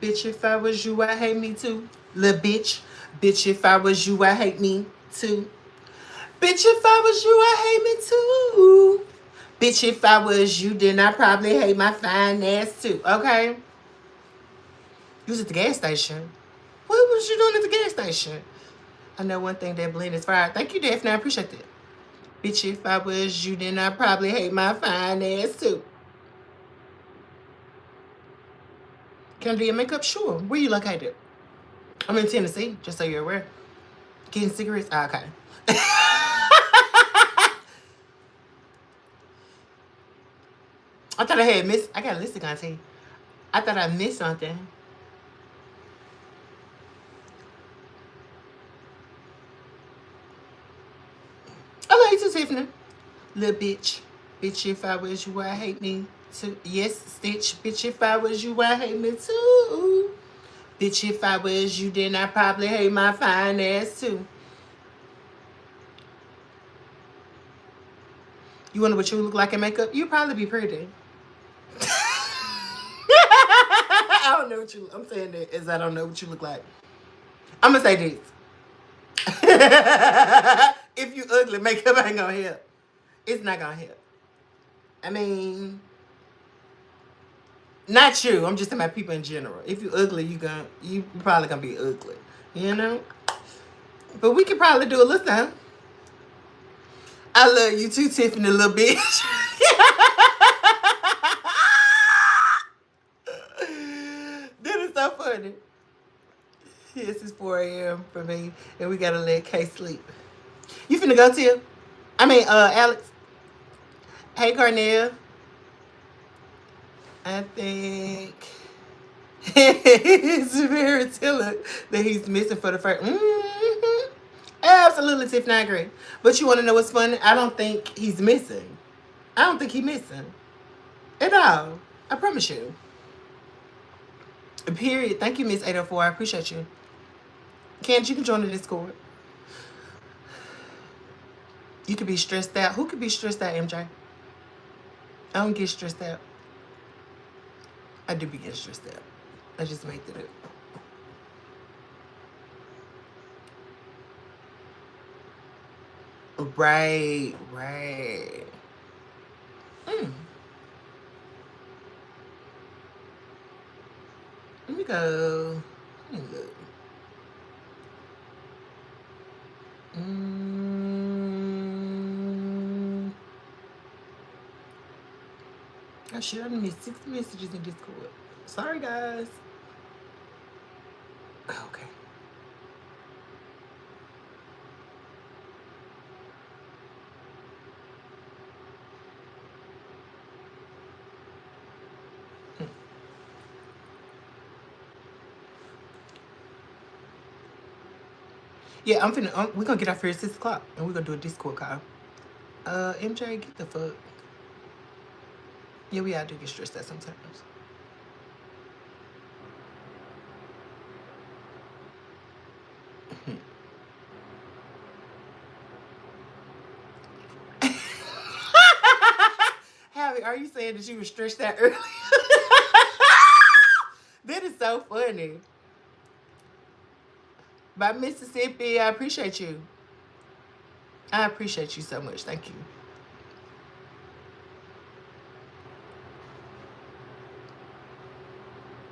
Bitch, if I was you, I hate me too. Little bitch. Bitch, if I was you, I hate me too. Bitch, if I was you, I hate me too. Bitch, if I was you, then I probably hate my fine ass too. Okay? You was at the gas station. What was you doing at the gas station? I know one thing, that blend is fire. Thank you, Daphne. I appreciate that. Bitch, if I was you, then I probably hate my fine ass too. Can I do your makeup? Sure. Where you located? I'm in Tennessee, just so you're aware. Getting cigarettes? Oh, okay. I thought I had missed. I got a list on too. I thought I missed something. I love you too, Tiffany. Little bitch. Bitch, if I was you, I hate me too. Yes, Stitch. Bitch, if I was you, I hate me too. Bitch, if I was you, then I probably hate my fine ass too. You wonder what you look like in makeup? You probably be pretty. I don't know what you. I'm saying that as I don't know what you look like. I'm gonna say this. If you ugly, makeup ain't gonna help. It's not gonna help. I mean, not you. I'm just talking about people in general. If you ugly, you probably gonna be ugly. You know. But we could probably do a little something. I love you too, Tiffany, little bitch. That is so funny. Yes, it's 4 a.m. for me, and we gotta let Kay sleep. You finna go, Tim? I mean, Alex. Hey, Cornell. I think It's very telling that he's missing for the first. Absolutely, Tiffany, I agree. But you want to know what's funny? I don't think he's missing. I don't think he's missing at all. I promise you. Period. Thank you, Miss 804. I appreciate you. Can't you can join the Discord. You could be stressed out. Who could be stressed out, MJ? I don't get stressed out. I do be getting stressed out. I just make it up. Right, right. Mm. Let me go. Let me look. Oh shit, I missed 6 messages in Discord. Sorry, guys. Okay. Yeah, we're gonna get off here at 6 o'clock and we're gonna do a Discord call. MJ, get the fuck. Yeah, we all do get stressed out sometimes. Harry, are you saying that you were stressed out earlier? That is so funny. By Mississippi, I appreciate you. I appreciate you so much. Thank you.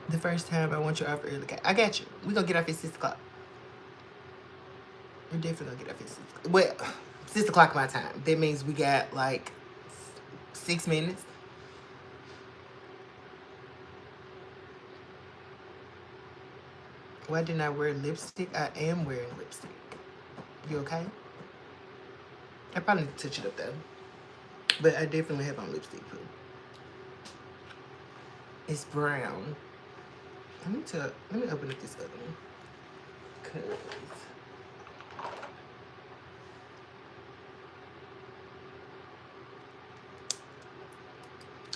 The first time I want you off early. I got you. We're going to get off at 6 o'clock. We're definitely going to get off at 6 o'clock. Well, 6 o'clock my time. That means we got like 6 minutes. Why didn't I wear lipstick? I am wearing lipstick. You okay? I probably need to touch it up though. But I definitely have on lipstick too. It's brown. Let me open up this other one. Cause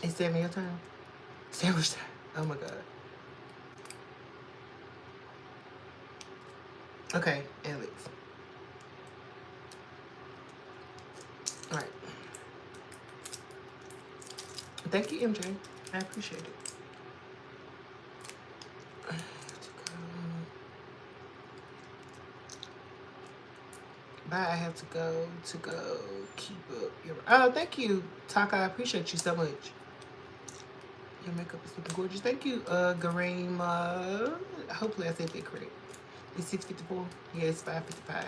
it's 7 your time? Sandwich time. Oh my god. Okay, Alex. Alright. Thank you, MJ. I appreciate it. Bye, I have to go keep up your... Oh, thank you, Taka. I appreciate you so much. Your makeup is looking gorgeous. Thank you, Garima. Hopefully I said that correct. It's 6:54. Yeah, it's 5:55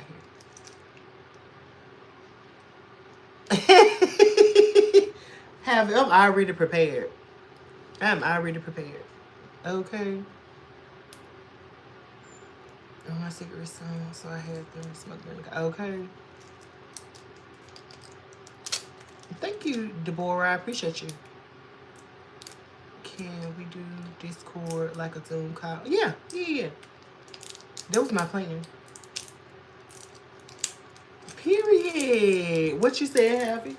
here. I'm already prepared. I'm already prepared. Okay. Oh, my cigarette song, so I had them smoke them. Okay. Thank you, Deborah. I appreciate you. Can we do Discord like a Zoom call? Yeah. That was my plan. Period. What you said, Happy?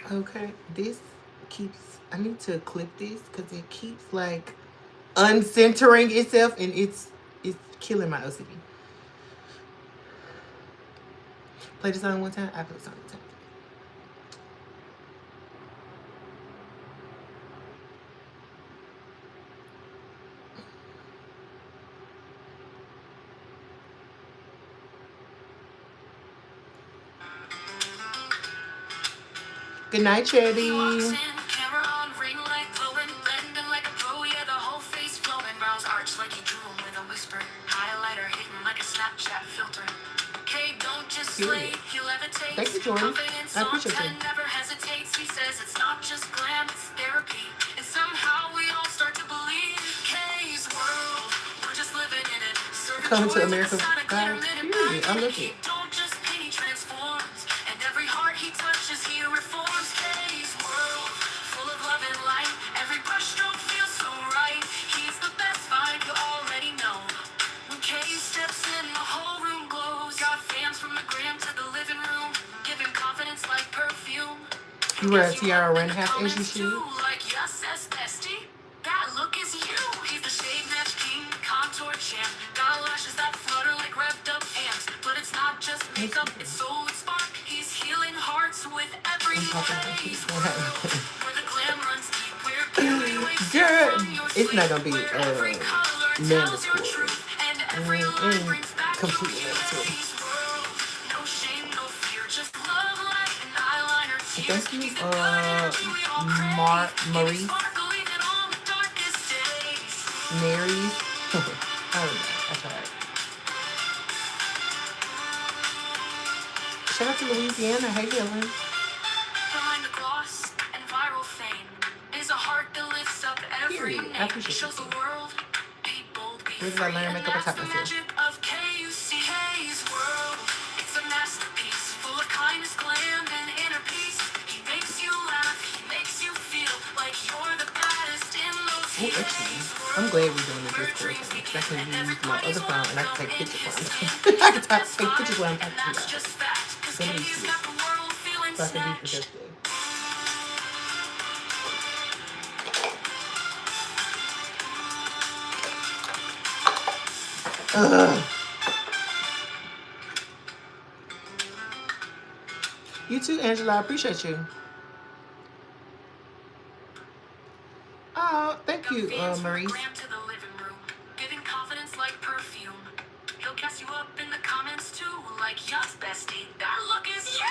Okay. This keeps... I need to clip this because it keeps like uncentering itself and it's killing my OCD. Play the song one time. I play the song one time. Good night, Charity. Thank you, Jordan. I appreciate you. Never hesitates. He says it's not just glam, it's therapy. And somehow we all start to believe K's world. We're just living in it. Coming to America, guys. Period. I'm looking. Don't just paint, he transforms. And every heart he touches, he reforms. K's world, full of love and light. Every brushstroke feels so You wear a tiara around the house as you should. Like yes, as bestie. That look is you. He's the shade match king, contour champ. Got lashes that flutter like revved up ants. But it's not just makeup, it's soul and spark. He's healing hearts with every face. Where the glam runs deep, where beauty wakes you from your sleep. It's not gonna be every color tells your mandatory. truth, and every line brings back your Completely mandatory. gaze. World, no shame, no fear, just love, light, and eyeliner tears. Thank you, He's the good energy we all crave. Maurice. Sparkle even on the darkest days. Mary's. I don't know. I tried. Shout out to Louisiana. Hey, Dylan. Behind the gloss and viral fame is a heart that lifts up every Period. I name. appreciate Shows you. the world, be bold, be Where did free, I learn and makeup that's and the top myself? magic of KUC. K's world, it's a masterpiece full of kindness, glam, and inner peace. He makes you laugh, he makes you feel like you're the baddest in those Oh, actually, I'm glad we're doing the Discord thing. I can use my other phone and I can take pictures while I'm talking. I can take pictures while I'm talking to y'all. That is cute. So I can be productive. Ugh. You too, Angela. I appreciate you. Oh, thank you, Maurice. To the living room, giving confidence like perfume. He'll cast you up in the comments too, like yes, bestie. That look is you.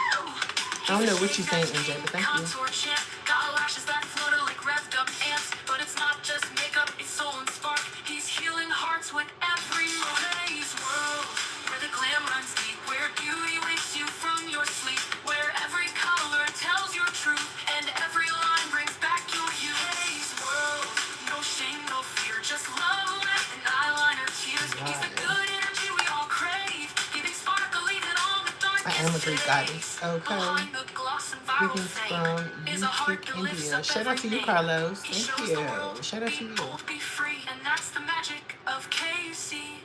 I don't know what you're saying, MJ, but thank you. Contour champ, got lashes that flutter like revved up ants. But it's not just makeup, it's soul and spark. He's healing hearts with every phase. World, where the glam runs deep, where beauty wakes you from your sleep, where every color tells your truth, and every line brings back your youth. Haze world, no shame, no fear, just love, light, and eyeliner tears. He's the good energy we all crave, giving sparkle even on the darkest I am a Greek goddess. Okay. Behind the gloss and viral Greetings fame from is a heart YouTube, that lifts India. up Shout out to you, every Carlos. name. He Thank shows you. the world, Shout out to be you. bold, be free, and that's the magic of KUC.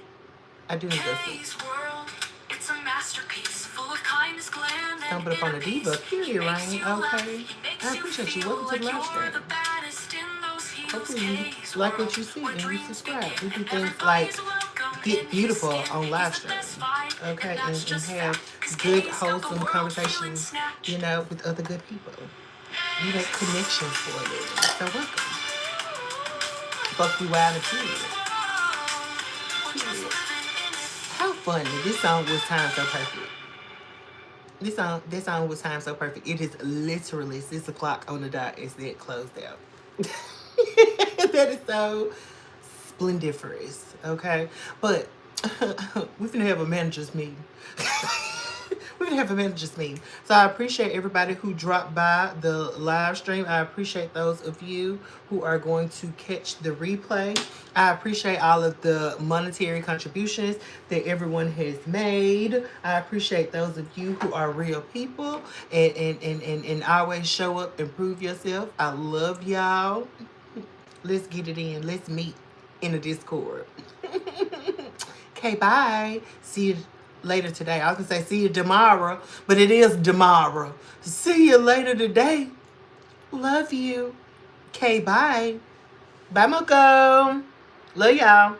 I do need those things. K's world, it's a masterpiece full of kindness, glam, and Stumbled upon a inner diva. peace. He Period, makes Ryan. you laugh, Okay. he makes I appreciate you. Welcome to the feel live like you're stream. the baddest in those heels. Hopefully you K's like what world, you see where and you dreams subscribe. begin, We do and things like everybody's welcome get in his beautiful skin. on He's live the stream. best vibe, Okay, and and that's just have fact, 'cause good, K's got the wholesome world conversations, feeling snatched. you know, with other good people. You make connections for you. So welcome. Fuck you out of here. How funny. This song was timed so perfect. This song was timed so perfect. It is literally 6 o'clock on the dot as it closed out. That is so splendiferous, okay? But we're gonna have a manager's meeting. We're gonna have a manager's meeting. So I appreciate everybody who dropped by the live stream. I appreciate those of you who are going to catch the replay. I appreciate all of the monetary contributions that everyone has made. I appreciate those of you who are real people and always show up and prove yourself. I love y'all. Let's get it in. Let's meet in the Discord. Okay, bye. See you later today. I was going to say see you tomorrow, but it is tomorrow. See you later today. Love you. Okay, bye. Bye, Moko. Love y'all.